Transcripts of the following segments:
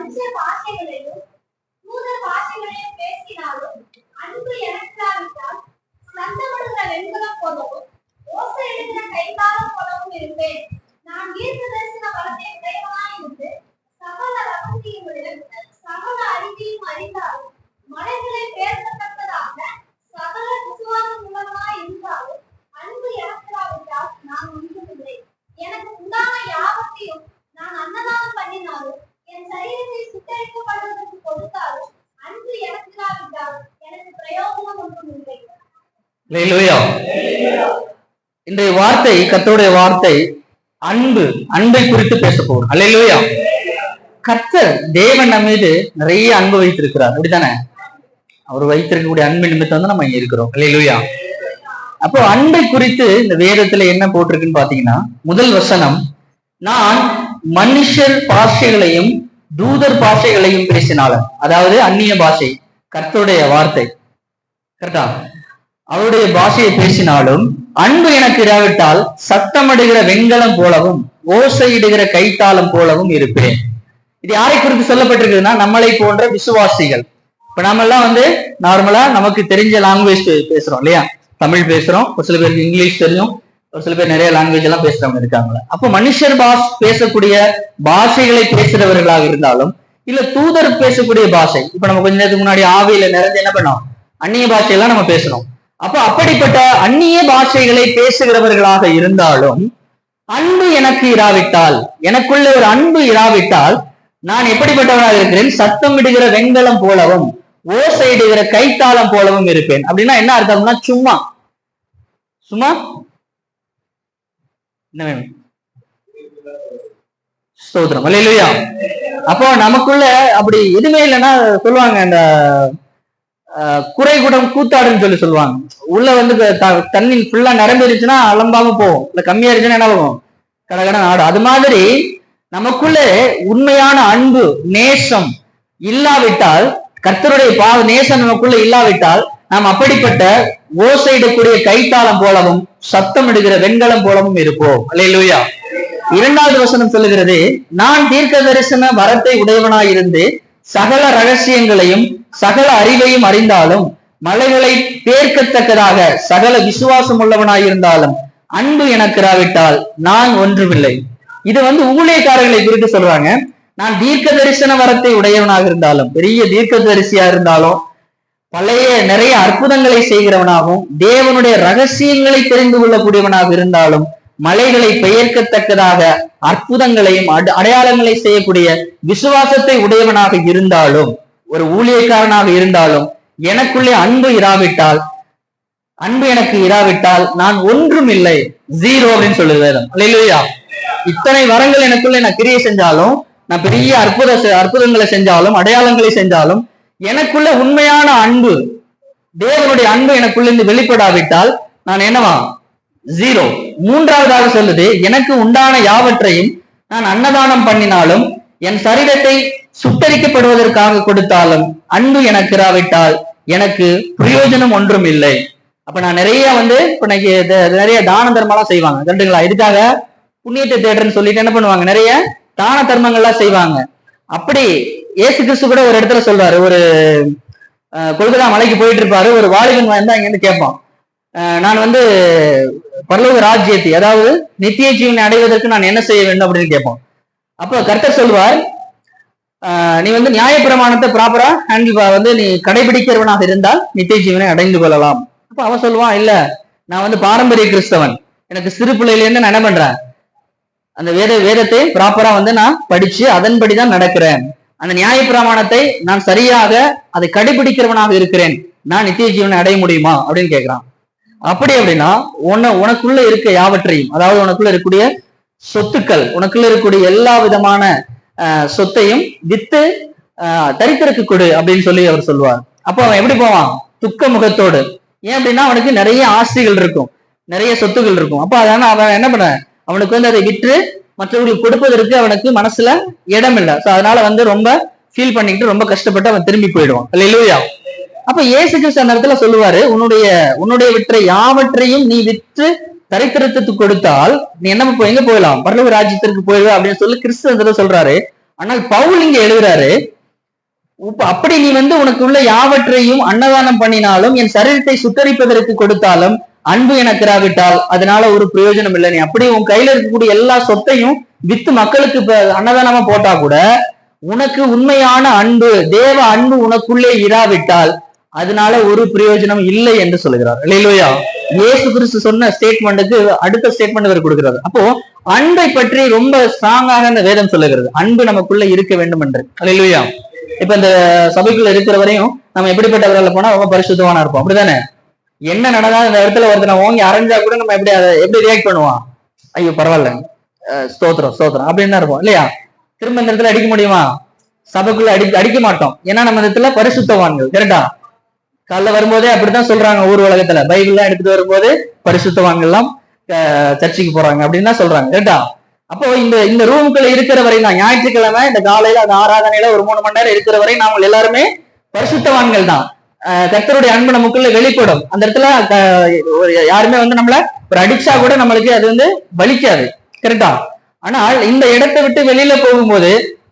மனுஷ பாஷைகளையும் தூத பாஷைகளையும் பேசினாலும் அன்பு எனக்காவிட்டால் சந்தமிடுகிற வெண்கலம் போலவும் ஓசை எழுகிற கைகாலம் போலவும் இருப்பேன். நான் தீர்க்க தரிசன வரத்தை உடையவனாயிருந்து சகல ரகசியங்களுடன் சகல அறிவையும் அறிந்தாலும் மலைகளை பேசத்தக்கதாக சகல விசுவாசம் உள்ளவனாய் இருந்தாலும் அன்பு எனக்காவிட்டால் நான் ஒன்றுமில்லை. எனக்கு உண்டான யாவத்தையும் நான் அன்னதானம் பண்ணினாலும் என் சரீரத்தை சுட்டரிக்கப்படுவதற்கு கொடுத்தாலும் அன்பு எனக்காவிட்டால் எனக்கு பிரயோஜனம் ஒன்றும் இல்லை. இன்றைய வார்த்தை, கர்த்தருடைய வார்த்தை அன்பு, அன்பை குறித்து பேச போறோம். அல்லேலூயா. கர்த்தர் தேவன் நம்ம மீது நிறைய அன்பு வைத்திருக்கிறார், அப்படித்தானே? அவர் வைத்திருக்கக்கூடிய அன்பு நிமித்தம் வந்து நம்ம இங்க இருக்கிறோம். அல்லேலூயா. அப்போ அன்பை குறித்து இந்த வேதத்துல என்ன போட்டிருக்குன்னு பாத்தீங்கன்னா, முதல் வசனம், நான் மனுஷர் பாஷைகளையும் தூதர் பாஷைகளையும் பேசினாலும், அதாவது அந்நிய பாஷை, கர்த்தருடைய வார்த்தை, கரெக்டா? அவருடைய பாஷையை பேசினாலும் அன்பு எனக்கு இராவிட்டால் சத்தமிடுகிற வெண்கலம் போலவும் ஓசையிடுகிற கைத்தாளம் போலவும் இருப்பேன். இது யாரை குறித்து சொல்லப்பட்டிருக்குதுன்னா, நம்மளை போன்ற விசுவாசிகள். இப்ப நம்ம எல்லாம் வந்து நார்மலா நமக்கு தெரிஞ்ச லாங்குவேஜ் பேசுறோம் இல்லையா? தமிழ் பேசுறோம், ஒரு சில பேருக்கு இங்கிலீஷ் தெரியும், ஒரு சில பேர் நிறைய லாங்குவேஜ் எல்லாம் பேசுறவங்க இருக்காங்களா. அப்போ மனுஷர் பேசக்கூடிய பாஷைகளை பேசுறவர்களாக இருந்தாலும் இல்ல தூதர் பேசக்கூடிய பாஷை, இப்ப நம்ம கொஞ்ச நேரத்துக்கு முன்னாடி ஆவியில நிறைஞ்சு என்ன பண்ணோம், அந்நிய பாஷையெல்லாம் நம்ம பேசணும். அப்போ அப்படிப்பட்ட அந்நிய பாஷைகளை பேசுகிறவர்களாக இருந்தாலும் அன்பு எனக்கு இராவிட்டால், எனக்குள்ள ஒரு அன்பு இராவிட்டால் நான் எப்படிப்பட்டவனாக இருக்கிறேன்? சத்தம் இடுகிற வெண்கலம் போலவும் ஓசையிடுகிற கைத்தாளம் போலவும் இருப்பேன். அப்படின்னா என்ன அர்த்தம்னா, சும்மா சும்மா என்ன வேணும்? ஸ்தோத்திரம். அல்லேலூயா. அப்போ நமக்குள்ள அப்படி எதுவுமே இல்லைன்னா சொல்லுவாங்க, இந்த குறைகுடம் கூத்தாடுன்னு சொல்லி சொல்லுவாங்க. உள்ள வந்து தண்ணி ஃபுல்லா நிரம்பிருச்சுன்னா அலம்பாம போகும், இல்ல கம்மியா இருந்துச்சுன்னா என்ன ஆகும், கடகட நாடு. அது மாதிரி நமக்குள்ள உண்மையான அன்பு நேசம் இல்லாவிட்டால், கர்த்தருடைய நேசம் நமக்குள்ள இல்லாவிட்டால் நாம் அப்படிப்பட்ட ஓசையிடக்கூடிய கைத்தாளம் போலவும் சத்தம் இடுகிற வெண்கலம் போலவும் இருப்போம். அல்லேலூயா. இரண்டாவது வசனம் சொல்லுகிறது, நான் தீர்க்க தரிசன வரத்தை உடையவனாயிருந்து சகல ரகசியங்களையும் சகல அறிவையும் அறிந்தாலும் மலைகளை பேர்க்கத்தக்கதாக சகல விசுவாசம் உள்ளவனாயிருந்தாலும் அன்பு எனக்கு இராவிட்டால் நான் ஒன்றுமில்லை. இது வந்து ஊழியக்காரர்களை குறித்து சொல்றாங்க. நான் தீர்க்க தரிசன வரத்தை உடையவனாக இருந்தாலும், பெரிய தீர்க்க தரிசியா இருந்தாலும், நிறைய அற்புதங்களை செய்கிறவனாகவும் தேவனுடைய ரகசியங்களை தெரிந்து கொள்ளக்கூடியவனாக இருந்தாலும், மலைகளை பெயர்க்கத்தக்கதாக அற்புதங்களையும் அடையாளங்களை செய்யக்கூடிய விசுவாசத்தை உடையவனாக இருந்தாலும், ஒரு ஊழியக்காரனாக இருந்தாலும் எனக்குள்ளே அன்பு இராவிட்டால், அன்பு எனக்கு இராவிட்டால் நான் ஒன்றும் இல்லை, ஜீரோ அப்படின்னு சொல்லுது வேதம். அல்லேலூயா. இத்தனை வரங்கள் எனக்குள்ளே நான் கிரியை செஞ்சாலும், நான் பெரிய அற்புதங்களை செஞ்சாலும் அடையாளங்களை செஞ்சாலும் எனக்குள்ள உண்மையான அன்பு, தேவனுடைய அன்பு எனக்குள்ள இருந்து வெளிப்படாவிட்டால் நான் என்னவா, ஜீரோ. மூன்றாவதாக சொல்லுது, எனக்கு உண்டான யாவற்றையும் நான் அன்னதானம் பண்ணினாலும் என் சரீரத்தை சுட்டரிக்கப்படுவதற்காக கொடுத்தாலும் அன்பு எனக்கு இராவிட்டால் எனக்கு பிரயோஜனம் ஒன்றும் இல்லை. அப்ப நான் நிறைய வந்து இப்ப நிறைய தான தர்மம்லாம் செய்வாங்க, கண்டுங்களா? இதுக்காக புண்ணியத்தை தேடுறேன்னு சொல்லிட்டு என்ன பண்ணுவாங்க, நிறைய தான தர்மங்கள்லாம் செய்வாங்க. அப்படி இயேசு கிறிஸ்து கூட ஒரு இடத்துல சொல்றாரு, ஒரு கொல்கத்தா மலைக்கு போயிட்டு இருப்பாரு, ஒரு வாலிபன் வந்து அங்க இருந்து கேட்பான், நான் வந்து பரலோக ராஜ்யத்தை, அதாவது நித்திய ஜீவனை அடைவதற்கு நான் என்ன செய்ய வேண்டும் அப்படின்னு கேட்போம். அப்போ கர்த்தர் சொல்வார், நீ வந்து நியாயப்பிரமாணத்தை ப்ராப்பரா வந்து நீ கடைபிடிக்கிறவனாக இருந்தால் நித்திய ஜீவனை அடைந்து கொள்ளலாம். அப்ப அவன் சொல்லுவான், இல்ல நான் வந்து பாரம்பரிய கிறிஸ்தவன், எனக்கு சிறு பிள்ளையிலேருந்து நான் என்ன பண்றேன், அந்த வேதத்தை ப்ராப்பரா வந்து நான் படிச்சு அதன்படிதான் நடக்கிறேன், அந்த நியாயப்பிரமாணத்தை நான் சரியாக அதை கடைபிடிக்கிறவனாக இருக்கிறேன், நான் நித்திய ஜீவனை அடைய முடியுமா அப்படின்னு கேட்கிறான். அப்படி அப்படின்னா உனக்குள்ள இருக்க யாவற்றையும், அதாவது உனக்குள்ள இருக்கக்கூடிய சொத்துக்கள், உனக்குள்ள இருக்கக்கூடிய எல்லா விதமான சொத்தையும் வித்து தரித்திரக்கு கொடு அப்படின்னு சொல்லி அவர் சொல்லுவார். அப்போ அவன் எப்படி போவான், துக்க முகத்தோடு. ஏன் அப்படின்னா அவனுக்கு நிறைய ஆஸ்திகள் இருக்கும், நிறைய சொத்துக்கள் இருக்கும். அப்ப அதனால அவன் என்ன பண்ண, அவனுக்கு வந்து அதை விற்று மற்றவர்களுக்கு கொடுப்பதற்கு அவனுக்கு மனசுல இடம் இல்லை. சோ அதனால வந்து ரொம்ப ஃபீல் பண்ணிக்கிட்டு ரொம்ப கஷ்டப்பட்டு அவன் திரும்பி போயிடுவான். அல்லேலூயா. அப்ப இயேசு கிறிஸ்து அந்த இடத்துல சொல்லுவாரு, உன்னுடைய விற்ற யாவற்றையும் நீ விற்று தரித்திரத்துக்கு கொடுத்தால் நீ என்ன எங்க போயிடலாம், பரலோக ராஜ்யத்திற்கு போயிடுவ அப்படின்னு சொல்லி கிறிஸ்து அந்த சொல்றாரு. ஆனால் பவுல் இங்க எழுதுறாரு, அப்படி நீ உனக்குள்ள யாவற்றையும் அன்னதானம் பண்ணினாலும் என் சரீரத்தை சுத்தரிப்பதற்கு கொடுத்தாலும் அன்பு எனக்கு இராவிட்டால் அதனால ஒரு பிரயோஜனம் இல்லை. நீ அப்படி உன் கையில இருக்கக்கூடிய எல்லா சொத்தையும் வித்து மக்களுக்கு அன்னதானமா போட்டா கூட உனக்கு உண்மையான அன்பு, தேவ அன்பு உனக்குள்ளே இராவிட்டால் அதனால ஒரு பிரயோஜனம் இல்லை என்று சொல்லுகிறார். இல்லையா? இயேசு கிறிஸ்து சொன்ன ஸ்டேட்மெண்ட்டுக்கு அடுத்த ஸ்டேட்மெண்ட் அவர் கொடுக்கிறார். அப்போ அன்பை பற்றி ரொம்ப ஸ்ட்ராங்காக இந்த வேதம் சொல்லுகிறது, அன்பு நமக்குள்ள இருக்க வேண்டும் என்று. இல்லையா? இப்ப இந்த சபைக்குள்ள இருக்கிற வரையும் நம்ம எப்படிப்பட்டவர்கள் போனா ரொம்ப பரிசுத்தவானா இருப்போம், அப்படிதானே? என்ன நடந்தாலும் இந்த இடத்துல ஒருத்தனை ஓங்கி அரைஞ்சா கூட நம்ம எப்படி ரியாக்ட் பண்ணுவோம்? ஐயோ பரவாயில்ல, ஸ்தோத்திரம் ஸ்தோத்திரம் அப்படின்னு தான் இருப்போம், இல்லையா? திரும்ப இந்த இடத்துல அடிக்க முடியுமா? சபைக்குள்ள அடிக்க மாட்டோம். ஏன்னா நம்ம இந்த இடத்துல பரிசுத்தவான்கள். கரெக்டா? காலைல வரும்போதே அப்படித்தான் சொல்றாங்க ஊர் உலகத்துல, பைபிள்லாம் எடுத்துட்டு வரும்போது பரிசுத்தவான்கள் எல்லாம் சர்ச்சைக்கு போறாங்க அப்படின்னு தான் சொல்றாங்க. கரெக்டா? அப்போ இந்த ரூமுக்குள்ள இருக்கிற வரை தான், ஞாயிற்றுக்கிழமை இந்த காலையில அந்த ஆராதனையில ஒரு 3 மணி நேரம் இருக்கிற வரை நாம எல்லாருமே பரிசுத்தவான்கள் தான். கர்த்தருடைய அன்பு நமக்குள்ள வெளிப்படும். அந்த இடத்துல யாருமே நம்மள ஒரு அடிச்சா கூட நம்மளுக்கு அது வலிக்காது. கரெக்டா? ஆனால் இந்த இடத்தை விட்டு வெளியில போகும்போது,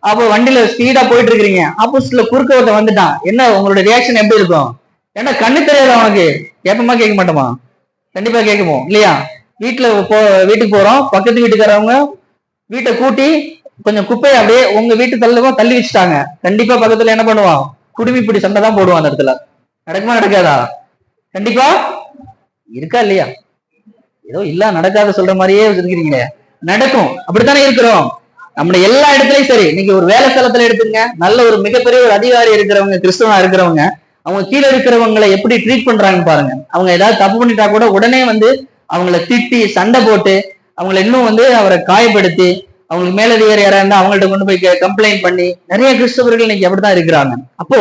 அப்போ வண்டியில ஸ்பீடா போயிட்டு இருக்கிறீங்க, ஆப்போசிட்ல குறுக்க ஒருத்தன் வந்துட்டான், என்ன உங்களோட ரியாக்ஷன் எப்படி இருக்கும்? ஏன்னா கண்ணு தெரியாது அவனுக்கு, கேட்பமா கேட்க மாட்டோமா? கண்டிப்பா கேட்குமோ, இல்லையா? வீட்டுக்கு போறோம், பக்கத்து வீட்டுக்காரவங்க வீட்டை கூட்டி கொஞ்சம் குப்பையை அப்படியே உங்க வீட்டு தள்ளி வச்சுட்டாங்க, கண்டிப்பா பக்கத்துல என்ன பண்ணுவான்? குடுமி பிடி சண்டை தான் போடுவான். அந்த இடத்துல நடக்குமா நடக்காதா? கண்டிப்பா இருக்கா இல்லையா? ஏதோ இல்ல நடக்காத சொல்ற மாதிரியே இருக்கிறீங்களே, நடக்கும். அப்படித்தானே இருக்கிறோம் நம்முடைய எல்லா இடத்துலயும். சரி, இன்னைக்கு ஒரு வேலை ஸ்தலத்துல எடுத்துங்க, நல்ல ஒரு மிகப்பெரிய ஒரு அதிகாரி இருக்கிறவங்க, கிறிஸ்தவனா இருக்கிறவங்க, அவங்க கீழே இருக்கிறவங்களை எப்படி ட்ரீட் பண்றாங்கன்னு பாருங்க. அவங்க ஏதாவது தப்பு பண்ணிட்டா கூட உடனே அவங்கள திட்டி சண்டை போட்டு அவங்களை இன்னும் அவரை காயப்படுத்தி அவங்களுக்கு மேலதிகாரி யாரா இருந்தா அவங்கள்ட்ட கொண்டு போய் கம்ப்ளைண்ட் பண்ணி நிறைய கிறிஸ்தவர்கள் இன்னைக்கு அப்படித்தான் இருக்கிறாங்க. அப்போ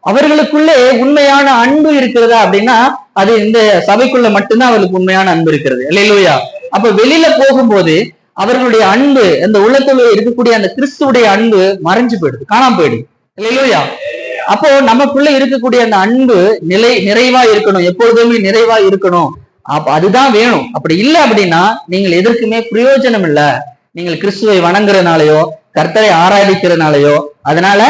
அவர்களுக்குள்ளே உண்மையான அன்பு இருக்கிறதா அப்படின்னா அது இந்த சபைக்குள்ள மட்டும்தான் அவர்களுக்கு உண்மையான அன்பு இருக்கிறது. இல்லையா? அப்ப வெளியில போகும்போது அவர்களுடைய அன்பு, அந்த உள்ளத்துல இருக்கக்கூடிய அந்த கிறிஸ்துவுடைய அன்பு மறைஞ்சு போயிடுது, காணாம போயிடுது. இல்லையா? அப்போ நமக்குள்ள இருக்கக்கூடிய அந்த அன்பு நிறைவா இருக்கணும், எப்பொழுதுமே நிறைவா இருக்கணும். அப்ப அதுதான் வேணும். அப்படி இல்லை அப்படின்னா நீங்கள் எதற்குமே பிரயோஜனம் இல்லை. நீங்கள் கிறிஸ்துவை வணங்குறதுனாலயோ கர்த்தரை ஆராதிக்கிறதுனாலயோ அதனால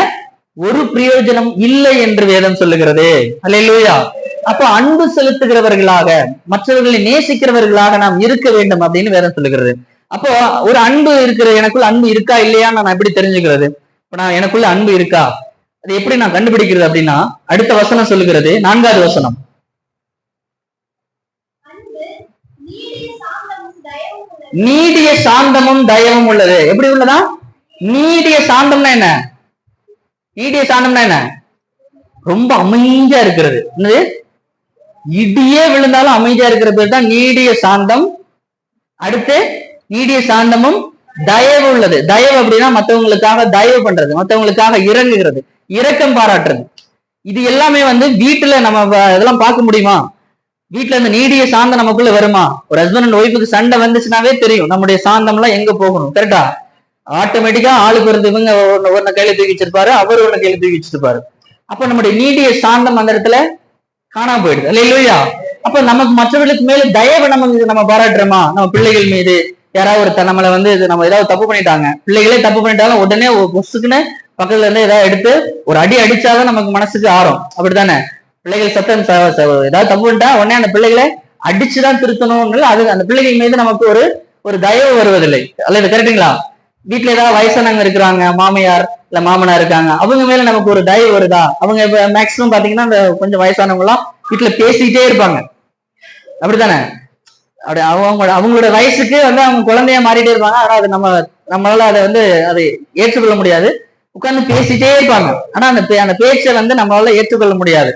ஒரு பிரயோஜனம் இல்லை என்று வேதம் சொல்லுகிறது. அல்லேலூயா. அப்ப அன்பு செலுத்துகிறவர்களாக, மற்றவர்களை நேசிக்கிறவர்களாக நாம் இருக்க வேண்டும் அப்படின்னு வேதம் சொல்லுகிறது. அப்போ ஒரு அன்பு இருக்கிற, எனக்குள்ள அன்பு இருக்கா இல்லையான்னு நான் எப்படி தெரிஞ்சுக்கிறது? இப்ப நான் எனக்குள்ள அன்பு இருக்கா, அது எப்படி நான் கண்டுபிடிக்கிறது அப்படின்னா அடுத்த வசனம் சொல்லுகிறது, 4வது வசனம். நீடிய சாந்தமும் தயவும் உள்ளது. எப்படி உள்ளதா? நீடிய சாந்தம்னா என்ன? நீடிய சாந்தம்னா என்ன? ரொம்ப அமைதியா இருக்கிறது. என்னது? இடியே விழுந்தாலும் அமைதியா இருக்கிற பேர் தான் நீடிய சாந்தம். அடுத்து நீடிய சாந்தமும் தயவு உள்ளது. தயவு அப்படின்னா மற்றவங்களுக்காக தயவு பண்றது, மற்றவங்களுக்காக இறங்குகிறது, இரக்கம் பாராட்டுறது. இது எல்லாமே வீட்டுல நம்ம இதெல்லாம் பார்க்க முடியுமா? வீட்டுல இந்த நீடிய சாந்தம் நமக்குள்ள வருமா? ஒரு ஹஸ்பண்ட் அண்ட் ஒய்ஃபுக்கு சண்டை வந்துச்சுனாவே தெரியும் நம்முடைய சாந்தம் எல்லாம் எங்க போகணும். கரெக்டா? ஆட்டோமேட்டிக்கா ஆளுக்கு ஒரு இவங்க ஒன்ன கையில தூக்கி வச்சிருப்பாரு, அவரு ஒன்ன கையில தூக்கி வச்சிருப்பாரு. அப்ப நம்முடைய நீடிய சாந்தம் அந்த இடத்துல காணாம போயிடுது. இல்லையா? அப்ப நமக்கு மற்றவர்களுக்கு மேல தயவை நம்ம பாராட்டுறோமா? நம்ம பிள்ளைகள் மீது யாராவது ஒரு நம்மளை நம்ம ஏதாவது தப்பு பண்ணிட்டாங்க, பிள்ளைகளே தப்பு பண்ணிட்டாலும் உடனே பொசுக்குன்னு பக்கத்துல இருந்து ஏதாவது எடுத்து ஒரு அடி அடிச்சாதான் நமக்கு மனசுக்கு ஆறும். அப்படித்தானே? பிள்ளைகள் சத்தம் ஏதாவது தப்பு பண்ணிட்டா உடனே அந்த பிள்ளைகளை அடிச்சுதான் திருத்தணும். அது அந்த பிள்ளைகள் மீது நமக்கு ஒரு தயவு வருவதில்லை. அல்லது கரெக்டுங்களா? வீட்டுல ஏதாவது வயசானவங்க இருக்கிறாங்க, மாமியார் இல்ல மாமனார் இருக்காங்க, அவங்க மேல நமக்கு ஒரு தயவு வருதா? அவங்க மேக்சிமம் பாத்தீங்கன்னா அந்த கொஞ்சம் வயசானவங்க எல்லாம் வீட்டுல பேசிக்கிட்டே இருப்பாங்க. அப்படித்தானே? அப்படி அவங்களோட வயசுக்கு அவங்க குழந்தைய மாறிட்டே இருப்பாங்க. ஆனா அது நம்மளால அதை ஏற்றுக்கொள்ள முடியாது. உட்கார்ந்து பேசிட்டே இருப்பாங்க. ஆனா அந்த பேச்சை நம்மளால ஏற்றுக்கொள்ள முடியாது.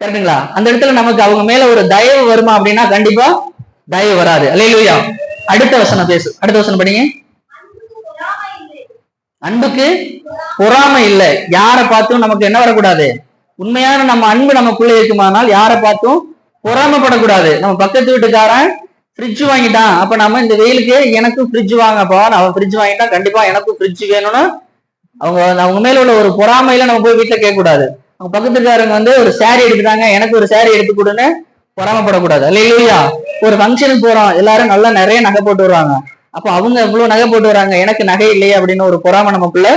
கரெக்டுங்களா? அந்த இடத்துல நமக்கு அவங்க மேல ஒரு தயவு வருமா அப்படின்னா கண்டிப்பா தயவு வராது. அல்லேலூயா. அடுத்த வசனம் அடுத்த வசனம் படிங்க. அன்புக்கு பொறாமை இல்லை. யாரை பார்த்தும் நமக்கு என்ன வரக்கூடாது? உண்மையான நம்ம அன்பு நமக்குள்ள இருக்குமானால் யாரை பார்த்தும் பொறாமப்படக்கூடாது. நம்ம பக்கத்து வீட்டுக்காரன் ஃப்ரிட்ஜ் வாங்கிட்டான், அப்ப நம்ம இந்த வெயிலுக்கு எனக்கும் ஃப்ரிட்ஜ் வாங்கப்பா, அவன் ஃப்ரிட்ஜ் வாங்கிட்டான், கண்டிப்பா எனக்கும் ஃப்ரிட்ஜ் வேணும்னு அவங்க மேல உள்ள ஒரு பொறாமையில நம்ம போய் வீட்டுல கேட்க கூடாது. அவங்க பக்கத்துக்காரங்க ஒரு சாரி எடுத்துட்டாங்க, எனக்கு ஒரு சாரி எடுத்து கொடுன்னு பொறாமப்படக்கூடாது. இல்லையா? ஒரு ஃபங்க்ஷனுக்கு போறோம், எல்லாரும் நல்லா நிறைய நகை போட்டு வருவாங்க. அப்ப அவங்க இவ்வளவு நகை போட்டு வராங்க, எனக்கு நகை இல்லையே அப்படின்னு ஒரு பொறாமை நமக்குள்ள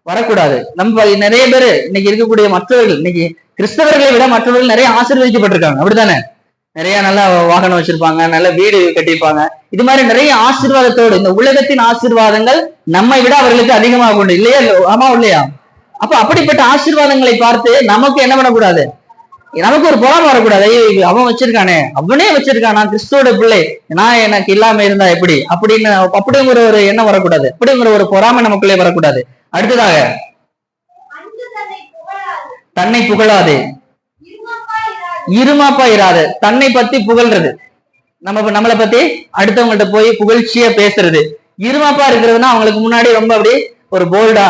வரக்கூடாது. நம்ம நிறைய பேர் இன்னைக்கு இருக்கக்கூடிய மற்றவர்கள், இன்னைக்கு கிறிஸ்தவர்களை விட மற்றவர்கள் நிறைய ஆசீர்வதிக்கப்பட்டிருக்காங்க, அப்படித்தானே? நிறைய நல்ல வாகனம் வச்சிருப்பாங்க, நல்ல வீடு கட்டியிருப்பாங்க. இது மாதிரி நிறைய ஆசீர்வாதத்தோடு, இந்த உலகத்தின் ஆசீர்வாதங்கள் நம்மை விட அவர்களுக்கு அதிகமாக உண்டு, இல்லையா? ஆமா இல்லையா? அப்ப அப்படிப்பட்ட ஆசீர்வாதங்களை பார்த்து நமக்கு என்ன பண்ணக்கூடாது? நமக்கு ஒரு பொறாமை வரக்கூடாது. அவன் வச்சிருக்கானே, அவனே வச்சிருக்கானா, கிறிஸ்துவோட பிள்ளை, நான் எனக்கு இல்லாம இருந்தா எப்படி அப்படின்னு அப்படிங்கிற ஒரு எண்ணம் வரக்கூடாது. அப்படிங்கிற ஒரு பொறாமை நமக்குள்ளே வரக்கூடாது. அடுத்ததாக தன்னை புகழாது, இருமாப்பா இராது. தன்னை பத்தி புகழ்றது, நம்மளை பத்தி அடுத்தவங்கள்ட்ட போய் புகழ்ச்சியா பேசுறது. இருமாப்பா இருக்கிறதுனா அவங்களுக்கு முன்னாடி ரொம்ப அப்படி ஒரு போல்டா,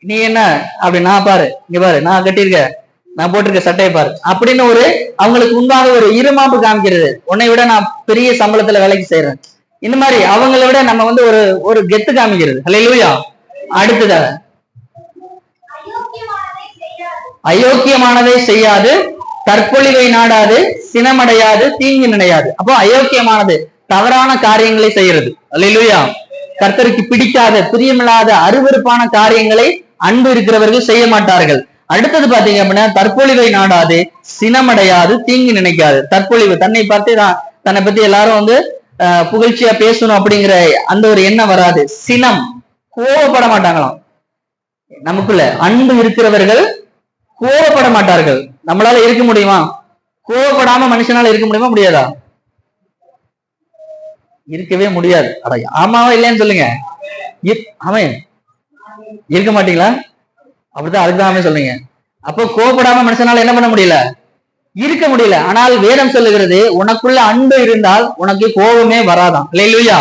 நீ என்ன அப்படி, நான் பாரு, இங்க பாரு, நான் கட்டியிருக்க, நான் போட்டிருக்க சட்டையை பாரு அப்படின்னு ஒரு அவங்களுக்கு முன்பாக ஒரு இருமாப்பு காமிக்கிறது. உன்னை விட நான் பெரிய சம்பளத்துல வேலைக்கு செய்யறேன், இந்த மாதிரி அவங்களை விட நம்ம வந்து ஒரு கெத்து காமிக்கிறது. அல்லேலூயா. அடுத்ததாக அயோக்கியமானதை செய்யாது, தற்பொழிவை நாடாது, சினமடையாது, தீங்கு நினையாது. அப்போ அயோக்கியமானது, தவறான காரியங்களை செய்யறது. அல்லேலூயா. கர்த்தருக்கு பிடிக்காத, பிரியமில்லாத, அருவருப்பான காரியங்களை அன்பு இருக்கிறவர்கள் செய்ய மாட்டார்கள். அடுத்தது பாத்தீங்க அப்படின்னா, தற்பொழிவை நாடாது, சினமடையாது, தீங்கு நினைக்காது. தற்பொழிவு, தன்னை பார்த்து தன்னை பத்தி எல்லாரும் வந்து புகழ்ச்சியா பேசணும் அப்படிங்கிற அந்த ஒரு எண்ணம் வராது. சினம், கோவப்பட மாட்டாங்களாம். நமக்குள்ள அன்பு இருக்கிறவர்கள் கோவப்பட மாட்டார்கள். நம்மளால இருக்க முடியுமா? கோவப்படாம மனுஷனால இருக்க முடியுமா? முடியாதா? இருக்கவே முடியாது. அட ஆமாவா இல்லைன்னு சொல்லுங்க. ஆமாம், இருக்க மாட்டீங்களா? அப்படிதான், அதுக்குதான் சொல்லுங்க. அப்போ கோபப்படாம மனுஷனால என்ன பண்ண முடியல? இருக்க முடியல. ஆனால் வேதம் சொல்லுகிறது, உனக்குள்ள அன்பு இருந்தால் உனக்கு கோபமே வராதான். அல்லேலூயா.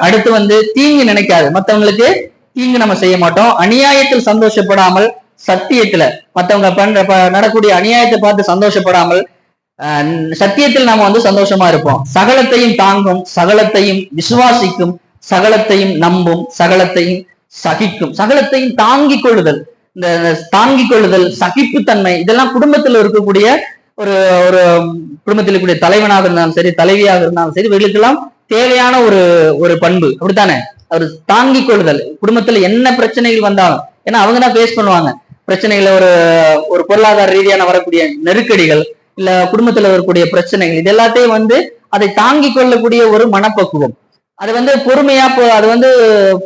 அடுத்து வந்து தீங்கு நினைக்காது. மற்றவங்களுக்கு தீங்கு நம்ம செய்ய மாட்டோம். அநியாயத்தில் சந்தோஷப்படாமல், சத்தியத்துல மற்றவங்க நடக்கூடிய அநியாயத்தை பார்த்து சந்தோஷப்படாமல் சத்தியத்தில் நாம வந்து சந்தோஷமா இருப்போம். சகலத்தையும் தாங்கும், சகலத்தையும் விசுவாசிக்கும், சகலத்தையும் நம்பும், சகலத்தையும் சகிக்கும். சகலத்தையும் தாங்கிக் கொள்ளுதல், இந்த தாங்கிக் கொள்ளுதல், சகிப்புத்தன்மை, இதெல்லாம் குடும்பத்தில் இருக்கக்கூடிய ஒரு குடும்பத்தில் இருக்கக்கூடிய தலைவனாக இருந்தாலும் சரி, தலைவியாக இருந்தாலும் சரி, இவர்களுக்கெல்லாம் தேவையான ஒரு பண்பு, அப்படித்தானே? அவர் தாங்கிக் கொள்ளுதல். குடும்பத்துல என்ன பிரச்சனைகள் வந்தாலும், ஏன்னா அவங்க தான் ஃபேஸ் பண்ணுவாங்க பிரச்சனைகளை, ஒரு பொருளாதார ரீதியான வரக்கூடிய நெருக்கடிகள், இல்ல குடும்பத்துல வரக்கூடிய பிரச்சனைகள், இது எல்லாத்தையும் வந்து அதை தாங்கிக் கொள்ளக்கூடிய ஒரு மனப்பக்குவம். அது வந்து பொறுமையா, அது வந்து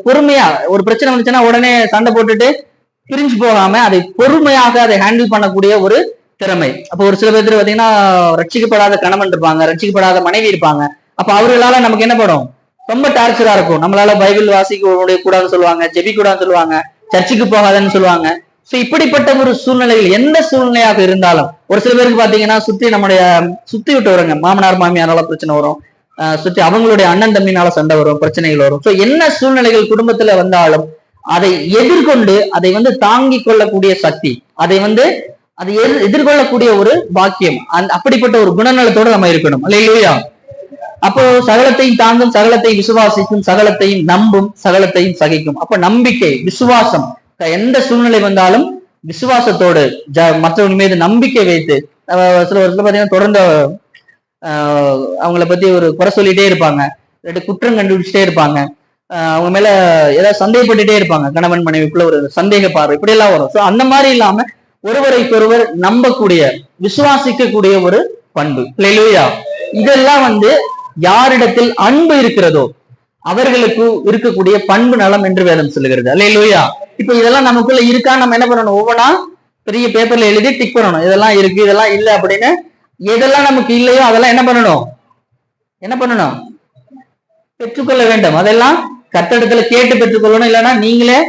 பொறுமையா ஒரு பிரச்சனை வந்துச்சுன்னா உடனே சண்டை போட்டுட்டு பிரிஞ்சு போகாம அதை பொறுமையாக அதை ஹேண்டில் பண்ணக்கூடிய ஒரு திறமை. அப்போ ஒரு சில பேர் பாத்தீங்கன்னா ரட்சிக்கப்படாத கணவன் இருப்பாங்க, ரட்சிக்கப்படாத மனைவி இருப்பாங்க. அப்ப அவர்களால நமக்கு என்ன படும்? ரொம்ப டார்ச்சரா இருக்கும். நம்மளால பைபிள் வாசிக்க கூடாதுன்னு சொல்லுவாங்க, ஜெபி கூடாதுன்னு சொல்லுவாங்க, சர்ச்சுக்கு போகாதுன்னு சொல்லுவாங்க. சோ இப்படிப்பட்ட ஒரு சூழ்நிலையில், எந்த சூழ்நிலையாக இருந்தாலும், ஒரு சில பேருக்கு பாத்தீங்கன்னா சுத்தி விட்டு வருங்க, மாமனார் மாமியாரால பிரச்சனை வரும், சுற்றி அவங்களுடைய அண்ணன் தம்பினால சண்டை வரும், பிரச்சனைகள் வரும். சோ என்ன சூழ்நிலைகள் குடும்பத்துல வந்தாலும் அதை எதிர்கொண்டு அதை வந்து தாங்கிக் கொள்ளக்கூடிய சக்தி, அதை எதிர்கொள்ளக்கூடிய ஒரு பாக்கியம், அப்படிப்பட்ட ஒரு குணநலத்தோடு நம்ம இருக்கணும். அல்லேலூயா. அப்போ சகலத்தையும் தாங்கும், சகலத்தை விசுவாசிக்கும், சகலத்தையும் நம்பும், சகலத்தையும் சகிக்கும். அப்ப நம்பிக்கை, விசுவாசம், எந்த சூழ்நிலை வந்தாலும் விசுவாசத்தோடு மற்றவங்க மீது நம்பிக்கை வைத்து, சில பாத்தீங்கன்னா தொடர்ந்து அவங்கள பத்தி ஒரு குறை சொல்லிட்டே இருப்பாங்க, குற்றம் கண்டுபிடிச்சிட்டே இருப்பாங்க, அவங்க மேல ஏதாவது சந்தேகப்பட்டுட்டே இருப்பாங்க, கணவன் மனைவிக்குள்ள ஒரு சந்தேக பார்வை, இப்படி எல்லாம் வரும். சோ அந்த மாதிரி இல்லாம ஒருவரைக்கொருவர் நம்பக்கூடிய, விசுவாசிக்கக்கூடிய ஒரு பண்பு. அல்லேலூயா. இதெல்லாம் வந்து யாரிடத்தில் அன்பு இருக்கிறதோ அவர்களுக்கு இருக்கக்கூடிய பண்பு நலம் என்று வேதம் சொல்லுகிறது. அல்லேலூயா. இப்ப இதெல்லாம் நமக்குள்ள இருக்கா? நம்ம என்ன பண்ணணும்? ஒவ்வொன்றா பெரிய பேப்பர்ல எழுதி டிக் பண்ணணும். இதெல்லாம் இருக்கு, இதெல்லாம் இல்லை அப்படின்னு. எதெல்லாம் நமக்கு இல்லையோ அதெல்லாம் என்ன பண்ணணும்? பெற்றுக்கொள்ள வேண்டும். அதெல்லாம் கர்த்தரிடத்துல கேட்டு பெற்றுக்கொள்ளணும். இல்லைன்னா நீங்களே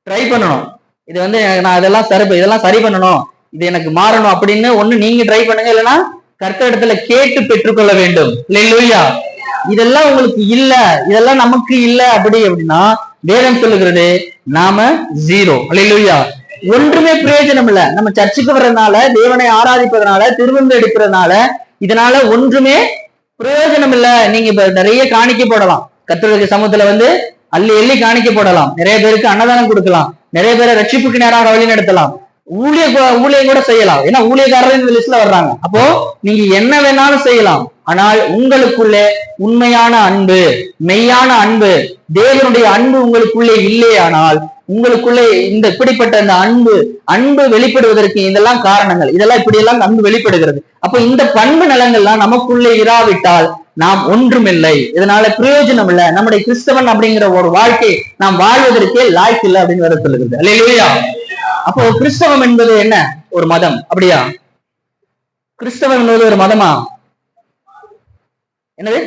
ட்ரை பண்ணணும். இது வந்து நான் இதெல்லாம் சரி பண்ணணும், இது எனக்கு மாறணும் அப்படின்னு ஒண்ணு நீங்க ட்ரை பண்ணுங்க, இல்லைன்னா கர்த்தரிடத்துல கேட்டு பெற்றுக்கொள்ள வேண்டும். அல்லேலூயா. இதெல்லாம் உங்களுக்கு இல்ல, இதெல்லாம் நமக்கு இல்ல அப்படின்னா வேதம் சொல்லுகிறது நாம ஜீரோ. அல்லேலூயா. ஒன்றுமே பிரயோஜனம் இல்ல. நம்ம சர்ச்சுக்கு வர்றதுனால, தேவனை ஆராதிப்பதனால, திருவிருந்து எடுக்கிறதுனால, இதனால ஒன்றுமே பிரயோஜனம் இல்ல. நீங்க இப்ப நிறைய காணிக்கை போடலாம், கர்த்தருடைய சமூகத்துல வந்து அள்ளி எள்ளி காணிக்கை போடலாம், நிறைய பேருக்கு அன்னதானம் கொடுக்கலாம், நிறைய பேரை ரட்சிப்புக்கு நேராக வழி நடத்தலாம், ஊழியம் கூட செய்யலாம். ஏன்னா ஊழியக்காரர் இந்த லிஸ்ட்ல வர்றாங்க. அப்போ நீங்க என்ன வேணாலும் செய்யலாம். ஆனால் உங்களுக்குள்ளே உண்மையான அன்பு, மெய்யான அன்பு, தேவனுடைய அன்பு உங்களுக்குள்ளே இல்லையானால் உங்களுக்குள்ளே இந்த இப்படிப்பட்ட அந்த அன்பு வெளிப்படுவதற்கு இதெல்லாம் காரணங்கள், இதெல்லாம் இப்படி எல்லாம் அன்பு வெளிப்படுகிறது. அப்போ இந்த பண்பு நலங்கள்லாம் நமக்குள்ளே இராவிட்டால் நாம் ஒன்றுமில்லை, இதனால பிரயோஜனம் இல்லை, நம்முடைய கிறிஸ்தவன் அப்படிங்கிற ஒரு வாழ்க்கை நாம் வாழ்வதற்கே லாய்க்கு இல்லை அப்படின்னு வேற சொல்லுகிறது. அல்லேலூயா. அப்போ கிறிஸ்தவம் என்பது என்ன? ஒரு மதம். அப்படியா? கிறிஸ்தவம் என்பது ஒரு மதமா? என்னது?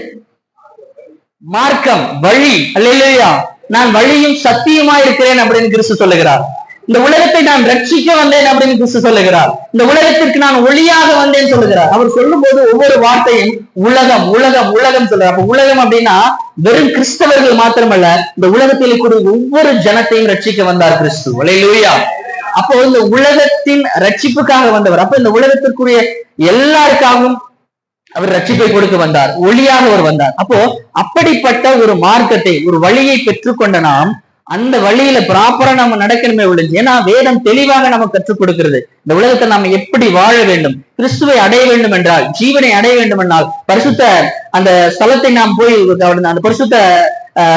மார்க்கம், வழி. அல்லேலூயா. நான் வழியும் சத்தியமா இருக்கிறேன் அப்படின்னு கிறிஸ்து சொல்லுகிறார். இந்த உலகத்தை நான் ரட்சிக்க வந்தேன் அப்படின்னு கிறிஸ்து சொல்லுகிறார். இந்த உலகத்திற்கு நான் ஒளியாக வந்தேன் சொல்லுகிறார். அவர் சொல்லும் போது ஒவ்வொரு வார்த்தையும் உலகம் உலகம் உலகம் சொல்றார். அப்ப உலகம் அப்படின்னா வெறும் கிறிஸ்தவர்கள் மாத்திரமல்ல, இந்த உலகத்தில் கூடிய ஒவ்வொரு ஜனத்தையும் ரட்சிக்க வந்தார் கிறிஸ்து. அல்லேலூயா. அப்போ இந்த உலகத்தின் ரட்சிப்புக்காக வந்தவர். அப்ப இந்த உலகத்திற்குரிய எல்லாருக்காகவும் அவர் ரட்சிப்பை கொடுக்க வந்தார், ஒளியாக அவர் வந்தார். அப்போ அப்படிப்பட்ட ஒரு மார்க்கத்தை, ஒரு வழியை பெற்றுக்கொண்ட நாம் அந்த வழியில ப்ராப்பரா நம்ம நடக்கணுமே ஒழிஞ்சு, ஏன்னா வேதம் தெளிவாக நமக்கு கற்றுக் கொடுக்கிறது இந்த உலகத்தை நாம எப்படி வாழ வேண்டும், கிறிஸ்துவை அடைய வேண்டும் என்றால், ஜீவனை அடைய வேண்டும் என்றால், பரிசுத்த அந்த ஸ்தலத்தை நாம் போய் அந்த பரிசுத்த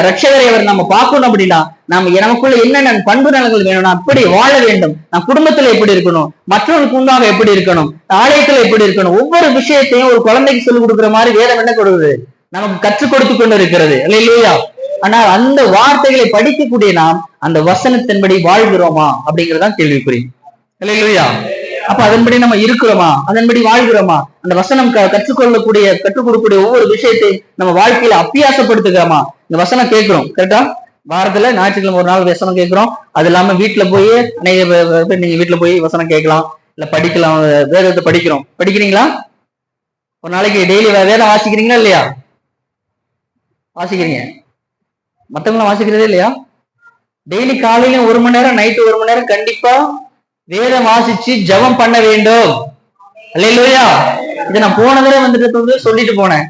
ரட்சகரை அவர் நம்ம பார்க்கணும் அப்படின்னா நாம நமக்குள்ள என்னென்ன பண்பு நலங்கள் வேணும், நான் எப்படி வாழ வேண்டும், நான் குடும்பத்துல எப்படி இருக்கணும், மற்றவர்களுக்கு முன்பாக எப்படி இருக்கணும், ஆலயத்துல எப்படி இருக்கணும், ஒவ்வொரு விஷயத்தையும் ஒரு குழந்தைக்கு சொல்லிக் கொடுக்குற மாதிரி வேதம் என்ன கொடுக்குது, நமக்கு கற்றுக் கொடுத்து கொண்டு இருக்கிறது. அல்லேலூயா. ஆனால் அந்த வார்த்தைகளை படிக்கக்கூடிய நாம் அந்த வசனத்தின்படி வாழ்கிறோமா அப்படிங்கறதான் கேள்விக்குறி. அல்லேலூயா. அப்ப அதன்படி நம்ம இருக்கிறோமா, அதன்படி வாழ்கிறோமா, அந்த வசனம் கற்றுக் கொடுக்கக்கூடிய ஒவ்வொரு விஷயத்தை நம்ம வாழ்க்கையில அபியாசப்படுத்துகிறோமா. இந்த வசனம் கேட்கிறோம் கரெக்டா, வாரத்துல ஞாயிற்றுக்கிழமை ஒரு நாள் வசனம் கேட்கிறோம். அது இல்லாம வீட்டுல போய் அநேக பேர் நீங்க வீட்டுல போய் வசனம் கேட்கலாம், இல்ல படிக்கலாம், வேதத்தை படிக்கிறீங்களா? ஒரு நாளைக்கு டெய்லி வேதம் வாசிக்கிறீங்களா இல்லையா? வாசிக்கிறீங்க. மத்தவங்களும் வாசிக்கிறதே இல்லையா? டெய்லி காலையில 1 மணி நேரம், நைட்டு 1 மணி நேரம் கண்டிப்பா வேதம் வாசிச்சு ஜெபம் பண்ண வேண்டும். அல்லேலூயா. இதை நான் போன தடவை வந்துட்டு சொல்லிட்டு போனேன்,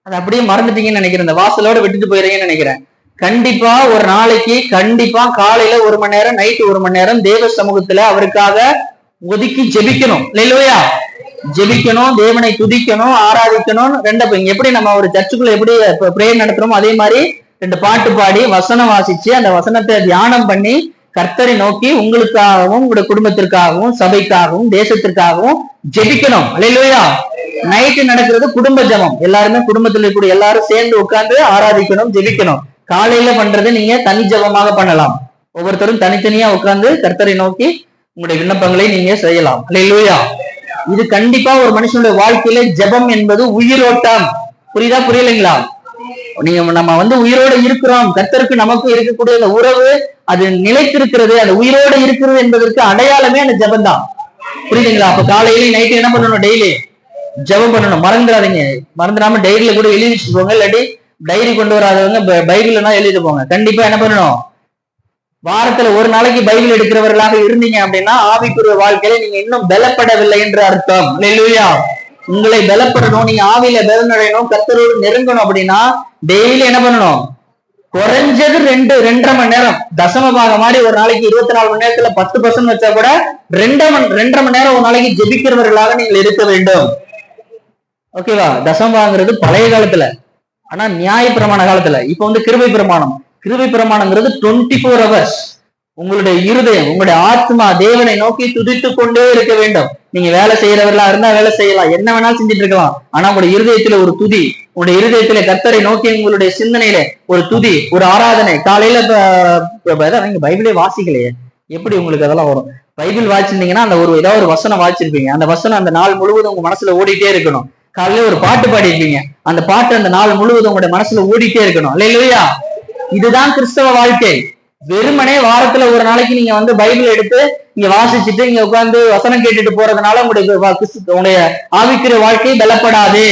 அது அப்படியே மறந்துட்டீங்கன்னு நினைக்கிறேன், இந்த வாசலோட விட்டுட்டு போயிருங்கன்னு நினைக்கிறேன். கண்டிப்பா ஒரு நாளைக்கு கண்டிப்பா காலையில 1 மணி நேரம், நைட்டு 1 மணி நேரம் தேவ சமூகத்துல அவருக்காக ஒதுக்கி ஜெபிக்கணும். அல்லேலூயா. ஜெபிக்கணும், தேவனை துதிக்கணும், ஆராதிக்கணும். இங்க எப்படி நம்ம ஒரு சர்ச்சுக்குள்ள எப்படி பிரேயர் நடத்துறோமோ அதே மாதிரி 2 பாட்டு பாடி வசனம் வாசிச்சு அந்த வசனத்தை தியானம் பண்ணி கர்த்தரை நோக்கி உங்களுக்காகவும் உங்களுடைய குடும்பத்திற்காகவும் சபைக்காகவும் தேசத்திற்காகவும் ஜெபிக்கணும். அல்லேலூயா. நைட்டு நடக்கிறது குடும்ப ஜெபம், எல்லாருமே குடும்பத்துல கூட எல்லாரும் சேர்ந்து உட்கார்ந்து ஆராதிக்கணும், ஜெபிக்கணும். காலையில பண்றது நீங்க தனி ஜெபமாக பண்ணலாம், ஒவ்வொருத்தரும் தனித்தனியா உட்கார்ந்து கர்த்தரை நோக்கி உங்களுடைய விண்ணப்பங்களை நீங்க செய்யலாம். அல்லேலூயா. இது கண்டிப்பா ஒரு மனுஷனுடைய வாழ்க்கையில ஜெபம் என்பது உயிரோட்டம். புரியுதா புரியலைங்களா? நம்ம உயிரோட இருக்கிறோம், கர்த்தருக்கு நமக்கு இருக்கக்கூடிய அந்த உறவு அது நிலைத்திருக்கிறது, அந்த உயிரோட இருக்கிறது என்பதற்கு அடையாளமே அந்த ஜெபம் தான். புரியுதுங்களா? அப்ப காலையில நைட்டு என்ன பண்ணணும்? டெய்லி ஜெபம் பண்ணணும். மறந்துடாதீங்க. மறந்துடாம டைரியில கூட எழுதி வச்சுட்டு போங்க, இல்லாட்டி டைரி கொண்டு வராதவங்க பைபிள்னா எழுதிட்டு போங்க. கண்டிப்பா என்ன பண்ணணும்? வாரத்துல ஒரு நாளைக்கு பைபிள் எடுக்கிறவர்களாக இருந்தீங்க அப்படின்னா ஆவிக்குரிய வாழ்க்கையில நீங்க இன்னும் பலப்படவில்லை என்று அர்த்தம். அல்லேலூயா. உங்களை பலப்படணும், நீங்க ஆவியில பலனடையணும், கர்த்தரோடு நெருங்கணும் அப்படின்னா டெய்லி என்ன பண்ணணும்? குறைஞ்சது 2.5 மணி நேரம் தசம பாகம் மாதிரி ஒரு நாளைக்கு 24 மணி நேரத்துல 10% வச்சா கூட 2.5 மணி நேரம் ஒரு நாளைக்கு ஜெபிக்கிறவர்களாக நீங்கள் இருக்க வேண்டும். ஓகேவா? தசம பாகங்கிறது பழைய காலத்துல, ஆனா நியாய பிரமாண காலத்துல. இப்ப கிருபை பிரமாணம். கிருபை பிரமாணங்கிறது 24 hours உங்களுடைய இருதயம், உங்களுடைய ஆத்மா தேவனை நோக்கி துதித்து கொண்டே இருக்க வேண்டும். நீங்க வேலை செய்யறவர்களா இருந்தா வேலை செய்யலாம், என்ன வேணாலும் செஞ்சுட்டு இருக்கலாம். ஆனா உங்களுடைய இருதயத்துல ஒரு துதி, உங்களுடைய இருதயத்துல கர்த்தரை நோக்கி உங்களுடைய சிந்தனையில ஒரு துதி, ஒரு ஆராதனை. காலையில நீங்க பைபிளே வாசிக்கலையே, எப்படி உங்களுக்கு அதெல்லாம் வரும்? பைபிள் வாசிச்சிருந்தீங்கன்னா அந்த ஏதாவது ஒரு வசனம் வாசிச்சிருப்பீங்க, அந்த வசனம் அந்த நாள் முழுவதும் உங்க மனசுல ஓடிட்டே இருக்கணும். காலையில ஒரு பாட்டு பாடிருப்பீங்க, அந்த பாட்டு அந்த நாள் முழுவதும் உங்களுடைய மனசுல ஓடிட்டே இருக்கணும். அல்லேலூயா. இதுதான் கிறிஸ்தவ வாழ்க்கை. வெறுமனே வாரத்துல ஒரு நாளைக்கு நீங்க பைபிள் எடுத்து நீங்க வாசிச்சுட்டு இங்க உட்கார்ந்து வசனம் கேட்டுட்டு போறதுனால உங்களுடைய ஆவிக்குரிய வாழ்க்கை பலப்படாது.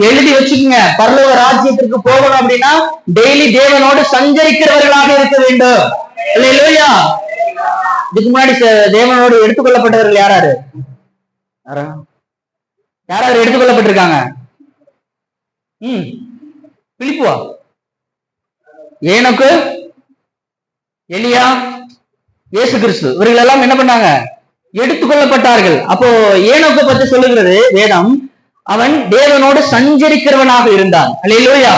எழுதி வச்சுக்கோங்க. பரலோக ராஜ்யத்திற்கு போகணும் அப்படின்னா டெய்லி தேவனோடு சஞ்சரிக்கிறவர்களாக இருக்க வேண்டும். அல்லேலூயா. இதுக்கு முன்னாடி தேவனோடு எடுத்துக்கொள்ளப்பட்டவர்கள் யாராரு எடுத்துக்கொள்ளப்பட்டிருக்காங்க? பிலிப்புவா, ஏனோக்கு, எலியா, இயேசு கிறிஸ்து, இவர்கள் எல்லாம் என்ன பண்ணாங்க? எடுத்துக்கொள்ளப்பட்டார்கள். அப்போ ஏனோக்கை பத்தி சொல்லுகிறது வேதம், அவன் தேவனோடு சஞ்சரிக்கிறவனாக இருந்தான். அல்லேலூயா.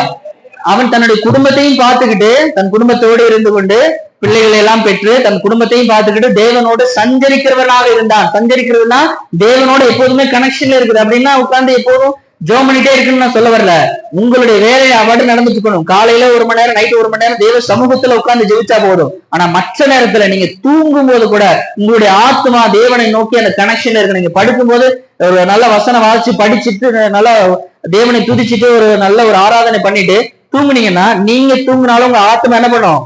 அவன் தன்னுடைய குடும்பத்தையும் பார்த்துக்கிட்டு தன் குடும்பத்தோடு இருந்து கொண்டு பிள்ளைகளை எல்லாம் பெற்று தன் குடும்பத்தையும் பார்த்துக்கிட்டு தேவனோடு சஞ்சரிக்கிறவனாக இருந்தான். சஞ்சரிக்கிறதுனா தேவனோட எப்போதுமே கனெக்ஷன்ல இருக்குது. அப்படின்னா உட்கார்ந்து எப்போதும் ஜோம் பண்ணிட்டே இருக்குன்னு நான் சொல்ல வரல. உங்களுடைய வேலையை அவாடு நடந்துட்டு இருக்கணும். காலையில 1 மணி நேரம், நைட்டு 1 மணி நேரம் தேவ சமூகத்துல உட்கார்ந்து ஜெபிச்சா போதும். ஆனா மற்ற நேரத்துல நீங்க தூங்கும் போது கூட உங்களுடைய ஆத்மா தேவனை நோக்கி அந்த கனெக்ஷன்ல இருக்கு. நீங்க படுக்கும்போது ஒரு நல்ல வசனம் வாசிச்சு படிச்சுட்டு நல்லா தேவனை துதிச்சுட்டு ஒரு நல்ல ஒரு ஆராதனை பண்ணிட்டு தூங்குனீங்கன்னா, நீங்க தூங்குனாலும் உங்க ஆத்மா என்ன பண்ணும்?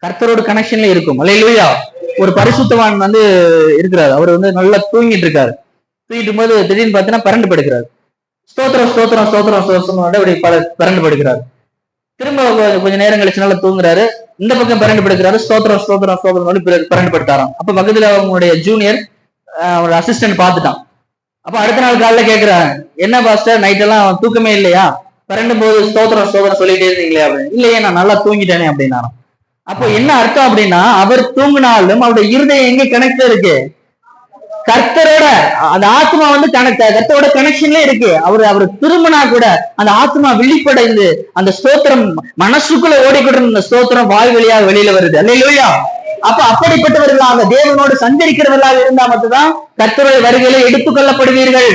கர்த்தரோட கனெக்ஷன்ல இருக்கும். அல்லேலூயா. ஒரு பரிசுத்தவான் வந்து இருக்கிறார். அவர் வந்து நல்லா தூங்கிட்டு இருக்காரு. தூங்கிட்டு போது திடீர்னு பார்த்தீங்கன்னா பரண்டு படுக்கிறார். ஸ்தோத்திரம் ஸ்தோத்திரம் ஸ்தோத்திரம் ஸ்தோத்திரம் அப்படி பரண்டு படுக்கிறார். திரும்ப கொஞ்ச நேரம் கழிச்சு நல்லா தூங்குறாரு. இந்த பக்கம் பரண்டு படுக்கிறாரு. ஸ்தோத்திரம் ஸ்தோத்திரம் ஸ்தோத்திரம் பரண்டு படுத்தாராம். அப்ப பக்கத்துல அவங்களுடைய ஜூனியர் அவரோட அசிஸ்டன்ட் பார்த்துட்டான். அப்ப அடுத்த நாள் காலையில கேட்கிறாங்க, என்ன பாஸ்டர் நைட் எல்லாம் தூக்கமே இல்லையா? பரண்டும் போது ஸ்தோத்திரம் ஸ்தோத்திரம் சொல்லிட்டே இருந்தீங்களே அப்படின்னு. இல்லையே, நான் நல்லா தூங்கிட்டேனே அப்படின்னாராம். அப்போ என்ன அர்த்தம் அப்படின்னா, அவர் தூங்கினாலும் அவருடைய இருதயம் எங்க கனெக்ட் இருக்கு? கர்த்தரோட. அந்த ஆத்மா வந்து கர்த்தரோட கனெக்ஷன்ல இருக்கு. அவரு திரும்பினா கூட அந்த ஆத்மா விழிப்படைந்து அந்த ஸ்தோத்திரம் மனசுக்குள்ள ஓடிக்கிட்டு அந்த ஸ்தோத்திரம் வாய் வழியாக வெளியில வருது. அல்லேலூயா. அப்ப அப்படிப்பட்டவர்களாக தேவனோடு சஞ்சரிக்கிறவர்களாக இருந்தா மட்டும்தான் கர்த்தருடைய வருகையில எடுத்துக்கொள்ளப்படுவீர்கள்.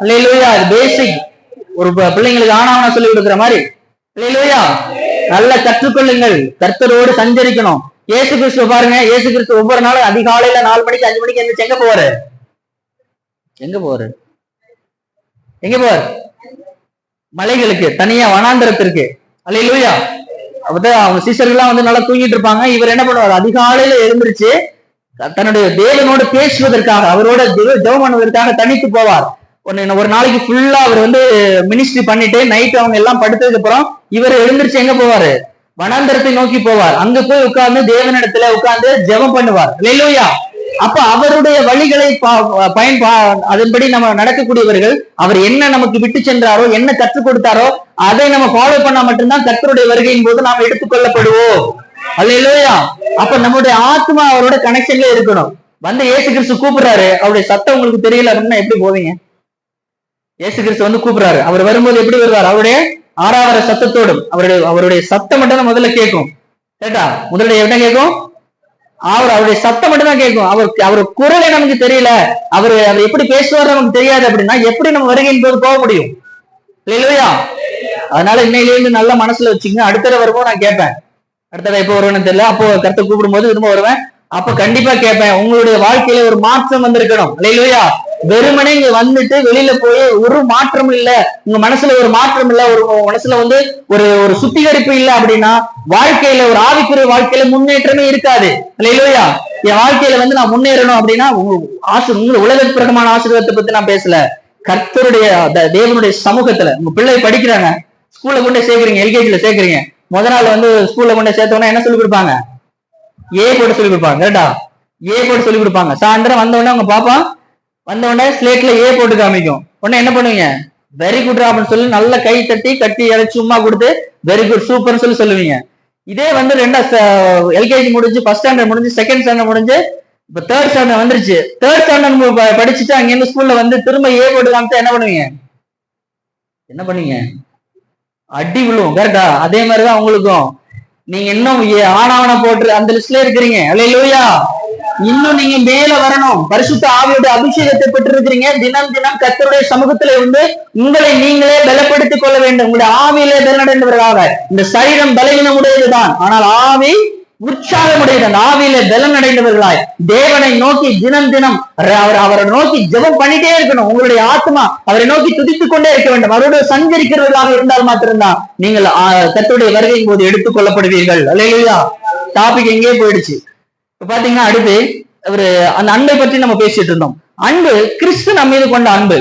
அல்லேலூயா. அது பேசிக். ஒரு பிள்ளைங்களுக்கு ஆனாவனா சொல்லி கொடுக்குற மாதிரி. அல்லேலூயா. நல்லா கற்றுக்கொள்ளுங்கள். கர்த்தரோடு சஞ்சரிக்கணும். இயேசு கிறிஸ்துவ பாருங்க. இயேசு கிறிஸ்து ஒவ்வொரு நாளும் அதிகாலையில 4 மணிக்கு 5 மணிக்கு எந்திரிச்சு எங்க போவாரு? எங்க போவாரு? மலைகளுக்கு, தனியா வனாந்தரத்திற்கு. அல்லேலூயா. அப்பதான் அவங்க சீசர்கள்லாம் வந்து நல்லா தூங்கிட்டு இருப்பாங்க. இவர் என்ன பண்ணுவார்? அதிகாலையில எழுந்திருச்சு தன்னுடைய தேவனோடு பேசுவதற்காக, அவரோட ஜெபம் பண்ணுவதற்காக தனித்து போவார். ஒரு நாளைக்கு ஃபுல்லா அவர் வந்து மினிஸ்ட்ரி பண்ணிட்டு நைட் அவங்க எல்லாம் படுத்ததுக்கு அப்புறம் இவர் எழுந்திருச்சு எங்க போவாரு? வனாந்தரத்தை நோக்கி போவார். அங்க போய் உட்கார்ந்து தேவனிடத்துல உட்கார்ந்து ஜெபம் பண்ணுவார். அல்லேலூயா. அப்ப அவருடைய வழிகளை அதன்படி நம்ம நடக்கக்கூடியவர்கள், அவர் என்ன நமக்கு விட்டு சென்றாரோ, என்ன கற்றுக் கொடுத்தாரோ அதை நம்ம ஃபாலோ பண்ணா மட்டும்தான் கர்த்தருடைய வருகையின் போது நாம் எடுத்துக்கொள்ளப்படுவோம். அல்லேலூயா. அப்ப நம்மளுடைய ஆத்மா அவரோட கனெக்ஷன்ல இருக்கணும். வந்து இயேசு கிறிஸ்து கூப்பிடுறாரு, அவருடைய சத்தம் உங்களுக்கு தெரியல அப்படின்னா எப்படி போவீங்க? இயேசு கிறிஸ்து வந்து கூப்பிடுறாரு. அவர் வரும்போது எப்படி வருவார்? அவருடைய ஆறாவர சத்தத்தோடும். அவருடைய சத்தம் மட்டும் தான் முதல்ல கேட்கும். கேட்டா முதல்ல என்ன கேட்கும்? அவருடைய சத்தம் மட்டும் தான் கேட்கும். அவர் குரலை நமக்கு தெரியல, அவர் எப்படி பேசுவார் நமக்கு தெரியாது அப்படின்னா எப்படி நம்ம வருகையின் போது போக முடியும்? இல்லையா? அதனால இன்னையிலேருந்து நல்ல மனசுல வச்சுக்கங்க. அடுத்த வரும்போது நான் கேட்பேன். அடுத்தது எப்போ வருவேன்னு தெரியல. அப்போ கருத்தை கூப்பிடும் போது திரும்ப வருவேன். அப்ப கண்டிப்பா கேட்பேன், உங்களுடைய வாழ்க்கையில ஒரு மாற்றம் வந்திருக்கணும். இல்லையா? வெறுமனே இங்க வந்துட்டு வெளியில போய் ஒரு மாற்றம் இல்ல, உங்க மனசுல ஒரு மாற்றம் இல்ல, ஒரு மனசுல வந்து ஒரு சுத்திகரிப்பு இல்ல அப்படின்னா வாழ்க்கையில, ஒரு ஆவிக்குரிய வாழ்க்கையில முன்னேற்றமே இருக்காது. இல்லையா? என் வாழ்க்கையில வந்து நான் முன்னேறணும் அப்படின்னா உங்க உலகப்பிரகமான ஆசீர்வாதத்தை பத்தி நான் பேசல. கர்த்தருடைய தேவனுடைய சமூகத்துல உங்க பிள்ளை படிக்கிறாங்க, ஸ்கூல்ல கொண்டு சேர்க்கிறீங்க, எல்கேஜில சேர்க்கிறீங்க. முதல் நாள் வந்து ஸ்கூல்ல கொண்டு சேர்த்தோன்னா என்ன சொல்லி கொடுப்பாங்க? ஏ போட்டு சொல்லி கொடுப்பாங்க. கரெக்டா? ஏ போட்டு சொல்லி கொடுப்பாங்க. சாயந்தரம் வந்த உடனே உங்க பாப்பா வந்த உடனே ஸ்லேட்ல ஏ போட்டு காமிக்கும். உடனே என்ன பண்ணுவீங்க? வெரி குட் அப்படின்னு சொல்லி நல்ல கை தட்டி கட்டி இழைச்சி சும்மா கொடுத்து வெரி குட் சூப்பர்னு சொல்லி சொல்லுவீங்க. இதே வந்து எல்கேஜி முடிஞ்சு, ஃபர்ஸ்ட் ஸ்டாண்டர்ட் முடிஞ்சு, செகண்ட் ஸ்டாண்டர்ட் முடிஞ்சு, இப்ப தேர்ட் ஸ்டாண்டர்ட் வந்துருச்சு. தேர்ட் ஸ்டாண்டர்ட் படிச்சுட்டு அங்கிருந்து ஸ்கூல்ல வந்து திரும்ப ஏ போட்டு காமிச்சா என்ன பண்ணுவீங்க? அடி விழுவும். கரெக்டா? அதே மாதிரிதான் உங்களுக்கும். நீங்க இன்னும் ஆனாவன போட்டு அந்த லிஸ்ட்ல இருக்கிறீங்க. அல்லேலூயா. இன்னும் நீங்க மேல வரணும். பரிசுத்த ஆவியோட அபிஷேகத்தை பெற்றிருக்கிறீங்க. தினம் தினம் கர்த்தருடைய சமூகத்திலே வந்து உங்களை நீங்களே பலப்படுத்திக் கொள்ள வேண்டும். உங்களுடைய ஆவியிலே பலனடைந்தவர்களாக. இந்த சரீரம் பலவீனமுடையதுதான், ஆனால் ஆவி உற்சாகமுடையது. அந்த ஆவியிலே பலன் அடைந்தவர்களாய் தேவனை நோக்கி தினம் தினம் அவரை நோக்கி ஜெபம் பண்ணிட்டே இருக்கணும். உங்களுடைய ஆத்மா அவரை நோக்கி துதித்துக் கொண்டே இருக்க வேண்டும். அவரோட சஞ்சரிக்கிறவர்களாக இருந்தால் மாத்திரம்தான் நீங்கள் கர்த்தருடைய வருகையின் போது எடுத்துக் கொள்ளப்படுவீர்கள். அல்லேலூயா. டாபிக் எங்கேயே போயிடுச்சு. இப்ப பாத்தீங்கன்னா அடுத்து அந்த அன்பை பற்றி நம்ம பேசிட்டு இருந்தோம். அன்பு கிறிஸ்து நம்ம மீது கொண்ட அன்பு,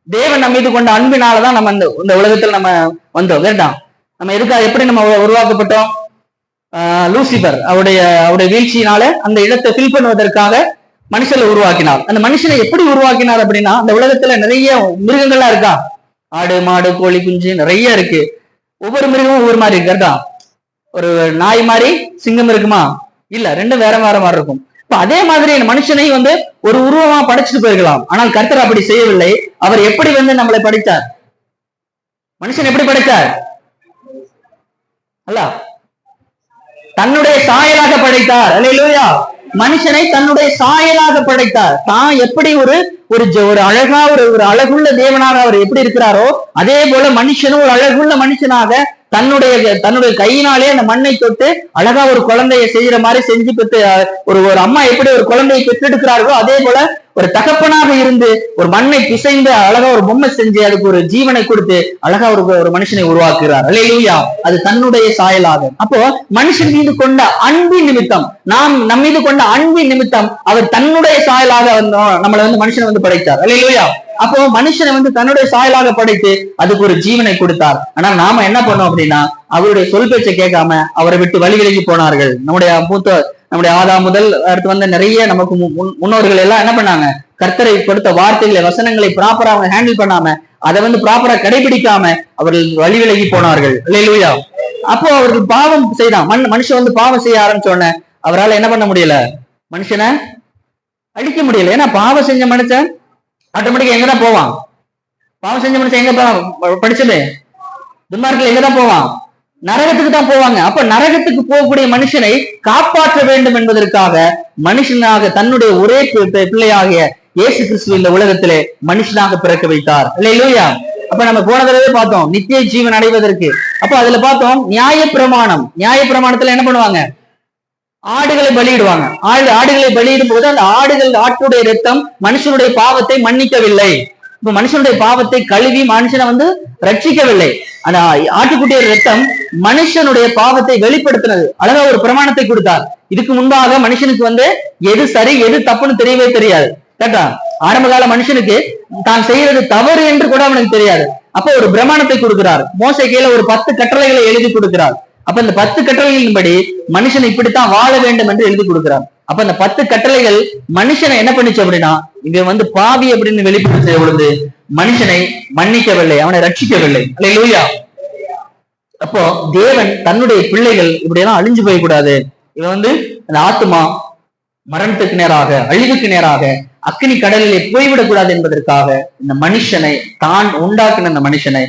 தேவன் நம்ம மீது கொண்ட அன்பினாலதான் நம்ம இந்த உலகத்தில் நம்ம வந்தோம். கேட்டா நம்ம எதுக்காக, எப்படி நம்ம உருவாக்கப்பட்டோம்? லூசிபர் அவருடைய வீழ்ச்சியினால அந்த இடத்தை ஃபில் பண்ணுவதற்காக மனுஷனை உருவாக்கினார். அந்த மனுஷனை எப்படி உருவாக்கினார் அப்படின்னா, அந்த உலகத்துல நிறைய மிருகங்கள்லாம் இருக்கா. ஆடு, மாடு, கோழி, குஞ்சு நிறைய இருக்கு. ஒவ்வொரு மிருகமும் ஒவ்வொரு மாதிரி இருக்கு. கேட்டா ஒரு நாய் மாதிரி சிங்கம் இருக்குமா? இல்ல, ரெண்டும் வேற வேற மாதிரி இருக்கும். இப்ப அதே மாதிரி மனுஷனை வந்து ஒரு உருவமா படைச்சிட்டு போயிருக்கலாம். ஆனால் கர்த்தர் அப்படி செய்யவில்லை. அவர் எப்படி வந்து நம்மளை படைத்தார்? மனுஷன் எப்படி படைத்தார்? அல்ல, தன்னுடைய சாயலாக படைத்தார். அல்லேலூயா. மனுஷனை தன்னுடைய சாயலாக படைத்தார். தான் எப்படி ஒரு ஒரு அழகா ஒரு அழகுள்ள தேவனாக அவர் எப்படி இருக்கிறாரோ அதே போல மனுஷனும் ஒரு அழகுள்ள மனுஷனாக தன்னுடைய கையினாலே அந்த மண்ணை தொட்டு அழகா ஒரு குழந்தையை செய்யற மாதிரி செஞ்சு பெற்று ஒரு அம்மா எப்படி ஒரு குழந்தையை பெற்றெடுக்கிறார்களோ அதே போல ஒரு தகப்பனாக இருந்து ஒரு மண்ணை பிசைந்து அழகா ஒரு பொம்மை செஞ்சு அதுக்கு ஒரு ஜீவனை கொடுத்து அழகா ஒரு மனுஷனை உருவாக்குகிறார். அல்லேலூயா. அது தன்னுடைய சாயலாக. அப்போ மனுஷன் மீது கொண்ட அன்பின் நிமித்தம் நம் மீது கொண்ட அன்பின் நிமித்தம் அவர் தன்னுடைய சாயலாக நம்மளை மனுஷனை படைத்தார். அல்லேலூயா. அப்போ மனுஷனை தன்னுடைய சாயலாக படைத்து அதுக்கு ஒரு ஜீவனை கொடுத்தார். ஆனா நாம என்ன பண்ணோம் அப்படின்னா அவருடைய சொல் பேச்சை கேட்காம அவரை விட்டு வழி விலகி போனார்கள். நம்முடைய ஆதாம் முதல் அடுத்து வந்த நிறைய நமக்கு முன்னோர்கள் எல்லாம் என்ன பண்ணாங்க, கர்த்தரை கொடுத்த வார்த்தைகளை வசனங்களை ப்ராப்பரா அவங்க ஹேண்டில் பண்ணாம அதை ப்ராப்பரா கடைபிடிக்காம அவர்கள் வழி விலகி போனார்கள். அல்லேலூயா. அப்போ அவர்கள் பாவம் செய்தான். மனுஷன் பாவம் செய்ய ஆரம்பிச்சோடனே அவரால் என்ன பண்ண முடியல, மனுஷனை அழிக்க முடியல. ஏன்னா பாவம் செஞ்ச மனுஷன் ஆட்டோமேட்டிக்கா எங்கதான் போவான்? பாவம் செஞ்ச மனுஷன் எங்க படிச்சது துன்மார்க்கில் எங்கதான் போவான்? நரகத்துக்கு தான் போவாங்க. அப்ப நரகத்துக்கு போகக்கூடிய மனுஷனை காப்பாற்ற வேண்டும் என்பதற்காக மனுஷனாக தன்னுடைய ஒரே பிள்ளையாகிய இயேசு கிறிஸ்து இந்த உலகத்திலே மனுஷனாக பிறக்க வைத்தார். அல்லேலூயா. அப்ப நம்ம போன தடவை பார்த்தோம் நித்திய ஜீவன் அடைவதற்கு. அப்ப அதுல பார்த்தோம் நியாயப்பிரமாணத்துல என்ன பண்ணுவாங்க, ஆடுகளை பலியிடுவாங்க. ஆடுகளை பலியிடும் போது அந்த ஆட்டுடைய ரத்தம் மனுஷனுடைய பாவத்தை மன்னிக்கவில்லை. இப்ப மனுஷனுடைய பாவத்தை கழுவி மனுஷனை ரட்சிக்கவில்லை. அந்த ஆட்டுக்குட்டிய ரத்தம் மனுஷனுடைய பாவத்தை வெளிப்படுத்தினது. அழகா ஒரு பிரமாணத்தை கொடுத்தார். இதுக்கு முன்பாக மனுஷனுக்கு எது சரி எது தப்புன்னு தெரியவே தெரியாது. கேட்டா ஆரம்ப கால மனுஷனுக்கு தான் செய்யறது தவறு என்று கூட அவனுக்கு தெரியாது. அப்ப ஒரு பிரமாணத்தை கொடுக்கிறார். மோசே கீழே ஒரு 10 கட்டளைகளை எழுதி கொடுக்கிறார். அப்ப இந்த 10 கட்டளைகளின்படி மனுஷன் இப்படித்தான் வாழ வேண்டும் என்று எழுதி கொடுக்கிறார். அப்ப அந்த 10 கட்டளைகள் மனுஷனை என்ன பண்ணிச்சு அப்படின்னா இங்க பாவி அப்படின்னு வெளிப்படுத்த பொழுது மனுஷனை மன்னிக்கவில்லை, அவனை ரட்சிக்கவில்லை. அல்லேலூயா. அப்போ தேவன் தன்னுடைய பிள்ளைகள் இப்படியெல்லாம் அழிஞ்சு போயக்கூடாது, இவன் அந்த ஆத்மா மரணத்துக்கு நேராக அழிவுக்கு நேராக அக்கினி கடலிலே போய்விடக்கூடாது என்பதற்காக இந்த மனுஷனை தான் உண்டாக்கின அந்த மனுஷனை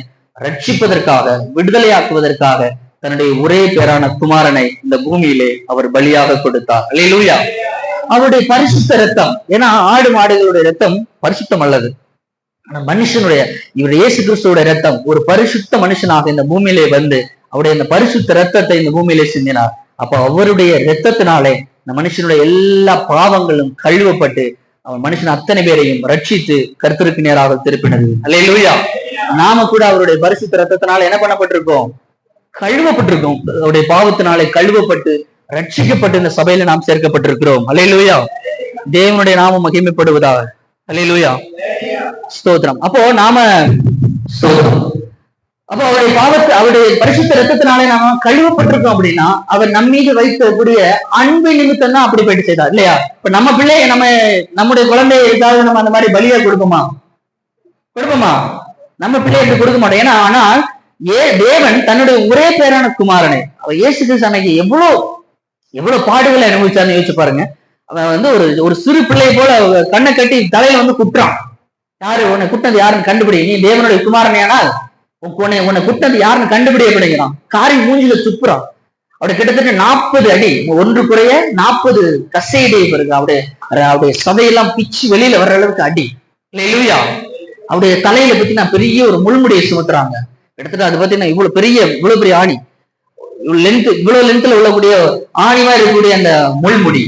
ரட்சிப்பதற்காக விடுதலையாக்குவதற்காக தன்னுடைய ஒரே பேரான குமாரனை இந்த பூமியிலே அவர் பலியாக கொடுத்தார். அல்லேலூயா. அவருடைய பரிசுத்த ரத்தம், ஏன்னா ஆடு மாடுகளுடைய ரத்தம் பரிசுத்தம் அல்லது, ஆனா மனுஷனுடைய இவருடைய இயேசு கிறிஸ்துவோட ரத்தம் ஒரு பரிசுத்த மனுஷனாக இந்த பூமியிலே அவருடைய இந்த பரிசுத்த ரத்தத்தை இந்த பூமியிலே சிந்தினார். அப்ப அவருடைய ரத்தத்தினாலே இந்த மனுஷனுடைய எல்லா பாவங்களும் கழுவப்பட்டு அவன் மனுஷன் அத்தனை பேரையும் ரட்சித்து கர்த்தருக்கு நேராக திருப்பினது. அல்லேலூயா. நாம கூட அவருடைய பரிசுத்த ரத்தத்தினால என்ன பண்ணப்பட்டிருக்கோம், கழுவப்பட்டிருக்கோம். அவருடைய பாவத்தினாலே கழுவப்பட்டு ரட்சிக்கப்பட்டு இந்த சபையில நாம் சேர்க்கப்பட்டிருக்கிறோம். அல்லேலூயா. தேவனுடைய நாமம் மகிமைப்படுவதாக. அல்லேலூயா. ஸ்தோத்திரம். அப்போ நாம அப்போ அவருடைய பரிசுத்த ரத்தத்தினாலே நாம கழுவப்பட்டிருக்கோம் அப்படின்னா அவர் நம்மீது வைக்கக்கூடிய அன்பு நிமித்தம் தான் அப்படி போயிட்டு செய்தார் இல்லையா? இப்ப நம்ம பிள்ளைய நம்முடைய குழந்தைய ஏதாவது நம்ம அந்த மாதிரி பலியா கொடுப்போமா? நம்ம பிள்ளைகளுக்கு கொடுக்க மாட்டோம். ஏன்னா ஆனால் தேவன் தன்னுடைய ஒரே பேரான குமாரனை அவர் இயேசு கிறிஸ்து அன்னைக்கு எவ்வளவு பாடுகளை அனுபவிச்சார்னு யோசிச்சு பாருங்க. அவன் ஒரு சிறு பிள்ளை போல கண்ணை கட்டி தலையில குட்டுறான். யாரு உன்னை குட்டது யாருன்னு கண்டுபிடி, நீ தேவனுடைய குமாரனையானால் உன்னை குட்டது யாருன்னு கண்டுபிடி அப்படிங்கிறான். காரி மூஞ்சில துப்புறான். அவருடைய கிட்டத்தட்ட 40 அடி, 1 குறைய 40 கசையடி பிறகு அவருடைய சதையெல்லாம் பிச்சு வெளியில வர்ற அளவுக்கு அடி. இல்லையா? அவருடைய தலையில பத்தினா பெரிய ஒரு முள்முடியை சுமத்துறாங்க. கிட்டத்தட்ட அது பாத்தீங்கன்னா இவ்வளவு பெரிய ஆணி, இவ்வளவு லென்த்ல உள்ளக்கூடிய ஆணிமா இருக்கக்கூடிய அந்த முள்முடி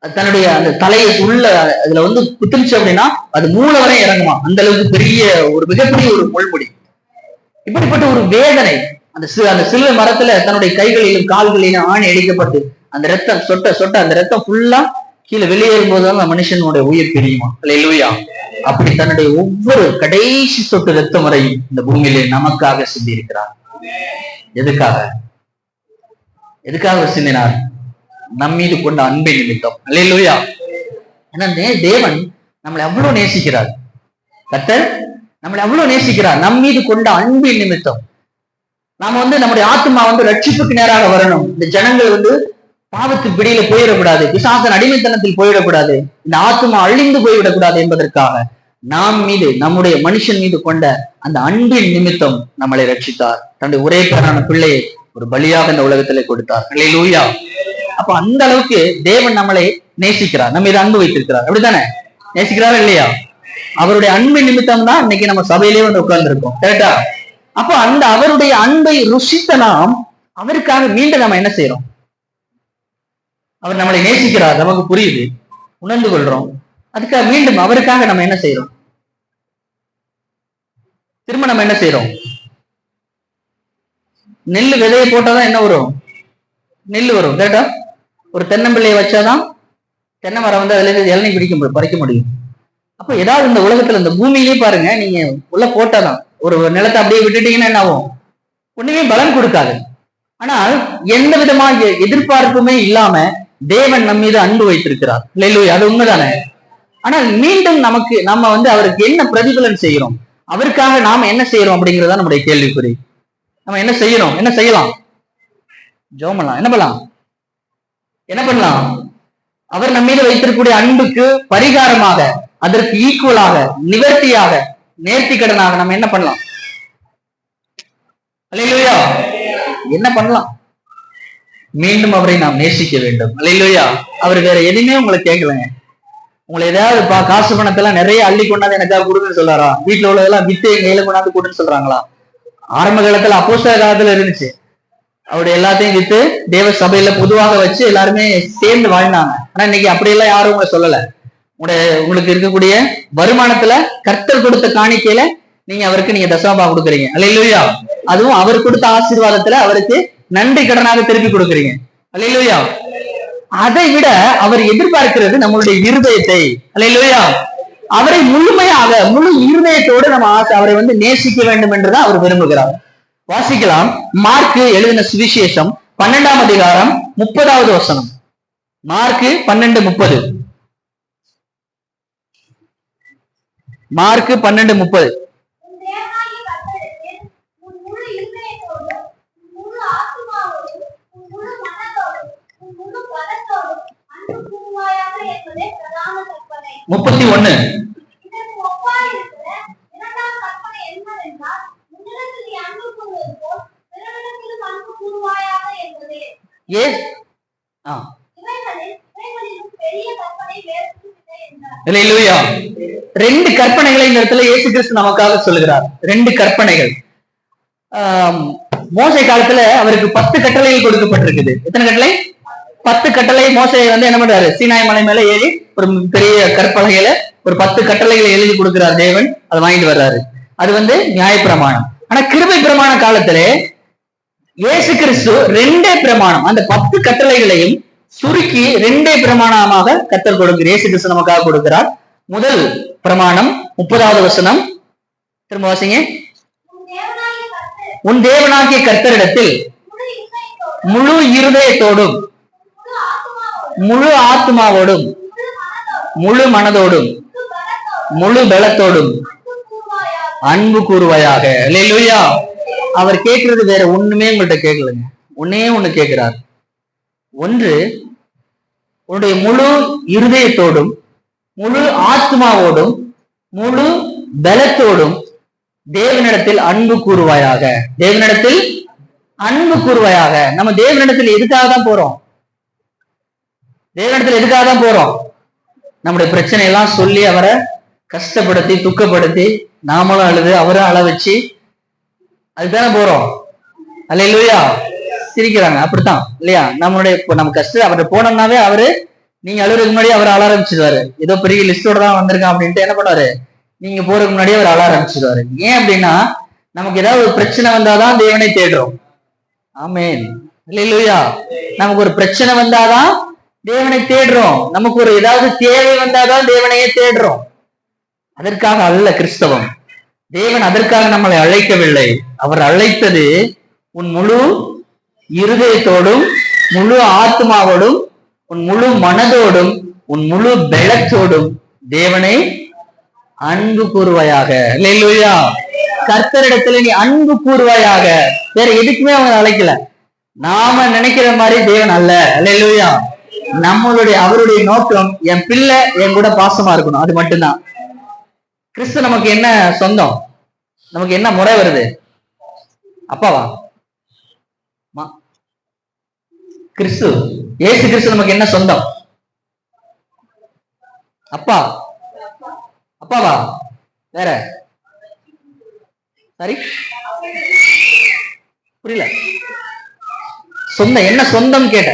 தன்னுடைய அந்த தலையை உள்ள அதுல குத்துருச்சு அப்படின்னா அது மூளை வரை இறங்குமா, அந்த அளவுக்கு மிகப்பெரிய ஒரு முள்முடி. இப்படிப்பட்ட ஒரு வேதனை அந்த சிலுவை மரத்துல தன்னுடைய கைகளிலும் கால்களிலும் ஆணி அடிக்கப்பட்டு அந்த ரத்தம் சொட்ட அந்த ரத்தம் ஃபுல்லா கீழே வெளியேறும் போதுதான் அந்த மனுஷனுடைய உயிர் தெரியுமா? அல்லேலூயா. அப்படி தன்னுடைய ஒவ்வொரு கடைசி சொட்டு ரத்தம் வரையும் இந்த பூமியிலே நமக்காக சிந்தி இருக்கிறார். எதுக்காக சிந்தினார்? நம்மீது கொண்ட அன்பை நிமித்தம். அல்லேலூயா. ஏன்னா தேவன் நம்மளை அவ்வளவு நேசிக்கிறார். கர்த்தர் நம்மளை அவ்வளவு நேசிக்கிறார். நம்மீது கொண்ட அன்பின் நிமித்தம் நாம நம்முடைய ஆத்மா ரட்சிப்புக்கு நேராக வரணும். இந்த ஜனங்கள் பாவத்துக்கு பிடியில போயிடக்கூடாது, பிசாசன் அடிமைத்தனத்தில் போயிடக்கூடாது, இந்த ஆத்மா அழிந்து போய்விடக்கூடாது என்பதற்காக நம்முடைய மனுஷன் மீது கொண்ட அந்த அன்பின் நிமித்தம் நம்மளை ரட்சித்தார். தன்னுடைய ஒரே பேரான பிள்ளையை ஒரு பலியாக இந்த உலகத்திலே கொடுத்தார். அல்லேலூயா. அப்ப அந்த அளவுக்கு தேவன் நம்மளை நேசிக்கிறார், நம்ம இதை அன்பு வைத்திருக்கிறார். அப்படித்தானே? நேசிக்கிறாரா இல்லையா? அவருடைய அன்பு நிமித்தம் தான் இன்னைக்கு நம்ம சபையிலேயே வந்து உட்கார்ந்து இருக்கோம். கரெக்டா? அப்ப அந்த அவருடைய அன்பை ருசித்த நாம் அவருக்காக மீண்டும் நம்ம என்ன செய்யறோம்? அவர் நம்மளை நேசிக்கிறார், நமக்கு புரியுது, உணர்ந்து கொள்றோம். அதுக்காக மீண்டும் அவருக்காக நம்ம என்ன செய்யறோம்? திரும்ப நம்ம என்ன செய்யறோம்? நெல்லு விதையை போட்டாதான் என்ன வரும்? நெல்லு வரும். கரெக்டா? ஒரு தென்னம்பிள்ளையை வச்சாதான் தென்னை மரம் வந்து அதுல இருந்து இளநீ பறிக்க முடியும். அப்ப ஏதாவது இந்த உலகத்துல இந்த பூமியிலே பாருங்க, நீங்க உள்ள போட்டாதான், ஒரு நிலத்தை அப்படியே விட்டுட்டீங்கன்னா என்ன ஆகும்? ஒண்ணுமே பலன் கொடுக்காது. ஆனால் எந்த விதமான எதிர்பார்ப்புமே இல்லாம தேவன் நம் மீது அன்பு வைத்திருக்கிறார். இல்லையா? அது உண்மைதானே? ஆனால் மீண்டும் நம்ம வந்து அவருக்கு என்ன பிரதிபலன் செய்யறோம், அவருக்காக நாம என்ன செய்யறோம் அப்படிங்கிறதா நம்முடைய கேள்விக்குறி. நம்ம என்ன செய்யணும்? என்ன செய்யலாம்? ஜெபம் பண்ணலாம். என்ன பண்ணலாம்? அவர் நம்ம மீது வைத்திருக்கக்கூடிய அன்புக்கு பரிகாரமாக, அதற்கு ஈக்குவலாக, நிவர்த்தியாக, நேர்த்தி கடனாக நம்ம என்ன பண்ணலாம்? அல்லேலூயா. என்ன பண்ணலாம்? மீண்டும் அவரை நாம் நேசிக்க வேண்டும். அல்லேலூயா. அவர் வேற எதுவுமே உங்களை கேட்கலங்க. உங்களை ஏதாவது காசு பணத்தெல்லாம் நிறைய அள்ளி கொண்டாந்து எனக்காக கொடுன்னு சொல்றாரா? வீட்டுல உள்ளதெல்லாம் வித்து கையில கொண்டாந்து கொடுன்னு சொல்றாங்களா? ஆரம்ப காலத்துல அப்போஸ்தல காலத்துல இருந்துச்சு. அவருடைய எல்லாத்தையும் வித்து தேவ சபையில பொதுவாக வச்சு எல்லாருமே சேர்ந்து வாழ்ந்தாங்க. ஆனா இன்னைக்கு அப்படியெல்லாம் யாரும் உங்களை சொல்லல. உங்களுக்கு இருக்கக்கூடிய வருமானத்துல கர்த்தர் கொடுத்த காணிக்கையில நீங்க தசமபா கொடுக்குறீங்க. அல்லேலூயா. அதுவும் அவர் கொடுத்த ஆசீர்வாதத்துல அவருக்கு நன்றி கடனாக திருப்பி கொடுக்குறீங்க. அல்லேலூயா. அதை விட அவர் எதிர்பார்க்கிறது நம்மளுடைய இருதயத்தை. அல்லேலூயா. அவரை முழுமையாக முழு இருதயத்தோடு நம்ம அவரை வந்து நேசிக்க வேண்டும் என்றுதான் அவர் விரும்புகிறார். வாசிக்கலாம். மார்க்கு எழுதின சுவிசேஷம் 12ஆம் அதிகாரம் 30வது வசனம். மார்க்கு 12:30. மார்க்கு 12:30. முப்பத்தி ஒண்ணு. ரெண்டு கற்பனைகளை இந்த இடத்துல இயேசு கிறிஸ்து நமக்காக சொல்லுகிறார். ரெண்டு கற்பனைகள். மோசே காலத்துல அவருக்கு 10 கட்டளைகள் கொடுக்கப்பட்டிருக்குது. எத்தனை கட்டளை? 10 கட்டளை. மோசே வந்து என்ன பண்றாரு? சீனாய் மலை மேல ஏறி ஒரு பெரிய கற்பலகையில ஒரு 10 கட்டளைகளை எழுதி கொடுக்கிறார் தேவன். அதை வாங்கிட்டு வர்றாரு. அது வந்து நியாயப்பிரமாணம். ஆனா கிருபை பிரமாண காலத்திலே இயேசு கிறிஸ்து 2 பிரமாணம், அந்த 10 கட்டளைகளையும் சுருக்கி 2 பிரமாணமாக கர்த்தர் கொடுக்கிறார். இயேசு கிறிஸ்து நமக்காக கொடுக்கிறார். முதல் பிரமாணம் 30வது வசனம். திரும்ப வாசிங்க. உன் தேவனாகிய கர்த்தரிடத்தில் முழு இருதயத்தோடும் முழு ஆத்மாவோடும் முழு மனதோடும் முழு பலத்தோடும் அன்பு கூறுவாயாக. அல்லேலூயா. அவர் கேட்கிறது வேற ஒண்ணுமே உங்கள்கிட்ட கேட்கலங்க. ஒன்னே ஒண்ணு கேட்கிறார். ஒன்று, உன்னுடைய முழு இருதயத்தோடும் முழு ஆத்மாவோடும் முழு பலத்தோடும் தேவனிடத்தில் அன்பு கூறுவாயாக. தேவனிடத்தில் அன்பு கூறுவாயாக. நம்ம தேவனிடத்தில் எதுக்காக தான் போறோம்? தேவனிடத்தில் எதுக்காக தான் போறோம்? நம்முடைய பிரச்சனை எல்லாம் சொல்லி அவரை கஷ்டப்படுத்தி துக்கப்படுத்தி நாமளும் அழுது அவரும் அழ வச்சு அதுதானே போறோம். அல்லேலூயா. சிரிக்கிறாங்க. அப்படித்தான் இல்லையா? நம்மளுடைய நம்ம கஷ்டம் அவர்கிட்ட போனோம்னாவே அவரு நீங்க அழுறதுக்கு முன்னாடி அவர் அழ ஆரம்பிச்சிருவாரு. ஏதோ பெரிய லிஸ்டோட தான் வந்திருக்கான் அப்படின்ட்டு என்ன பண்ணுவாரு? நீங்க போறதுக்கு முன்னாடியே அவர் அழ ஆரம்பிச்சிருவாரு. ஏன் அப்படின்னா நமக்கு ஏதாவது ஒரு பிரச்சனை வந்தாதான் தேவனை தேடுறோம். ஆமென். அல்லேலூயா. நமக்கு ஒரு பிரச்சனை வந்தாதான் தேவனை தேடுறோம். நமக்கு ஒரு ஏதாவது தேவை வந்தாதான் தேவனையே தேடுறோம். அதற்காக அல்ல கிறிஸ்தவம். தேவன் அதற்காக நம்மளை அழைக்கவில்லை. அவர் அழைத்தது உன் முழு இருதயத்தோடும் முழு ஆத்மாவோடும் உன் முழு மனதோடும் உன் முழு பலத்தோடும் தேவனை அன்பு கூறுவாயாக. அல்லேலூயா. கர்த்தரிடத்துல நீ அன்பு கூறுவாயாக. வேற எதுக்குமே அவங்க அழைக்கல. நாம நினைக்கிற மாதிரி தேவன் அல்ல. அல்லேலூயா. அவருடைய நோக்கம் என் பிள்ளை என் கூட பாசமா இருக்கணும். அது மட்டும்தான். கிறிஸ்து நமக்கு என்ன சொந்தம்? நமக்கு என்ன முறை வருது? அப்பாவா? கிறிஸ்து இயேசு கிறிஸ்து நமக்கு என்ன சொந்தம்? அப்பா, அப்பாவா? வேற? சரி, புரியல. சொந்தம் என்ன சொந்தம் கேட்ட?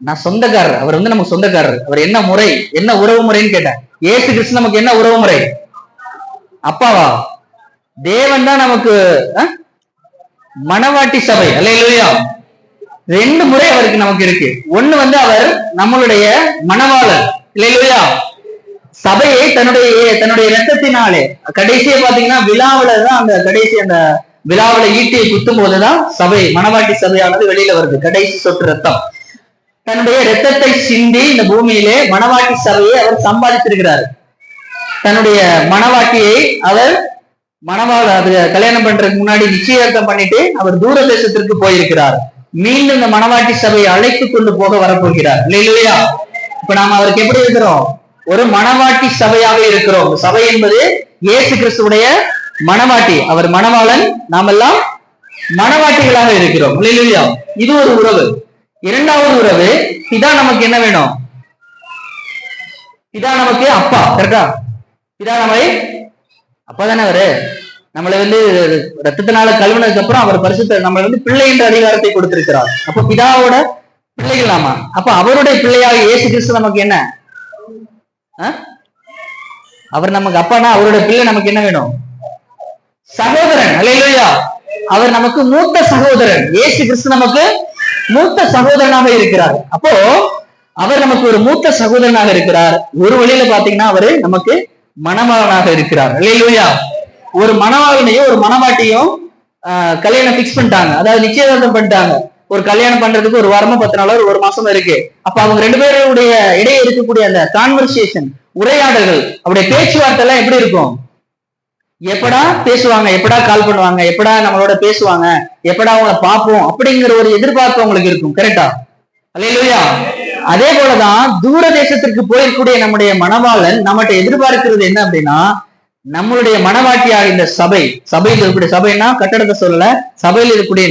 நான் சொந்தக்காரர், அவர் வந்து நமக்கு சொந்தக்காரர். அவர் என்ன முறை, என்ன உறவு முறைன்னு கேட்டேன். இயேசு கிறிஸ்து நமக்கு என்ன உறவு முறை? அப்பாவா? தேவன் தான் நமக்கு மணவாட்டி சபை. அல்லேலூயா. 2 முறை அவருக்கு நமக்கு இருக்கு. ஒண்ணு வந்து அவர் நம்மளுடைய மணவாளர். அல்லேலூயா. சபையை தன்னுடைய இரத்தத்தினாலே கடைசியை பாத்தீங்கன்னா விழாவில தான், அந்த கடைசி அந்த விழாவில ஈட்டியை குத்தும் போதுதான் சபை, மணவாட்டி சபையானது வெளியில வருது. கடைசி சொட்டு ரத்தம், தன்னுடைய ரத்தத்தை சிந்தி இந்த பூமியிலே மணவாட்டி சபையை அவர் சம்பாதித்திருக்கிறார். தன்னுடைய மணவாட்டியை அவர் கல்யாணம் பண்றதுக்கு முன்னாடி நிச்சயதார்த்தம் பண்ணிட்டு அவர் தூர தேசத்திற்கு போயிருக்கிறார். மீண்டும் இந்த மணவாட்டி சபையை அழைத்து கொண்டு போக வரப்போகிறார். இல்லையா? இப்ப நாம அவருக்கு எப்படி இருக்கிறோம்? ஒரு மணவாட்டி சபையாக இருக்கிறோம். சபை என்பது இயேசு கிறிஸ்துடைய மணவாட்டி. அவர் மணவாளன், நாம் எல்லாம் மணவாட்டிகளாக இருக்கிறோம். இல்லையா? இது ஒரு உறவு. இரண்டாவது உறவு, பிதா நமக்கு என்ன வேணும்? பிதா நமக்கு அப்பா. கரெக்டா? பிதா அப்பா தானே அவரு. நம்மளை வந்து ரத்தத்தினால கழுவினதுக்கு அப்புறம் அவர் பரிசுத்த நம்மளை வந்து பிள்ளை என்ற அதிகாரத்தை கொடுத்திருக்கிறார். அப்ப பிதாவோட பிள்ளைகள் நாம. அப்ப அவருடைய பிள்ளையாக இயேசு கிறிஸ்து நமக்கு என்ன? அவர் நமக்கு அப்பானா அவருடைய பிள்ளை நமக்கு என்ன வேணும்? சகோதரன். அல்லேலூயா. அவர் நமக்கு மூத்த சகோதரன். இயேசு கிறிஸ்து நமக்கு மூத்த சகோதரனாக இருக்கிறார். அப்போ அவர் நமக்கு ஒரு மூத்த சகோதரனாக இருக்கிறார். ஒரு வழியில பாத்தீங்கன்னா அவரு நமக்கு மணவாளனாக இருக்கிறார். அல்லேலூயா. ஒரு மணவாளனையும் ஒரு மணவாட்டியும் கல்யாணம் பிக்ஸ் பண்ணிட்டாங்க, அதாவது நிச்சயதார்த்தம் பண்ணிட்டாங்க. ஒரு கல்யாணம் பண்றதுக்கு ஒரு வாரமோ 10 நாளோ ஒரு மாசம் இருக்கு. அப்ப அவங்க 2 பேருடைய இடையே இருக்கக்கூடிய அந்த கான்வர்சேஷன், உரையாடல்கள், அவருடைய பேச்சுவார்த்தை எல்லாம் எப்படி இருக்கும்? எப்படா பேசுவாங்க, எப்படா கால் பண்ணுவாங்க, எப்படா நம்மளோட பேசுவாங்க, எப்படா அவங்கள பார்ப்போம் அப்படிங்கிற ஒரு எதிர்பார்ப்பு அவங்களுக்கு இருக்கும். கரெக்டா? அல்லேலூயா. அதே போலதான் தூர தேசத்திற்கு போயிருக்கூடிய நம்முடைய மணவாளன் நம்மகிட்ட எதிர்பார்க்கிறது என்ன அப்படின்னா, நம்மளுடைய மணவாட்டியாக இந்த சபையில் இருக்கக்கூடிய, சபைன்னா கட்டடத்தை சொல்லல, சபையில் இருக்கக்கூடிய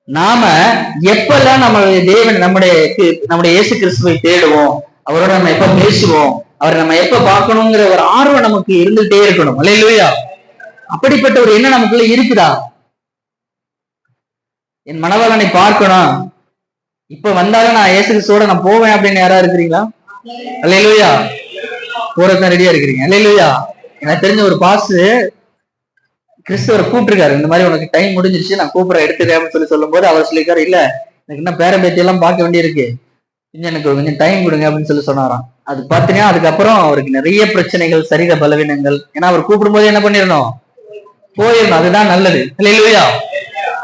நாம எப்பெல்லாம் நம்மளுடைய தேவன் நம்முடைய இயேசு கிறிஸ்துவை தேடுவோம், அவரோட நம்ம எப்ப பேசுவோம், அவரை நம்ம எப்ப பார்க்கணுங்கிற ஒரு ஆர்வம் நமக்கு இருந்துகிட்டே இருக்கணும். அல்லேலூயா. அப்படிப்பட்ட ஒரு எண்ணம் நமக்குள்ள இருக்குதா? என் மணவாளனை பார்க்கணும், இப்ப வந்தாலும் நான் இயேசு கிறிஸ்துவோட நான் போவேன் அப்படின்னு யாரா இருக்கிறீங்களா? அல்லேலூயா. போறதுதான் ரெடியா இருக்கிறீங்க. அல்லேலூயா. எனக்கு தெரிஞ்ச ஒரு பாஸ் கிறிஸ்துவரை கூப்பிட்டுருக்காரு, இந்த மாதிரி உனக்கு டைம் முடிஞ்சிருச்சு, நான் கூப்பிடுறேன் எடுத்துக்கிறேன் அப்படின்னு சொல்லும் போது அவர் சொல்லியிருக்காரு, இல்ல எனக்கு இன்னும் பேரம்பேத்தி எல்லாம் பார்க்க வேண்டியிருக்கு, எனக்கு கொஞ்சம் டைம் கொடுங்க அப்படின்னு சொன்னாராம். அது பாத்தீங்கன்னா அதுக்கப்புறம் அவருக்கு நிறைய பிரச்சனைகள், சரீர பலவீனங்கள். ஏன்னா அவர் கூப்பிடும் போது என்ன பண்ணிடணும்? போயிடணும். அதுதான் நல்லது. அல்லேலூயா.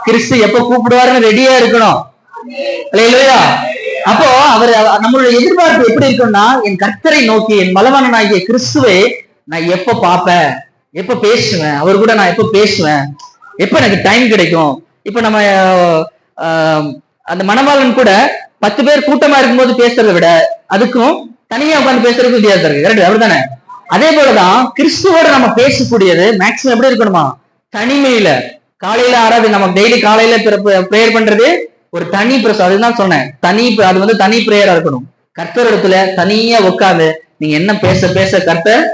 கிறிஸ்து எப்ப கூப்பிடுவாருன்னு ரெடியா இருக்கணும். அல்லேலூயா. அப்போ அவர் நம்மளுடைய எதிர்பார்ப்பு எப்படி இருக்கும்னா, என் கர்த்தரை நோக்கி, என் பலவானாகிய கிறிஸ்துவை நான் எப்ப பார்ப்பேன், எப்ப பேசுவேன், அவர் கூட நான் எப்ப பேசுவேன், எப்ப எனக்கு டைம் கிடைக்கும். இப்ப நம்ம அந்த மணவாளன் கூட 10 பேர் கூட்டமா இருக்கும்போது பேசுறதை விட அதுக்கும் தனியா உட்காந்து பேசுறதுக்கு வித்தியாசம் இருக்கு. கரெக்ட்? அப்படித்தானே? அதே போலதான் கிறிஸ்துவோட நம்ம பேசக்கூடியது மேக்சிமம் எப்படி இருக்கணுமா? தனிமையில. காலையில ஆராது நமக்கு டெய்லி காலையில பிரேயர் பண்றது ஒரு தனி பிரசம். அதுதான் சொன்னேன், அது வந்து தனி பிரேயரா இருக்கணும். கர்த்தர் இடத்துல தனியா உட்காந்து நீங்க என்ன பேச பேச கர்த்தர்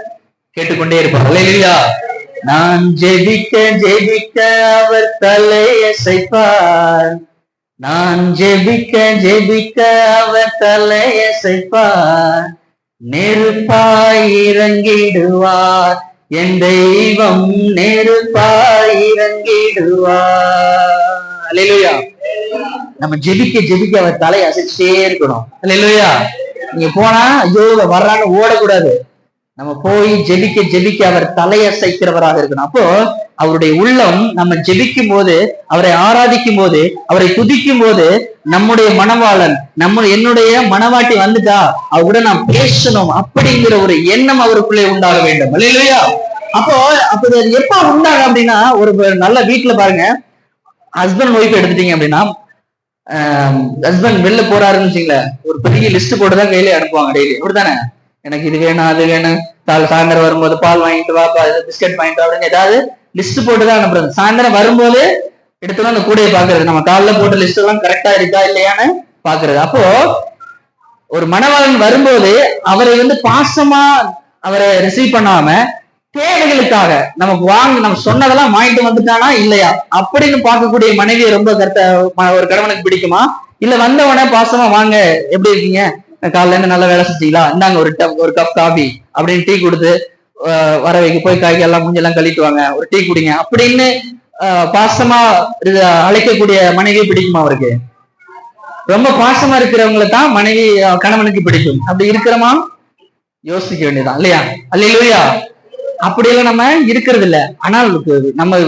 கேட்டுக்கொண்டே இருப்பார். அல்லேலூயா. நான் ஜெபிக்க ஜெபிக்க அவர் தலையசைப்பார், நான் ஜெபிக்க ஜெபிக்க அவர் தலையசைப்பார், நெருப்பாய் இறங்கிடுவார் என் தெய்வம், நெருப்பாய் இறங்கிடுவார். அல்லேலூயா. நம்ம ஜெபிக்க ஜெபிக்க அவர் தலையை அசைச்சிட்டே இருக்கணும். அல்லேலூயா. நீங்க போனா ஐயோ வர்றான்னு ஓடக்கூடாது. நம்ம போய் ஜெபிக்க ஜெபிக்க அவர் தலையசைக்கிறவராக இருக்கணும். அப்போ அவருடைய உள்ளம் நம்ம ஜெபிக்கும் போது, அவரை ஆராதிக்கும் போது, அவரை துதிக்கும் போது, நம்முடைய மணவாளன் என்னுடைய மணவாட்டி வந்துட்டா அவ கூட நான் பேசணும் அப்படிங்கிற ஒரு எண்ணம் அவருக்குள்ளே உண்டாக வேண்டும். அல்லேலூயா. அப்போ எப்ப உண்டாகும் அப்படின்னா, ஒரு நல்ல வீட்டுல பாருங்க, ஹஸ்பண்ட் ஒய்ஃப் எடுத்துட்டீங்க அப்படின்னா, ஹஸ்பண்ட் வெளில போறாருன்னு வச்சுங்களேன், ஒரு பெரிய லிஸ்ட் போட்டுதான் கையில அனுப்புவாங்க டெய்லி. அப்படித்தானே? எனக்கு இது வேணும், அது வேணும், சாயந்தரம் வரும்போது பால் வாங்கிட்டு வா, பிஸ்கட் வாங்கிட்டு வா அப்படின்னு ஏதாவது லிஸ்ட் போட்டுதான் அனுப்புறது. சாயந்தரம் வரும்போது எடுத்தோம் அந்த கூடையை பாக்குறது, நம்ம காலில் போட்ட லிஸ்ட் எல்லாம் கரெக்டா இருக்கா இல்லையான்னு பாக்குறது. அப்போ ஒரு மணவாளன் வரும்போது அவரை பாசமா அவரை ரிசீவ் பண்ணாம தேவைகளுக்காக நமக்கு நம்ம சொன்னதெல்லாம் வாங்கிட்டு வந்துட்டானா இல்லையா அப்படின்னு பார்க்கக்கூடிய மனைவியை ரொம்ப ஒரு கணவனுக்கு பிடிக்குமா? இல்ல வந்தவனே பாசமா வாங்க எப்படி இருக்கீங்க, காலையில இருந்து நல்லா வேலை செஞ்சீங்களா, இந்தாங்க ஒரு கப் காபி அப்படின்னு டீ கொடுத்து வர வைக்க, போய் காய்கறி எல்லாம் மூஞ்செல்லாம் கழிட்டு வாங்க, ஒரு டீ குடிங்க அப்படின்னு பாசமா அழைக்கக்கூடிய மனைவியை பிடிக்குமா அவருக்கு? ரொம்ப பாசமா இருக்கிறவங்களை தான் மனைவி கணவனுக்கு பிடிக்கும். அப்படி இருக்கிறோமா? யோசிக்க வேண்டியதான் இல்லையா? அல்லேலூயா. அப்படியெல்லாம் நம்ம இருக்கிறது இல்ல. ஆனால் நம்ம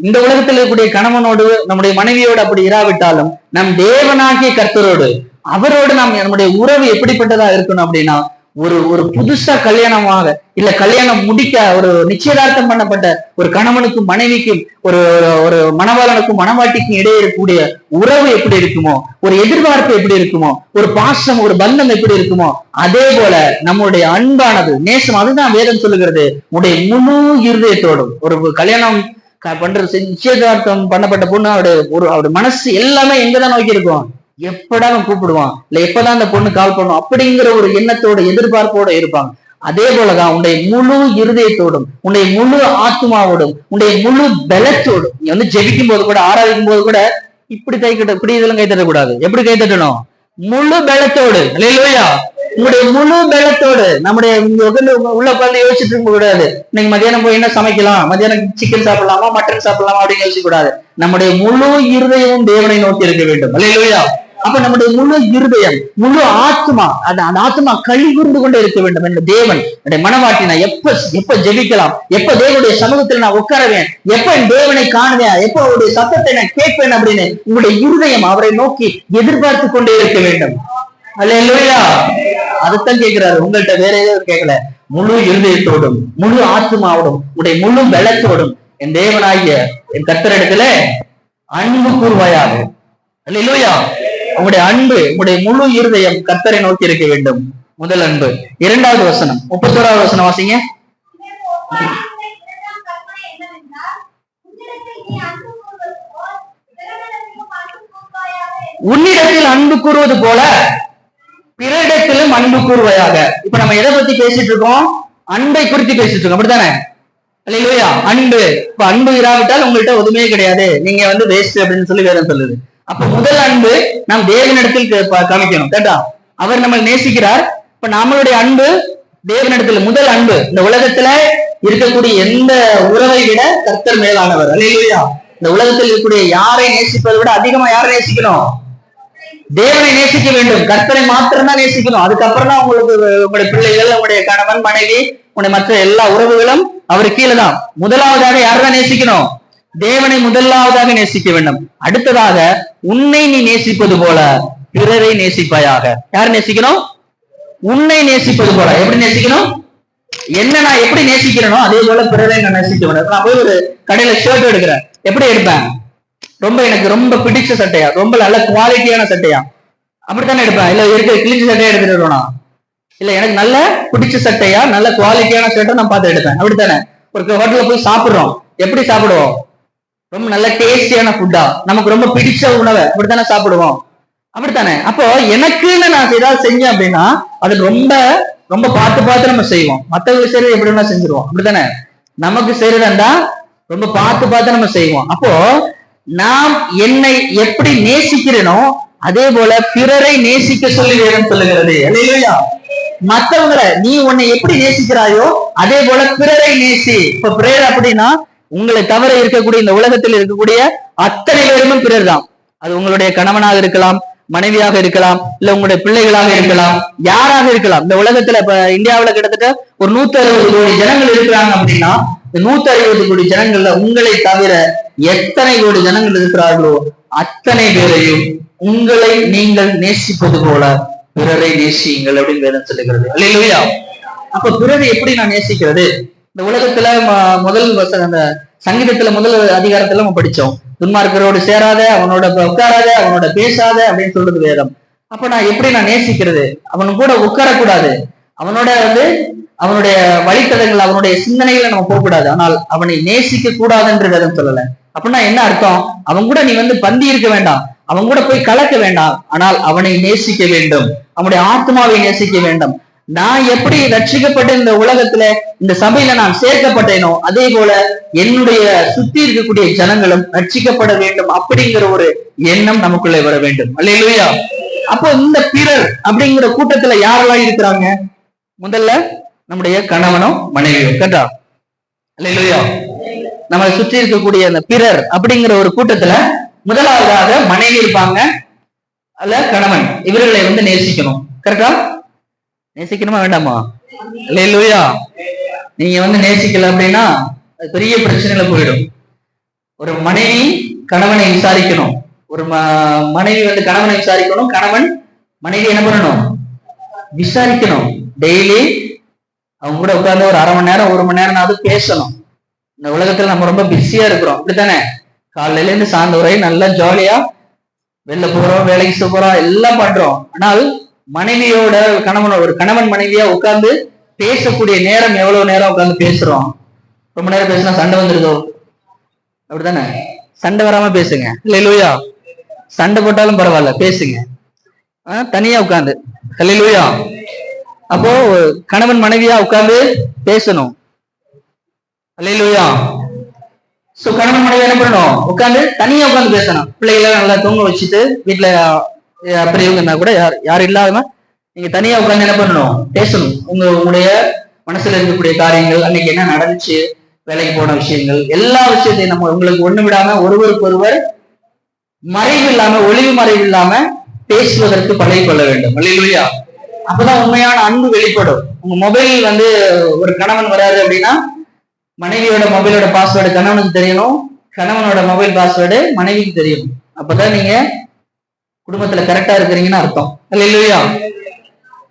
இந்த உலகத்தில் இருக்கக்கூடிய கணவனோடு நம்முடைய மனைவியோடு அப்படி இராவிட்டாலும் நம் தேவனாகிய கர்த்தரோடு அவரோடு நம்முடைய உறவு எப்படிப்பட்டதா இருக்கணும் அப்படின்னா, ஒரு புதுசா கல்யாணமாக இல்ல கல்யாணம் முடிக்க ஒரு நிச்சயதார்த்தம் பண்ணப்பட்ட ஒரு கணவனுக்கும் மனைவிக்கும் ஒரு மணவாளனுக்கும் மணவாட்டிக்கும் இடையே இருக்கக்கூடிய உறவு எப்படி இருக்குமோ, ஒரு எதிர்பார்ப்பு எப்படி இருக்குமோ, ஒரு பாசம் ஒரு பந்தம் எப்படி இருக்குமோ, அதே போல நம்முடைய அன்பானது நேசம், அதுதான் வேதம் சொல்லுகிறது, உடைய முழு இருதயத்தோடும். ஒரு கல்யாணம் பண்றது நிச்சயதார்த்தம் பண்ணப்பட்ட பொண்ணு அவருடைய மனசு எல்லாமே எங்கதான் நோக்கி இருக்கும், எப்படா அவன் கூப்பிடுவான், இல்ல எப்பதான் அந்த பொண்ணு கால் பண்ணும் அப்படிங்கிற ஒரு எண்ணத்தோட எதிர்பார்ப்போட இருப்பாங்க. அதே போலதான் உன்னுடைய முழு இருதயத்தோடும் உன்னுடைய முழு ஆத்மாவோடும் உன்னுடைய முழு பலத்தோடும் நீ ஜெபிக்கும் போது கூட ஆராதிக்கும் போது கூட இப்படி இதெல்லாம் கை தட்டக்கூடாது. எப்படி கை தட்டணும்? முழு பலத்தோடு. அல்லேலூயா. உங்களுடைய முழு பலத்தோடு. நம்முடைய உள்ள உட்கார்ந்து யோசிச்சுட்டு இருக்க கூடாது, இன்னைக்கு மத்தியானம் போய் என்ன சமைக்கலாம், மத்தியானம் சிக்கன் சாப்பிடலாமா மட்டன் சாப்பிடலாமா அப்படின்னு யோசிக்க கூடாது. நம்முடைய முழு இருதயமும் தேவனை நோக்கி இருக்க வேண்டும். அல்லேலூயா. அப்ப நம்முடைய முழு இருதயம் முழு ஆத்மா அந்த ஆத்மா கழிவுந்து கொண்டே இருக்க வேண்டும். என்ற தேவன் என்னுடைய மனவாட்டி நான் எப்ப ஜெபிக்கலாம், எப்ப தேவனுடைய சமூகத்தில் நான் உட்காருவேன், எப்ப என் தேவனை காணுவேன், எப்ப அவருடைய சத்தத்தை நான் கேட்பேன் அப்படின்னு உங்களுடைய இருதயம் அவரை நோக்கி எதிர்பார்த்து கொண்டே இருக்க வேண்டும். அல்லேலூயா. அதைத்தான் கேட்கிறாரு. உங்கள்கிட்ட வேற எதுவும் கேட்கல. முழு இருதயத்தோடும் முழு ஆத்மாவோடும் உடைய முழு பலத்தோடும் என் தேவனாகிய என் கர்த்தரிடத்துல அன்பு கூர்வாயாக. அல்லேலூயா. உங்களுடைய அன்பு உங்களுடைய முழு இருதயம் கர்த்தரை நோக்கி இருக்க வேண்டும். முதல் அன்பு. இரண்டாவது வசனம் 31வது வசனம் வாசிங்க. உன்னிடத்தில் அன்பு கூறுவது போல பிறரிடத்திலும் அன்பு கூறுவையாக. இப்ப நம்ம எதை பத்தி பேசிட்டு இருக்கோம்? அன்பை குறித்து பேசிட்டு இருக்கோம், அப்படித்தானே? அல்லேலூயா. அன்பு. இப்ப அன்பு இராவிட்டால் உங்கள்கிட்ட எதுவுமே கிடையாது, நீங்க வேஸ்ட் அப்படின்னு சொல்லி வேதம் சொல்லுது. அப்ப முதல் அன்பு நாம் தேவனிடத்தில் காமிக்கணும். கேட்டா அவர் நம்ம நேசிக்கிறார். இப்ப நம்மளுடைய அன்பு தேவனிடத்துல முதல் அன்பு. இந்த உலகத்துல இருக்கக்கூடிய எந்த உறவை விட கர்த்தர் மேலானவர். அல்லேலூயா. இந்த உலகத்தில் இருக்கக்கூடிய யாரை நேசிப்பதை விட அதிகமா யாரை நேசிக்கணும்? தேவனை நேசிக்க வேண்டும். கர்த்தரை மாத்திரம் தான் நேசிக்கணும். அதுக்கப்புறம் தான் உங்களுடைய பிள்ளைகள், உங்களுடைய கணவன் மனைவி, உங்களுடைய மற்ற எல்லா உறவுகளும் அவர் கீழே தான். முதலாவதாக யாரைதான் நேசிக்கணும்? தேவனை முதலாவதாக நேசிக்க வேண்டும். அடுத்ததாக உன்னை நீ நேசிப்பது போல பிறரை நேசிப்பாயாக. யார் நேசிக்கணும்? உன்னை நேசிப்பது போல. எப்படி நேசிக்கணும்? என்ன நான் எப்படி நேசிக்கிறேனோ அதே போல பிறரை நான் நேசிக்க வேண்டும். நான் போய் ஒரு கடையில ஷர்ட் எடுக்கிறேன், எப்படி எடுப்பேன்? எனக்கு ரொம்ப பிடிச்ச சட்டையா, ரொம்ப நல்ல குவாலிட்டியான சட்டையா, அப்படித்தானே எடுப்பேன். இல்ல இருக்க கிழிஞ்ச சட்டையா எடுத்துட்டு வருவேனா? இல்ல எனக்கு நல்ல பிடிச்ச சட்டையா நல்ல குவாலிட்டியான சட்டை நான் பார்த்து எடுப்பேன், அப்படித்தானே? ஒரு ஹோட்டல்ல போய் சாப்பிடுறோம், எப்படி சாப்பிடுவோம்? ரொம்ப நல்ல டேஸ்டியான ஃபுட்டா, நமக்கு ரொம்ப பிடிச்ச உணவை அப்படித்தானே சாப்பிடுவோம், அப்படித்தானே? அப்போ எனக்குன்னு நான் ஏதாவது செஞ்சேன் அப்படின்னா அது ரொம்ப ரொம்ப பார்த்து நம்ம செய்வோம். மற்றவங்களுக்கு செய்யறது எப்படி வேணா செஞ்சிருவோம், அப்படித்தானே? நமக்கு செய்யறதா ரொம்ப பார்த்து நம்ம செய்வோம். அப்போ நாம் என்னை எப்படி நேசிக்கிறேனோ அதே போல பிறரை நேசிக்க சொல்லி வேதம் சொல்லுகிறது. அல்லேலூயா. மற்றவங்களை நீ உன்னை எப்படி நேசிக்கிறாயோ அதே போல பிறரை நேசி. இப்ப பிறர் அப்படின்னா உங்களை தவிர இருக்கக்கூடிய இந்த உலகத்தில் இருக்கக்கூடிய அத்தனை பேருமே பிறர் தான். அது உங்களுடைய கணவனாக இருக்கலாம், மனைவியாக இருக்கலாம், இல்ல உங்களுடைய பிள்ளைகளாக இருக்கலாம், யாராக இருக்கலாம். இந்த உலகத்துல இப்ப இந்தியாவில கிட்டத்தட்ட ஒரு 160 கோடி ஜனங்கள் இருக்கிறாங்க அப்படின்னா 160 கோடி ஜனங்கள்ல உங்களை தவிர எத்தனை கோடி ஜனங்கள் இருக்கிறார்களோ அத்தனை பேரையும் உங்களை நீங்கள் நேசிப்பது போல பிறரை நேசியுங்கள் அப்படின்னு வேதம் சொல்லுகிறது. அல்லேலூயா. அப்ப பிறரை எப்படி நான் நேசிக்கிறது? இந்த உலகத்துல முதல் அந்த சங்கீதத்துல முதல் அதிகாரத்துல நம்ம படிச்சோம், துன்மார்க்கரோடு சேராத, அவனோட உட்காராத, அவனோட பேசாத அப்படின்னு சொல்றது வேதம். அப்ப நான் எப்படி நான் நேசிக்கிறது? அவன் கூட உட்காரக்கூடாது, அவனோட அவனுடைய வழித்தடங்கள் அவனுடைய சிந்தனைகளை நம்ம போகக்கூடாது, ஆனால் அவனை நேசிக்க கூடாது என்று வேதம் சொல்லல. அப்படின்னா என்ன அர்த்தம்? அவன் கூட நீ பந்தி இருக்க வேண்டாம், அவன் கூட போய் கலக்க வேண்டாம், ஆனால் அவனை நேசிக்க வேண்டும், அவனுடைய ஆத்மாவை நேசிக்க வேண்டும். நான் எப்படி ரட்சிக்கப்பட்ட இந்த உலகத்துல இந்த சபையில நான் சேர்க்கப்பட்டேனோ அதே போல என்னுடைய சுத்தி இருக்கக்கூடிய ஜனங்களும் ரட்சிக்கப்பட வேண்டும் அப்படிங்கிற ஒரு எண்ணம் நமக்குள்ளே வர வேண்டும். அல்லேலூயா. அப்போ இந்த பிறர் அப்படிங்கிற கூட்டத்துல யாரெல்லாம் இருக்கிறாங்க? முதல்ல நம்முடைய கணவனும் மனைவியும். கேட்டா? அல்லேலூயா. நம்மளை சுற்றி இருக்கக்கூடிய அந்த பிறர் அப்படிங்கிற ஒரு கூட்டத்துல முதலாவதாக மனைவி இருப்பாங்க, அல்ல கணவன். இவர்களை நேசிக்கணும். கரெக்டா? நேசிக்கணுமா வேண்டாமா? அல்லேலூயா. நீங்க நேசிக்கல அப்படின்னா பெரிய பிரச்சனையில போயிடும். ஒரு மனைவி கணவனை விசாரிக்கணும், ஒரு மனைவி கணவனை விசாரிக்கணும், கணவன் மனைவி என்ன பண்ணணும்? விசாரிக்கணும். டெய்லி அவங்க கூட உட்கார்ந்து ஒரு 1/2 மணி நேரம் 1 மணி நேரம் பேசணும். இந்த உலகத்துல நம்ம ரொம்ப பிஸியா இருக்கிறோம், அப்படித்தானே? காலையில இருந்து சாயந்தரம் வரை நல்லா ஜாலியா வெளில போறோம், வேலைக்கு போறோம், எல்லாம் பண்றோம். ஆனால் மனைவியோட ஒரு கணவன் மனைவியா உட்கார்ந்து பேசக்கூடிய நேரம் எவ்வளவு நேரம் உட்கார்ந்து பேசுறோம்? ரொம்ப நேரம் பேசினா சண்டை வந்துருதோ? அப்படித்தானே? சண்டை வராம பேசுங்க. அல்லேலூயா. சண்டை போட்டாலும் பரவாயில்ல, பேசுங்க தனியா உட்கார்ந்து. அல்லேலூயா. அப்போ கணவன் மனைவியா உட்கார்ந்து பேசணும். அல்லேலூயா. சோ கணவன் மனைவி என்ன பண்ணணும்? உட்கார்ந்து தனியா உட்கார்ந்து பேசணும். பிள்ளைகளை நல்லா தூங்க வச்சுட்டு வீட்டுல பெரியவங்கன்னா கூட யாரும் இல்லாம நீங்க தனியா உட்கார்ந்து என்ன பண்ணணும்? பேசணும். உங்களுடைய மனசுல இருக்கக்கூடிய காரியங்கள், அன்னைக்கு என்ன நடந்துச்சு, வேலைக்கு போன விஷயங்கள், எல்லா விஷயத்தையும் நம்ம உங்களுக்கு ஒண்ணு விடாம ஒருவருக்கு ஒருவர் மறைவு இல்லாம, ஒளிவு மறைவு இல்லாம பேசுவதற்கு பழகிக்கொள்ள வேண்டும். அல்லேலூயா. அப்பதான் உண்மையான அன்பு வெளிப்படும். உங்க மொபைல் ஒரு கணவன் வராரு அப்படின்னா மனைவியோட மொபைலோட பாஸ்வேர்டு கணவனுக்கு தெரியணும், கணவனோட மொபைல் பாஸ்வேர்டு மனைவிக்கு தெரியணும். அப்பதான் நீங்க குடும்பத்துல கரெக்டா இருக்கிறீங்கன்னு அர்த்தம். அல்லேலூயா.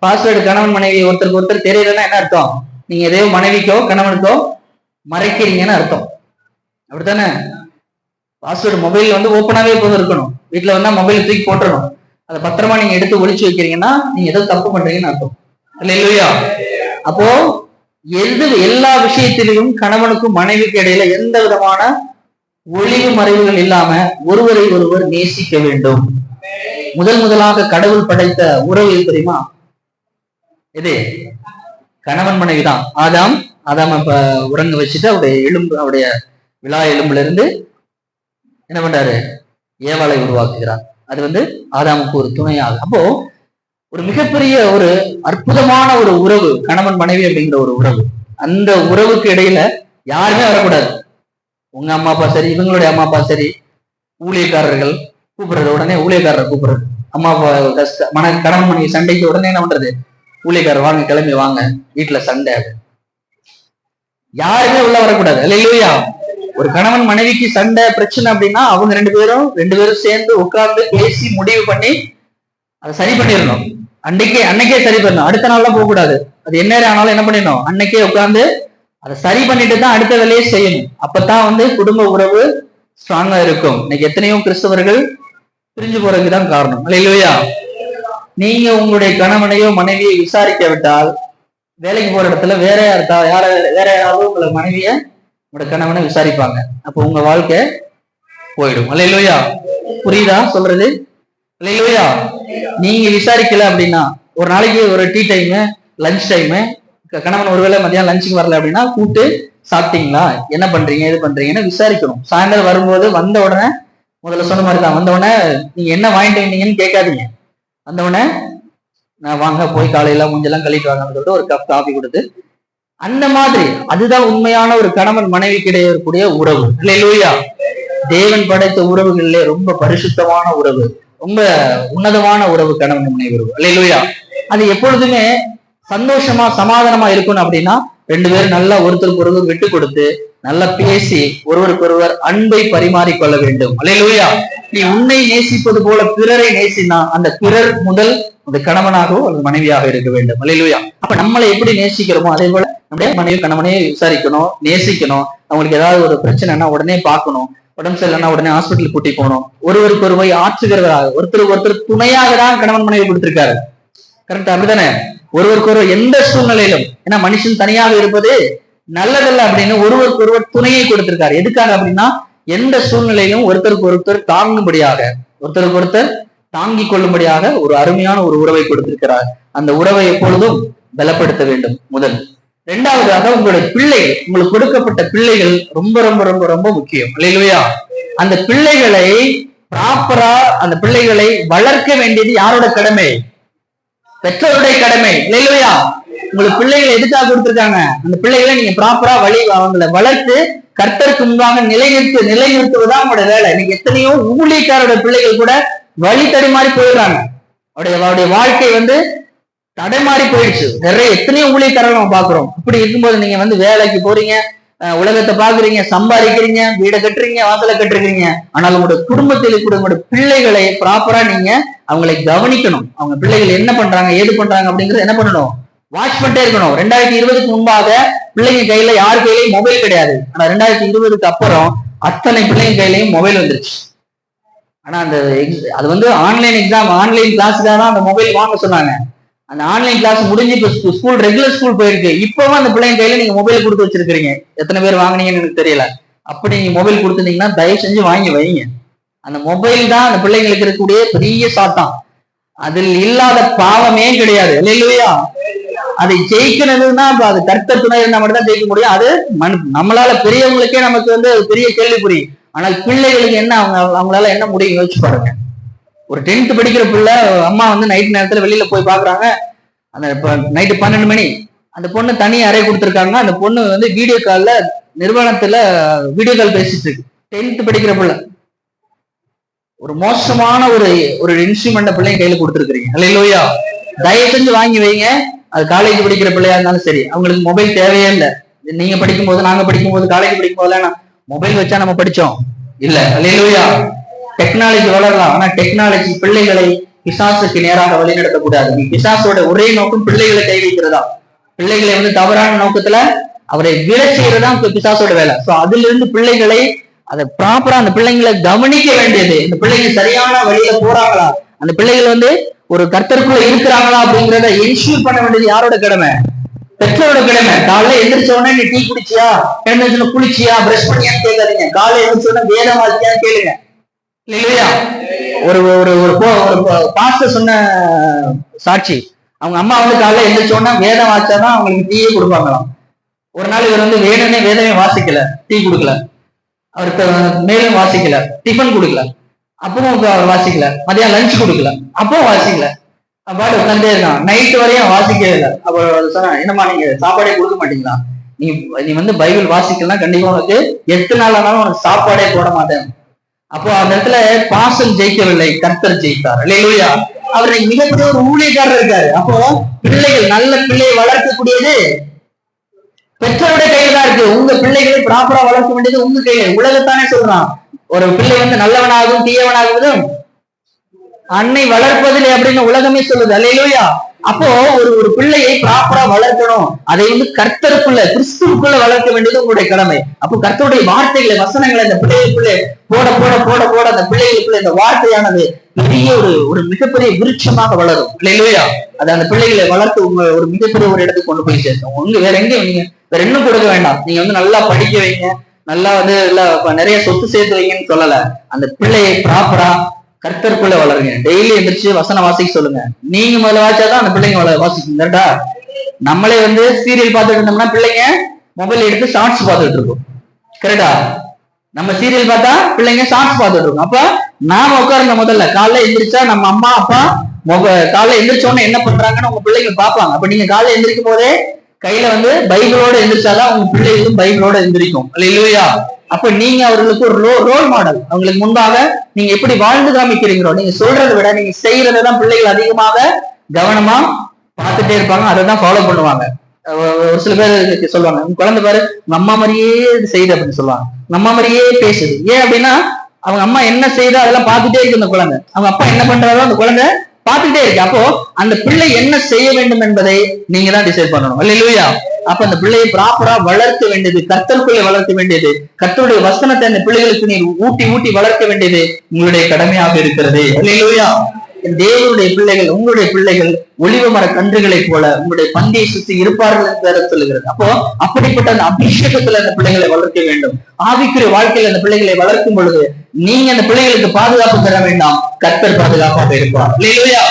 பாஸ்வேர்டு கணவன் மனைவி ஒருத்தருக்கு ஒருத்தர் தெரியலன்னா என்ன அர்த்தம்? நீங்க எதையோ மனைவிக்கோ கணவனுக்கோ மறைக்கிறீங்கன்னு அர்த்தம். அப்படித்தானே? பாஸ்வேர்டு மொபைல் ஓப்பனாவே எப்போதும் இருக்கணும். வீட்டுல மொபைல் தூக்கி போட்டுறணும். அதை பத்திரமா நீங்க எடுத்து ஒளிச்சு வைக்கிறீங்கன்னா நீங்க ஏதோ தப்பு பண்றீங்கன்னு அர்த்தம். அல்லேலூயா. அப்போ எல்லா விஷயத்திலும் கணவனுக்கும் மனைவிக்கு இடையில எந்த விதமான ஒளிவு மறைவுகள் இல்லாம ஒருவரை ஒருவர் நேசிக்க வேண்டும். முதலாக கடவுள் படைத்த உறவு தெரியுமா? எது? கணவன் மனைவி தான். ஆதாம் உறங்க வச்சுட்டு அவருடைய விழா எலும்புல இருந்து என்ன பண்றாரு? ஏவாளை உருவாக்குகிறார். அது ஆதாமுக்கு ஒரு துணையாக. அப்போ ஒரு மிகப்பெரிய ஒரு அற்புதமான ஒரு உறவு கணவன் மனைவி அப்படிங்கிற ஒரு உறவு. அந்த உறவுக்கு இடையில யாருமே வரக்கூடாது. உங்க அம்மா அப்பா சரி, இவங்களுடைய அம்மா அப்பா சரி, ஊழியக்காரர்கள் கூப்பிடுறது உடனே ஊழியக்காரர் கூப்பிடுறது. அம்மா அப்பா கணவன் மனைவி சண்டைக்கு உடனே என்ன பண்றது? ஊழியக்காரர் வாங்க, கிளம்பி வாங்க, வீட்டுல சண்டை. யாருமே உள்ள வரக்கூடாது. அல்லேலூயா. ஒரு கணவன் மனைவிக்கு சண்டை பிரச்சனை அப்படின்னா அவங்க ரெண்டு பேரும் சேர்ந்து உட்கார்ந்து பேசி முடிவு பண்ணி அதை சரி பண்ணிடணும். அன்னைக்கே சரி பண்ணணும். அடுத்த நாள்லாம் போக கூடாது. அது என்ன ஆனாலும் என்ன பண்ணிடணும்? அன்னைக்கே உட்கார்ந்து அதை சரி பண்ணிட்டு தான் அடுத்த வேலையை செய்யணும். அப்பதான் குடும்ப உறவு ஸ்ட்ராங்கா இருக்கும். இன்னைக்கு எத்தனையோ கிறிஸ்தவர்கள் பிரிஞ்சு போறதுக்குதான் காரணம். அல்லேலூயா. நீங்க உங்களுடைய கணவனையோ மனைவியை விசாரிக்க விட்டால் வேலைக்கு போற இடத்துல வேற யாராவது உங்களை மனைவிய உங்களோட கணவனை விசாரிப்பாங்க. அப்போ உங்க வாழ்க்கை போயிடும். அல்லேலூயா. புரியுதா சொல்றது? அல்லேலூயா. நீங்க விசாரிக்கல அப்படின்னா ஒரு நாளைக்கு ஒரு டீ டைம், லஞ்ச் டைம், கணவன் ஒருவேளை மதியம் லஞ்சுக்கு வரல அப்படின்னா கூப்பிட்டு சாப்பிட்டீங்களா, என்ன பண்றீங்க, எது பண்றீங்கன்னு விசாரிக்கணும். சாயந்தரம் வரும்போது வந்த உடனே முதல்ல சொன்ன மாதிரி தான், வந்த உடனே நீங்க என்ன வாங்கிட்டு வந்தீங்கன்னு கேட்காதீங்க. வந்த உடனே நான் வாங்க போய் காலையில மூஞ்செல்லாம் கழிட்டு வாங்கன்னு சொல்லிட்டு ஒரு கப் காஃபி கொடுத்து, அந்த மாதிரி அதுதான் உண்மையான ஒரு கணவன் மனைவிக்கு இடையே இருக்கக்கூடிய உறவு. அல்லேலூயா. தேவன் படைத்த உறவுகளிலே ரொம்ப பரிசுத்தமான உறவு, ரொம்ப உன்னதமான உறவு கணவன் மனைவி உறவு. அல்லேலூயா. அது எப்பொழுதுமே சந்தோஷமா சமாதானமா இருக்கணும். அப்படின்னா ரெண்டு பேரும் நல்லா ஒருத்தருக்கு ஒருவர் விட்டு கொடுத்து நல்லா பேசி ஒருவருக்கு ஒருவர் அன்பை பரிமாறிக்கொள்ள வேண்டும். அல்லேலூயா. நீ உன்னை நேசிப்பது போல பிறரை நேசினா அந்த பிறர் முதல் அந்த கணவனாகவோ அல்லது மனைவியாக இருக்க வேண்டும். அல்லேலூயா. அப்ப நம்மளை எப்படி நேசிக்கிறோமோ அதே போல நம்முடைய மனைவி கணவனையே விசாரிக்கணும், நேசிக்கணும். அவங்களுக்கு ஏதாவது ஒரு பிரச்சனைனா உடனே பார்க்கணும், உடம்பு சரியில்லைன்னா உடனே ஹாஸ்பிட்டல் கூட்டி போகணும். ஒருவருக்கு ஒருவர் ஆற்றுகிறவராக, ஒருத்தருக்கு ஒருத்தர் துணையாக தான் கணவன் மனைவி கொடுத்திருக்காரு. கரெக்டா? அப்படித்தானே? ஒருவருக்கு ஒருவர் எந்த சூழ்நிலையிலும், ஏன்னா மனுஷன் தனியாக இருப்பது நல்லதல்ல அப்படின்னு ஒருவருக்கு ஒருவர் துணையை கொடுத்திருக்காரு. எதுக்காக அப்படின்னா எந்த சூழ்நிலையிலும் ஒருத்தருக்கு ஒருத்தர் தாங்கிக் கொள்ளும்படியாக ஒரு அருமையான ஒரு உறவை கொடுத்திருக்கிறார். அந்த உறவை எப்பொழுதும் பலப்படுத்த வேண்டும். முதல். இரண்டாவதாக, உங்களுடைய பிள்ளைகள், உங்களுக்கு கொடுக்கப்பட்ட பிள்ளைகள் ரொம்ப ரொம்ப ரொம்ப ரொம்ப முக்கியம். இல்லையா? அந்த பிள்ளைகளை ப்ராப்பரா அந்த பிள்ளைகளை வளர்க்க வேண்டியது யாரோட கடமை? பெற்றோருடைய கடமை. இல்லையா? உங்களுக்கு பிள்ளைகளை எதுக்காக கொடுத்திருக்காங்க? அந்த பிள்ளைகளை நீங்க ப்ராப்பரா அவங்களை வளர்த்து கர்த்தருக்கு முன்பாக நிலைநிறுத்துவதுதான் உங்களோட வேலை. நீங்க எத்தனையோ ஊழியக்காரோட பிள்ளைகள் கூட வழி தடுமாறி போயிடுறாங்க. அவருடைய வாழ்க்கை தடைமாறி போயிடுச்சு. நிறைய எத்தனையோ ஊழியக்காரர்கள் நம்ம பாக்குறோம். இப்படி இருக்கும்போது நீங்க வேலைக்கு போறீங்க, உலகத்தை பாக்குறீங்க, சம்பாதிக்கிறீங்க, வீடை கட்டுறீங்க, வாசலை கட்டுறீங்க. ஆனால் உங்களுடைய குடும்பத்தில் கூட உங்களுடைய பிள்ளைகளை ப்ராப்பரா நீங்க அவங்களை கவனிக்கணும். அவங்க பிள்ளைகள் என்ன பண்றாங்க, ஏது பண்றாங்க அப்படிங்கறது என்ன பண்ணணும்? வாட்ச் பண்ணிட்டே இருக்கணும். 2020க்கு முன்பாக பிள்ளைங்க கையில யார் கையிலையும் மொபைல் கிடையாது. ஆனா 2020க்கு அப்புறம் அத்தனை பிள்ளைங்க கையிலையும் மொபைல் வந்துருச்சு. ஆனா அது ஆன்லைன் எக்ஸாம், ஆன்லைன் கிளாஸுக்காக தான் அந்த மொபைல் வாங்க சொன்னாங்க. அந்த ஆன்லைன் கிளாஸ் முடிஞ்சு இப்ப ஸ்கூல், ரெகுலர் ஸ்கூல் போயிருக்கு. இப்பவும் அந்த பிள்ளைங்க கையில நீங்க மொபைல் கொடுத்து வச்சிருக்கீங்க. எத்தனை பேர் வாங்கினீங்கன்னு எனக்கு தெரியல. அப்படி நீங்க மொபைல் கொடுத்துட்டீங்கன்னா தயவு செஞ்சு வாங்கி வைங்க. அந்த மொபைல் தான் அந்த பிள்ளைங்களுக்கு இருக்கக்கூடிய பெரிய சாத்தான். அதில் இல்லாத பாவமே கிடையாது. இல்லையா? அதை ஜெயிக்கணும்னா அது கர்த்தர் துணை இருந்தா மட்டும் தான் ஜெயிக்க முடியும். அது நம்மளால பெரியவங்களுக்கே நமக்கு பெரிய கேள்விக்குறி. ஆனால் பிள்ளைகளுக்கு என்ன, அவங்களால என்ன முடியும் யோசிச்சு பாருங்க. ஒரு 10th படிக்கிற பிள்ளை அம்மா நைட் நேரத்துல வெளியில போய் பாக்குறாங்க. அந்த நைட்டு 12 மணி அந்த பொண்ணு தனி அறை கொடுத்துருக்காங்க. அந்த பொண்ணு வீடியோ கால்ல நிறுவனத்துல வீடியோ கால் பேசிட்டு இருக்கு. 10th படிக்கிற பிள்ளை. ஒரு மோசமான ஒரு இன்ஸ்ட்ருமெண்ட் பிள்ளைங்க கையில கொடுத்துருக்கீங்க. இல்லையா? தயவு செஞ்சு வாங்கி வைங்க. அது காலேஜ் படிக்கிற பிள்ளையா இருந்தாலும் சரி, அவங்களுக்கு மொபைல் தேவையே இல்லை. நீங்க படிக்கும் போது, நாங்க படிக்கும் போது, காலேஜ் படிக்கும் போதுலாம் மொபைல் வச்சா நம்ம படிச்சோம் இல்ல. இல்லையா? டெக்னாலஜி வளரலாம். ஆனா டெக்னாலஜி பிள்ளைகளை பிசாசுக்கு நேராக வழிநடத்தக்கூடாது. பிசாசோட ஒரே நோக்கம் பிள்ளைகளை கை வைக்கிறதா. பிள்ளைகளை தவறான நோக்கத்துல அவரை விட செய்யறதா பிசாசோட வேலை. சோ அதுல இருந்து பிள்ளைகளை அதை ப்ராப்பரா அந்த பிள்ளைங்களை கவனிக்க வேண்டியது. இந்த பிள்ளைங்க சரியான வழியில போறாங்களா, அந்த பிள்ளைகள் ஒரு கர்த்தருக்குள்ள இருக்கிறாங்களா அப்படிங்கிறத என்ஷூர் பண்ண வேண்டியது யாரோட கடமை? பெற்றோரோட கடமை. காலையில எந்திரிச்ச உடனே நீ டீ குடிச்சியா, குளிச்சியா, பிரஷ் பண்ணியான்னு கேட்காதீங்க. காலையில எந்திரிச்ச உடனே வேதம் வாசியான்னு கேளுங்க. இல்லையா? ஒரு பாஸ்டர் சொன்ன சாட்சி. அவங்க அம்மா காலையில எந்திரிச்சோன்னா வேதம் வாச்சாதான் அவங்களுக்கு டீயே கொடுப்பாங்களாம். ஒரு நாள் இவர் வேணும்னே வேதமே வாசிக்கல, டீ கொடுக்கல, அவருக்கு மேலும் வாசிக்கல, டிஃபன் கொடுக்கல, அப்பவும் வாசிக்கல, மதியம் லஞ்ச் கொடுக்கல, அப்பவும் வாசிக்கல, பாட்டு உட்காந்தே இருக்கான். நைட்டு வரையும் வாசிக்கவே இல்லை. அப்போ சொன்னா, என்னம்மா நீங்க சாப்பாடே கொடுக்க மாட்டீங்களா? நீ பைபிள் வாசிக்கலாம், கண்டிப்பா உனக்கு 8 நாள் ஆனாலும் உனக்கு சாப்பாடே போட மாட்டேன். அப்போ அந்த இடத்துல பாசம் ஜெயிக்கவில்லை, கர்த்தர் ஜெயித்தார். இல்லையா? அவர் மிகப்பெரிய ஒரு ஊழியக்காரர் இருக்காரு. அப்போ பிள்ளைகள், நல்ல பிள்ளையை வளர்க்கக்கூடியது பெற்றோருடைய கையில தான் இருக்கு. உங்க பிள்ளைகளை ப்ராப்பரா வளர்க்க வேண்டியது உங்க கையில. உலகத்தானே சொல்றான், ஒரு பிள்ளை நல்லவனாகவும் தீயவனாகுவதும் அன்னை வளர்ப்பதில்லை அப்படின்னு உலகமே சொல்லுது. அல்லேலூயா. அப்போ ஒரு பிள்ளையை ப்ராப்பரா வளர்க்கணும். அதை கர்த்தருக்குள்ள, கிறிஸ்துவுக்குள்ள வளர்க்க வேண்டியது உங்களுடைய கடமை. அப்போ கர்த்தருடைய வார்த்தைகளை, வசனங்களை அந்த பிள்ளைகளுக்குள்ளே போட போட போட போட அந்த பிள்ளைகளுக்குள்ள இந்த வார்த்தையானது பெரிய ஒரு மிகப்பெரிய விருட்சமாக வளரும். அல்லேலூயா. அது அந்த பிள்ளைகளை வளர்த்து ஒரு மிகப்பெரிய ஒரு இடத்துக்கு கொண்டு போய் சேர்க்கும். வேற எங்க நீங்க வேற இன்னும் கொடுக்க வேண்டாம். நீங்க நல்லா படிக்க வைங்க, நல்லா நிறைய சொத்து சேர்த்து வைங்கன்னு சொல்லல. அந்த பிள்ளையை ப்ராப்பரா கர்த்தருக்குள்ள வளருங்க. டெய்லி எந்திரிச்சு வசனம் வாசிக்க சொல்லுங்க. நீங்க முதல்ல வாசிச்சாதான் அந்த பிள்ளைங்க வாசிக்கும். கரெக்டா? நம்மளே சீரியல் பார்த்துட்டு இருந்தோம்னா பிள்ளைங்க மொபைல் எடுத்து ஷார்ட்ஸ் பார்த்துட்டு இருக்கோம். கரெக்டா? நம்ம சீரியல் பார்த்தா பிள்ளைங்க ஷார்ட்ஸ் பார்த்துட்டு இருக்கோம். அப்ப நாம உட்காருங்க. முதல்ல காலைல எந்திரிச்சா நம்ம அம்மா அப்பா காலைல எந்திரிச்சோன்னு என்ன பண்றாங்கன்னு உங்க பிள்ளைங்க பார்ப்பாங்க. அப்ப நீங்க காலைல எந்திரிக்கும் போதே கையில பைபிளோட எந்திரிச்சாதான் உங்க பிள்ளைகளும் பைபிளோட எந்திரிக்கும். இல்லையா? அப்ப நீங்க அவர்களுக்கு ஒரு ரோல் மாடல். அவங்களுக்கு முன்பாக நீங்க எப்படி வாழ்ந்து காமிக்கிறீங்களோ, நீங்க சொல்றதை விட நீங்க செய்யறதான் பிள்ளைகள் அதிகமாக கவனமா பார்த்துட்டே இருப்பாங்க. அதை தான் ஃபாலோ பண்ணுவாங்க. ஒரு சில பேர் சொல்லுவாங்க, உங்க குழந்தை பாரு உங்க அம்மா மாதிரியே செய்யுது அப்படின்னு சொல்லுவாங்க. அம்மா மாதிரியே பேசுது. ஏன் அப்படின்னா அவங்க அம்மா என்ன செய்தோ அதெல்லாம் பார்த்துட்டே இருக்கு அந்த குழந்தை. அவங்க அப்பா என்ன பண்றாரோ அந்த குழந்தை பார்த்துட்டே இருக்கு. அப்போ அந்த பிள்ளை என்ன செய்ய வேண்டும் என்பதை நீங்க தான் டிசைட் பண்ணணும். இல்லையா? அப்ப அந்த பிள்ளையை ப்ராப்பரா வளர்க்க வேண்டியது, கர்த்தருக்குள்ளே வளர்க்க வேண்டியது, கர்த்தருடைய வசனத்தை அந்த பிள்ளைகளுக்கு நீர் ஊட்டி ஊட்டி வளர்க்க வேண்டியது உங்களுடைய கடமையாக இருக்கிறது. இல்லையா? தேவனுடைய பிள்ளைகள், உங்களுடைய பிள்ளைகள் ஒளிவ மர கன்றுகளைப் போல உங்களுடைய பந்தியை சுற்றி இருப்பார்கள் என்று வேற சொல்லுகிறது. அப்போ அப்படிப்பட்ட அந்த அபிஷேகத்துல அந்த பிள்ளைகளை வளர்க்க வேண்டும். ஆவிக்குரிய வாழ்க்கையில் அந்த பிள்ளைகளை வளர்க்கும் பொழுது நீங்க அந்த பிள்ளைகளுக்கு பாதுகாப்பு தர வேண்டாம், கர்த்தர் பாதுகாப்பாக இருப்பார். இல்லையா?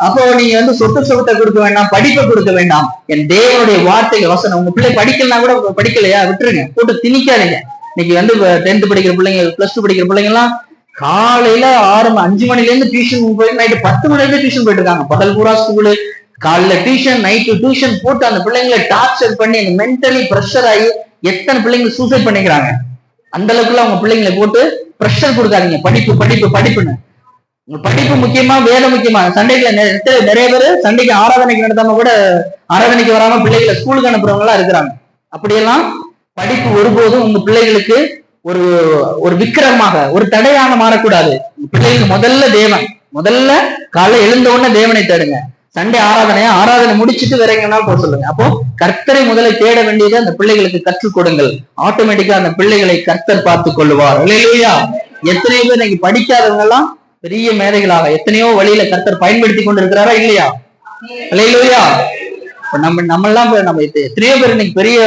அப்போ நீங்க சொத்து சொத்தை கொடுக்க வேண்டாம், படிப்பை கொடுக்க வேண்டாம். என் தேவனுடைய வார்த்தைகள் வசனம். உங்க பிள்ளை படிக்கலாம் கூட, படிக்கலையா விட்டுருங்க, போட்டு திணிக்காதீங்க. இன்னைக்கு 10th படிக்கிற பிள்ளைங்க, +2 படிக்கிற பிள்ளைங்க எல்லாம் காலையில 5 மணில இருந்து டியூஷன் போய் நைட்டு 10 மணில இருந்து டியூஷன் போயிட்டு இருக்காங்க. பகல் பூரா ஸ்கூலு, காலைல டியூஷன், நைட்டு டியூஷன் போட்டு அந்த பிள்ளைங்களை டார்ச்சர் பண்ணி மென்டலி ப்ரெஷர் ஆகி எத்தனை பிள்ளைங்க சூசைட் பண்ணிக்கிறாங்க. அந்த அளவுக்குள்ள அவங்க பிள்ளைங்களை போட்டு ப்ரெஷர் கொடுக்காதீங்க. படிப்பு படிப்பு படிப்புன்னு. படிப்பு முக்கியமா, வேலை முக்கியமா? சண்டைக்குள்ள நிறைய பேர் சண்டைக்கு ஆராதனைக்கு நடத்தாம கூட ஆராதனைக்கு வராம பிள்ளைகளை ஸ்கூலுக்கு அனுப்புறவங்க எல்லாம் இருக்கிறாங்க. அப்படியெல்லாம் படிப்பு ஒருபோதும் உங்க பிள்ளைகளுக்கு ஒரு விக்கிரமாக, ஒரு தடையாக மாறக்கூடாது. பிள்ளைகளுக்கு முதல்ல தேவன், முதல்ல காலை எழுந்த உடனே தேவனை தேடுங்க. சண்டே ஆராதனை முடிச்சுட்டு வேற எங்கனாலும் போக சொல்லுங்க. அப்போ கர்த்தரை முதல்ல தேட வேண்டியது அந்த பிள்ளைகளுக்கு கற்றுக் கொடுங்கள். ஆட்டோமேட்டிக்கா அந்த பிள்ளைகளை கர்த்தர் பார்த்துக் கொள்ளுவார். இல்லையா? எத்தனையோ பேர் இன்னைக்கு படிக்காதவங்க எல்லாம் பெரிய மேதைகளாக எத்தனையோ வழியில கர்த்தர் பயன்படுத்தி கொண்டிருக்கிறாரா இல்லையா? இல்லையா? நம்ம எத்தனையோ பேர் இன்னைக்கு பெரிய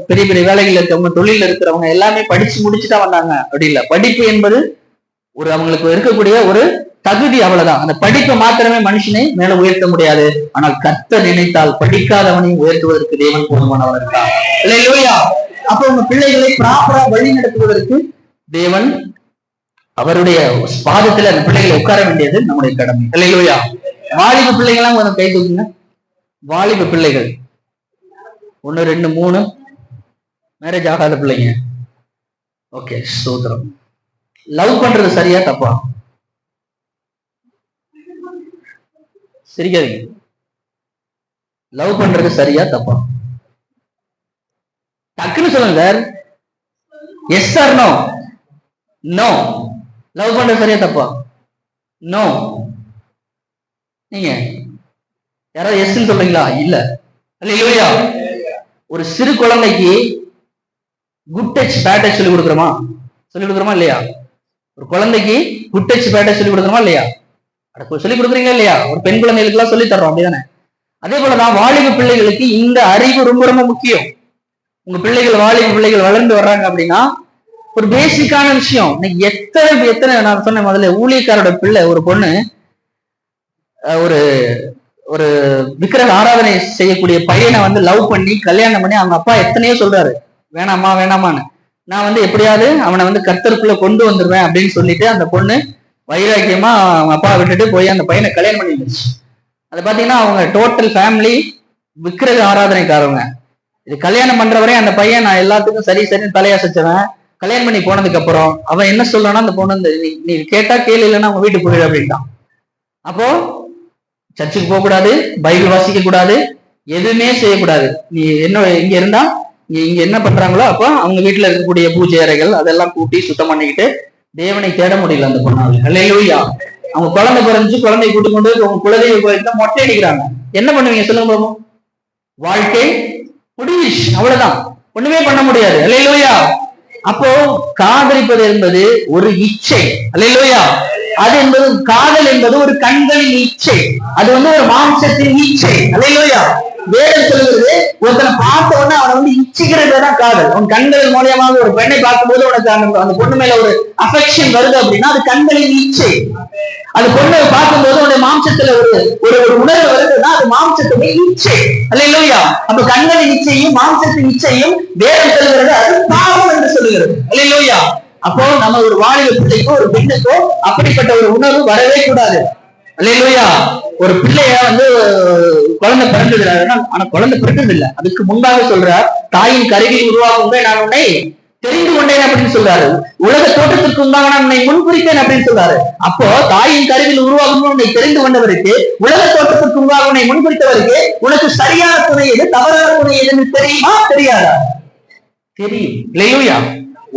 பெரிய பெரிய வேலைகள் இருக்கவங்க, தொழில இருக்கிறவங்க எல்லாமே படிச்சு முடிச்சுட்டா வந்தாங்க. அப்படி இல்லை. படிப்பு என்பது அவங்களுக்கு இருக்கக்கூடிய ஒரு தகுதி, அவ்வளவுதான். அந்த படிப்பை மாத்திரமே மனுஷனை மேல உயர்த்த முடியாது. ஆனால் கர்த்தர் நினைத்தால் படிக்காதவனையும் உயர்த்துவதற்கு தேவன் போதுமானவர் இருக்கார். இல்லையா? அப்ப உங்க பிள்ளைகளை ப்ராப்பரா வழி நடத்துவதற்கு தேவன் அவருடைய பாதத்துல அந்த பிள்ளைகளை உட்கார வேண்டியது நம்முடைய கடமை. இல்லையா? வாலிப பிள்ளைகள்லாம் கொஞ்சம் கை தூக்குங்க. வாலிப பிள்ளைகள் 1 2 3 மேரேஜ் ஆகாத பிள்ளைங்க. ஓகே, ஸ்தோத்திரம். லவ் பண்றது சரியா தப்பா? சிரிக்காதீங்க. லவ் பண்றது சரியா தப்பா? டக்குன்னு சொல்லுங்க sir. Yes or no? No. Love பண்றது சரியா தப்பா? நோ. நீங்க யாராவது எஸ்ன்னு சொல்றீங்களா? இல்ல. இல்லையா? ஒரு சிறு குழந்தைக்கு குட் டச் பேட் டச் சொல்லி கொடுக்குறோமா? இல்லையா? ஒரு குழந்தைக்கு குட் டச் பேட் டச் சொல்லி கொடுக்குறோமா இல்லையா? சொல்லி கொடுக்குறீங்களா இல்லையா? ஒரு பெண் குழந்தைகளுக்கு எல்லாம் சொல்லி தர்றோம், அப்படிதானே? அதே போலதான் வாலிப பிள்ளைகளுக்கு இந்த அறிவு ரொம்ப ரொம்ப முக்கியம். உங்க பிள்ளைகள், வாலிப பிள்ளைகள் வளர்ந்து வர்றாங்க அப்படின்னா ஒரு பேசிக்கான விஷயம். இன்னைக்கு எத்தனை நான் சொன்ன முதல்ல, ஊழியக்காரோட பிள்ளை ஒரு பொண்ணு ஒரு விக்கிரக ஆராதனை செய்யக்கூடிய பையனை லவ் பண்ணி கல்யாணம் பண்ணி அவங்க அப்பா எத்தனையோ சொல்றாரு, வேணாமா வேணாமான்னு. நான் எப்படியாவது அவனை கர்த்தருக்குள்ள கொண்டு வந்துருவேன் அப்படின்னு சொல்லிட்டு அந்த பொண்ணு வைராக்கியமா அவங்க அப்பா விட்டுட்டு போய் அந்த பையனை கல்யாணம் பண்ணிடுச்சு. அதை பாத்தீங்கன்னா அவங்க டோட்டல் ஃபேமிலி விக்கிரக ஆராதனைக்காரவங்க. இது கல்யாணம் பண்றவரே அந்த பையன் நான் எல்லாத்துக்கும் சரி சரின்னு தலையசைச்சவன். கல்யாணம் பண்ணி போனதுக்கு அப்புறம் அவன் என்ன சொல்றான்னா, அந்த பொண்ணு நீ கேட்டா கேள்வி இல்லைன்னா அவங்க வீட்டுக்கு போயிடு அப்படின்ட்டான். அப்போ சர்ச்சுக்கு போக கூடாது, பைபிள் வாசிக்க கூடாது, எதுவுமே செய்யக்கூடாது. நீ என்ன இங்க இருந்தா இங்க என்ன பண்றாங்களோ அப்போ அவங்க வீட்டுல இருக்கக்கூடிய பூஜை அறைகள் அதெல்லாம் கூட்டி சுத்தம் பண்ணிக்கிட்டு தேவனை தேட முடியல அந்த பொண்ணால. அல்லேலூயா. அவங்க குழந்தை பிறந்துச்சு, குழந்தைய கூட்டி கொண்டு அவங்க குலதெய்வ கோயிலுக்கு மொட்டை அடிக்கிறாங்க. என்ன பண்ணுவீங்க சொல்லுங்க பாப்போம்? வாழ்க்கை முடிஞ்சிச்சு, அவ்வளவுதான், ஒண்ணுமே பண்ண முடியாது. அல்லேலூயா. அப்போ காதலிப்பது என்பது ஒரு இச்சை. அல்லேலூயா. அது என்பது, காதல் என்பது ஒரு கண்களின் இச்சை, அது ஒரு மாம்சத்தின் இச்சை. அல்லேலூயா. வேதம் சொல்லுகிறது, ஒருத்தனை பார்த்த உடனே அவனை இச்சிக்கிறது தான் காதல். உன் கண்கள் மூலியமாக ஒரு பெண்ணை பார்க்கும்போது உனக்கு அந்த பொண்ணு மேல ஒரு அஃபெக்ஷன் வருது அப்படின்னா அது கண்களின் இச்சை. அது பொண்ணை பார்க்கும்போது உன்னுடைய மாம்சத்துல ஒரு உணர்வு வருதுன்னா அது மாம்சத்துடைய இச்சை. அல்லேலூயா. அப்ப கண்களின் இச்சையும் மாம்சத்தின் இச்சையும் வேதம் சொல்லுகிறது அது பாவம் என்று சொல்லுகிறது. அல்லேலூயா. அப்போ நம்ம ஒரு வாலிப பிள்ளைக்கோ ஒரு பெண்ணுக்கோ அப்படிப்பட்ட ஒரு உணர்வு வரவே கூடாது. அல்லேலூயா. ஒரு பிள்ளைய குழந்தை பிறந்தது, ஆனா குழந்தை பிறந்தது இல்லை, அதுக்கு முன்பாக சொல்றார், தாயின் கருவில் உருவாகுங்க நான் உன்னை தெரிந்து கொண்டேன் அப்படின்னு சொல்றாரு. உலக தோற்றத்திற்கு முன்பாக நான் உன்னை முன்குறித்தேன் அப்படின்னு சொல்றாரு. அப்போ தாயின் கருவில் உருவாகும் உன்னை தெரிந்து கொண்டவருக்கு, உலக தோற்றத்திற்கு முன்பாக உன்னை முன்குறித்தவருக்கு உனக்கு சரியான துணை எது, தவறான துணை எதுன்னு தெரியுமா தெரியாதா? தெரியும். இல்லையா?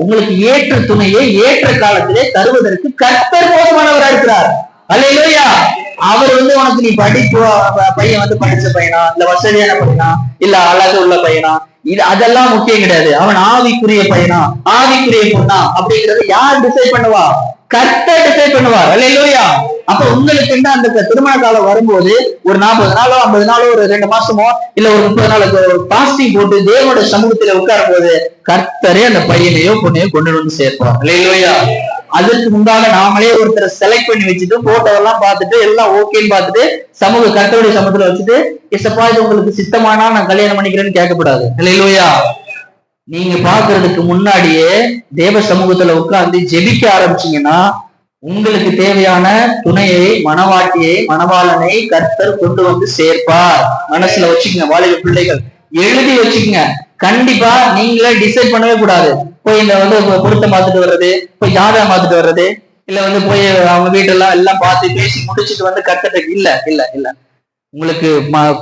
உங்களுக்கு ஏற்ற துணையை ஏற்ற காலத்திலே தருவதற்கு கர்த்தர் போதுமானவராக இருக்கிறார். அல்லேலூயா. அவர் உனக்கு நீ படிப்பு பையன் படிச்ச பையனா, இல்ல வசதியான பையனா, இல்ல அழகு உள்ள பையனா, இது அதெல்லாம் முக்கியம் கிடையாது. அவன் ஆவிக்குரிய பையனா ஆவிக்குரிய பொண்ணா அப்படிங்கறது யார் டிசைட் பண்ணுவா? கர்த்தர் டிசைட் பண்ணுவார். அல்லேலூயா. அப்ப உங்களுக்கு அந்த திருமண காலம் வரும்போது ஒரு 40 நாளோ 50 நாளோ ஒரு 2 மாசமோ இல்ல ஒரு 30 நாளுக்கு பாஸ்டிங் போட்டு தேவனுடைய சமூகத்துல உட்காரும் போது கர்த்தரே அந்த பையனையோ பொண்ணையோ கொண்டு வந்து சேர்ப்பார் இல்லையா. அதற்கு முன்பாக நாமளே ஒருத்தரை செலக்ட் பண்ணி வச்சுட்டு போட்டோ எல்லாம் பார்த்துட்டு எல்லாம் ஓகேன்னு பார்த்துட்டு கர்த்தருடைய சமூகத்துல வச்சுட்டு இசப்பா இது உங்களுக்கு சித்தமானா நான் கல்யாணம் பண்ணிக்கிறேன்னு கேட்கக்கூடாது இல்லையா. நீங்க பாக்குறதுக்கு முன்னாடியே தேவ சமூகத்துல உட்கார்ந்து ஜெபிக்க ஆரம்பிச்சீங்கன்னா உங்களுக்கு தேவையான துணையை மணவாட்டியை மணவாளனை கர்த்தர் கொண்டு வந்து சேர்ப்பார். மனசுல வச்சுக்கங்க வாலிப பிள்ளைகள், எழுதி வச்சுக்கங்க. கண்டிப்பா நீங்களே டிசைட் பண்ணவே கூடாது. போய் இந்த பொருத்தம் பார்த்துட்டு வர்றது, போய் ஜாதகம் பார்த்துட்டு வர்றது, இல்ல போய் அவங்க வீட்டெல்லாம் எல்லாம் பார்த்து பேசி முடிச்சுட்டு கர்த்தருக்கு இல்ல இல்ல இல்ல. உங்களுக்கு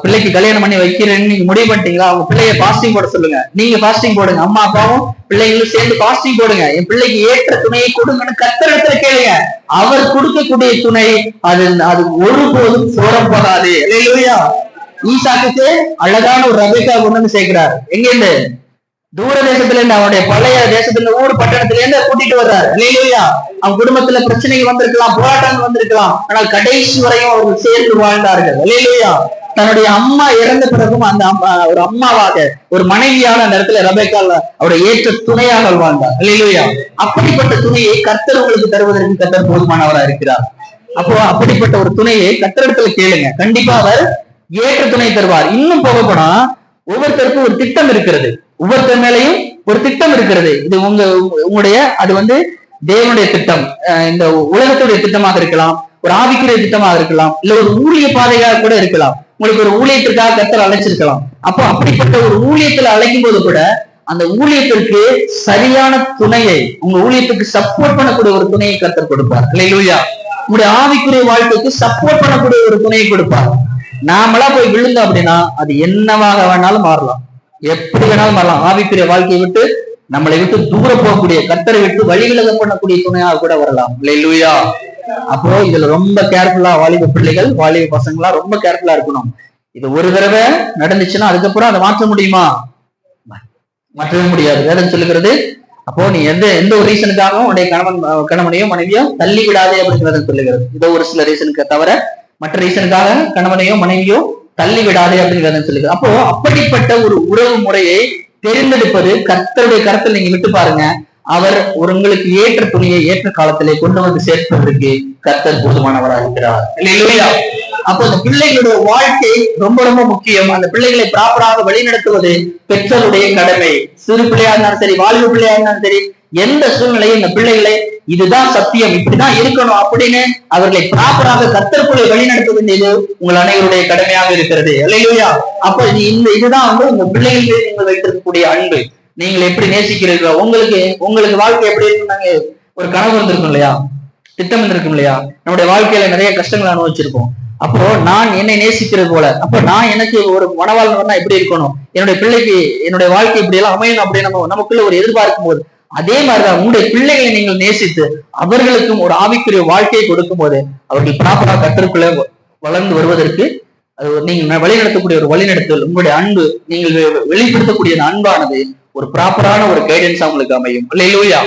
பிள்ளைக்கு கல்யாணம் பண்ணி வைக்கிறேன்னு நீங்க முடிவு பண்ணிட்டீங்களா, அவங்க பிள்ளைய பாஸ்டிங் போட சொல்லுங்க. நீங்க பாஸ்டிங் போடுங்க, அம்மா அப்பாவும் பிள்ளைங்களும் சேர்ந்து பாஸ்டிங் போடுங்க. என் பிள்ளைக்கு ஏற்ற துணையை கொடுங்கன்னு கர்த்தரிடத்துல கேளுங்க. அவர் கொடுக்கக்கூடிய துணை அது ஒருபோதும் சோரம் போகாது இல்லையா. ஈசாக்குக்கு அழகான ஒரு ரெபெக்கா கொண்டு வந்து சேர்க்கிறார். எங்க இருந்து? தூர தேசத்துல இருந்து, அவனுடைய பழைய தேசத்துல ஊர் பட்டணத்துல இருந்து கூட்டிட்டு வர்றாரு இல்லையா. அவன் குடும்பத்துல பிரச்சனைகள் வந்திருக்கலாம், போராட்டங்கள் வந்திருக்கலாம், ஆனால் கடைசி வரையும் அவர்கள் சேர்ந்து வாழ்ந்தார்கள் இல்லையா. தன்னுடைய அம்மா இறந்த பிறகும் அந்த ஒரு அம்மாவாக ஒரு மனைவியான அந்த இடத்துல ரெபெக்கால அவருடைய ஏற்ற துணையாக வாழ்ந்தார் இல்லையா. அப்படிப்பட்ட துணையை கர்த்தர் உங்களுக்கு தருவதற்கு கர்த்தர் போதுமானவரா இருக்கிறார். அப்போ அப்படிப்பட்ட ஒரு துணையை கர்த்தரிடத்துல கேளுங்க, கண்டிப்பா அவர் ஏற்ற துணை தருவார். இன்னும் போக போனா ஒவ்வொருத்தருக்கும் ஒரு திட்டம் இருக்கிறது, ஒவ்வொருத்தர் மேலையும் ஒரு திட்டம் இருக்கிறது. இது உங்களுடைய அது தேவனுடைய திட்டம், இந்த உலகத்துடைய திட்டமாக இருக்கலாம், ஒரு ஆவிக்குரிய திட்டமாக இருக்கலாம், இல்ல ஒரு ஊழிய பாதையாக கூட இருக்கலாம். உங்களுக்கு ஒரு ஊழியத்திற்காக கர்த்தர் அழைச்சிருக்கலாம். அப்போ அப்படிப்பட்ட ஒரு ஊழியத்துல அழைக்கும் போது கூட அந்த ஊழியத்திற்கு சரியான துணையை, உங்க ஊழியத்துக்கு சப்போர்ட் பண்ணக்கூடிய ஒரு துணையை கர்த்தர் கொடுப்பார் இல்லையா. உங்களுடைய ஆவிக்குரிய வாழ்க்கைக்கு சப்போர்ட் பண்ணக்கூடிய ஒரு துணையை கொடுப்பார். நாமளா போய் விழுந்தோம் அப்படின்னா அது என்னவாக வேணாலும் மாறலாம், எப்படி வேணாலும் மாறலாம். ஆவிக்குரிய வாழ்க்கையை விட்டு நம்மளை விட்டு தூர போகக்கூடிய, கர்த்தரை விட்டு வழிவிலக பண்ணக்கூடிய துணையாக கூட வரலாம் இல்லையா. அப்போ இதுல ரொம்ப கேர்ஃபுல்லா வாலிப பிள்ளைகள் வாலிப பசங்களா ரொம்ப கேர்ஃபுல்லா இருக்கணும். இது ஒரு தடவை நடந்துச்சுன்னா அதுக்கப்புறம் அதை மாற்ற முடியுமா? மாற்றவே முடியாது. வேதம் சொல்லுகிறது. அப்போ நீ எந்த ஒரு ரீசனுக்காகவும் உன்னுடைய கணவனையோ மனைவியோ தள்ளி விடாதே அப்படின்னு வேதம் சொல்லுகிறது. இதோ ஒரு சில ரீசனுக்கு தவிர மற்ற ரீசனுக்காக கணவனையோ மனைவியோ தள்ளி விடாதே அப்படின்னு வேதம் சொல்லுகிறது. அப்போ அப்படிப்பட்ட ஒரு உறவு முறையை தேர்ந்தெடுப்பது கர்த்தருடைய கருத்தில் நீங்க விட்டு பாருங்க. அவர் உங்களுக்கு ஏற்ற துணியை ஏற்ற காலத்திலே கொண்டு வந்து சேர்ப்பதற்கு கர்த்தர் போதுமானவராக இருக்கிறார் இல்லையா. அப்போ அந்த பிள்ளைகளுடைய வாழ்க்கை ரொம்ப ரொம்ப முக்கியம். அந்த பிள்ளைகளை ப்ராப்பராக வழிநடத்துவது பெற்றோருடைய கடமை. சிறு பிள்ளையா இருந்தாலும் சரி, வாலிப பிள்ளையா இருந்தாலும் சரி, எந்த சூழ்நிலையும் இந்த பிள்ளைகளை இதுதான் சத்தியம், இப்படிதான் இருக்கணும் அப்படின்னு அவர்களை ப்ராப்பராக கர்த்தருக்குள்ளே வழிநடத்த வேண்டியது உங்கள் அனைவருடைய கடமையாக இருக்கிறது இல்லையா. அப்ப இதுதான் உங்க பிள்ளைகளுக்கு நீங்கள் வைத்திருக்கக்கூடிய அன்பு. நீங்கள் எப்படி நேசிக்கிறீர்களோ, உங்களுக்கு வாழ்க்கை எப்படி இருக்குன்னாங்க. ஒரு கனவு இருந்திருக்கும் இல்லையா, திட்டம் இருந்திருக்கும் இல்லையா. நம்முடைய வாழ்க்கையில நிறைய கஷ்டங்களை அனுபவிச்சிருப்போம். அப்போ நான் என்னை நேசிக்கிறது போல, அப்போ நான் எனக்கு ஒரு மனவாழ்வுனா எப்படி இருக்கணும், என்னுடைய பிள்ளைக்கு என்னுடைய வாழ்க்கை இப்படி எல்லாம் அமையணும் அப்படின்னு நமக்குள்ள ஒரு எதிர்பார்க்கும் போது, அதே மாதிரிதான் உங்களுடைய பிள்ளைகளை நீங்கள் நேசித்து அவர்களுக்கும் ஒரு ஆவிக்குரிய வாழ்க்கையை கொடுக்கும் போது அவர்கள் ப்ராப்பரா கர்த்தருக்குள்ள வளர்ந்து வருவதற்கு நீங்கள் வழிநடத்தக்கூடிய ஒரு வழிநடத்தல், உங்களுடைய அன்பு, நீங்கள் வெளிப்படுத்தக்கூடிய அன்பானது ஒரு ப்ராப்பரான ஒரு கைடன்ஸா உங்களுக்கு அமையும் இல்லையா.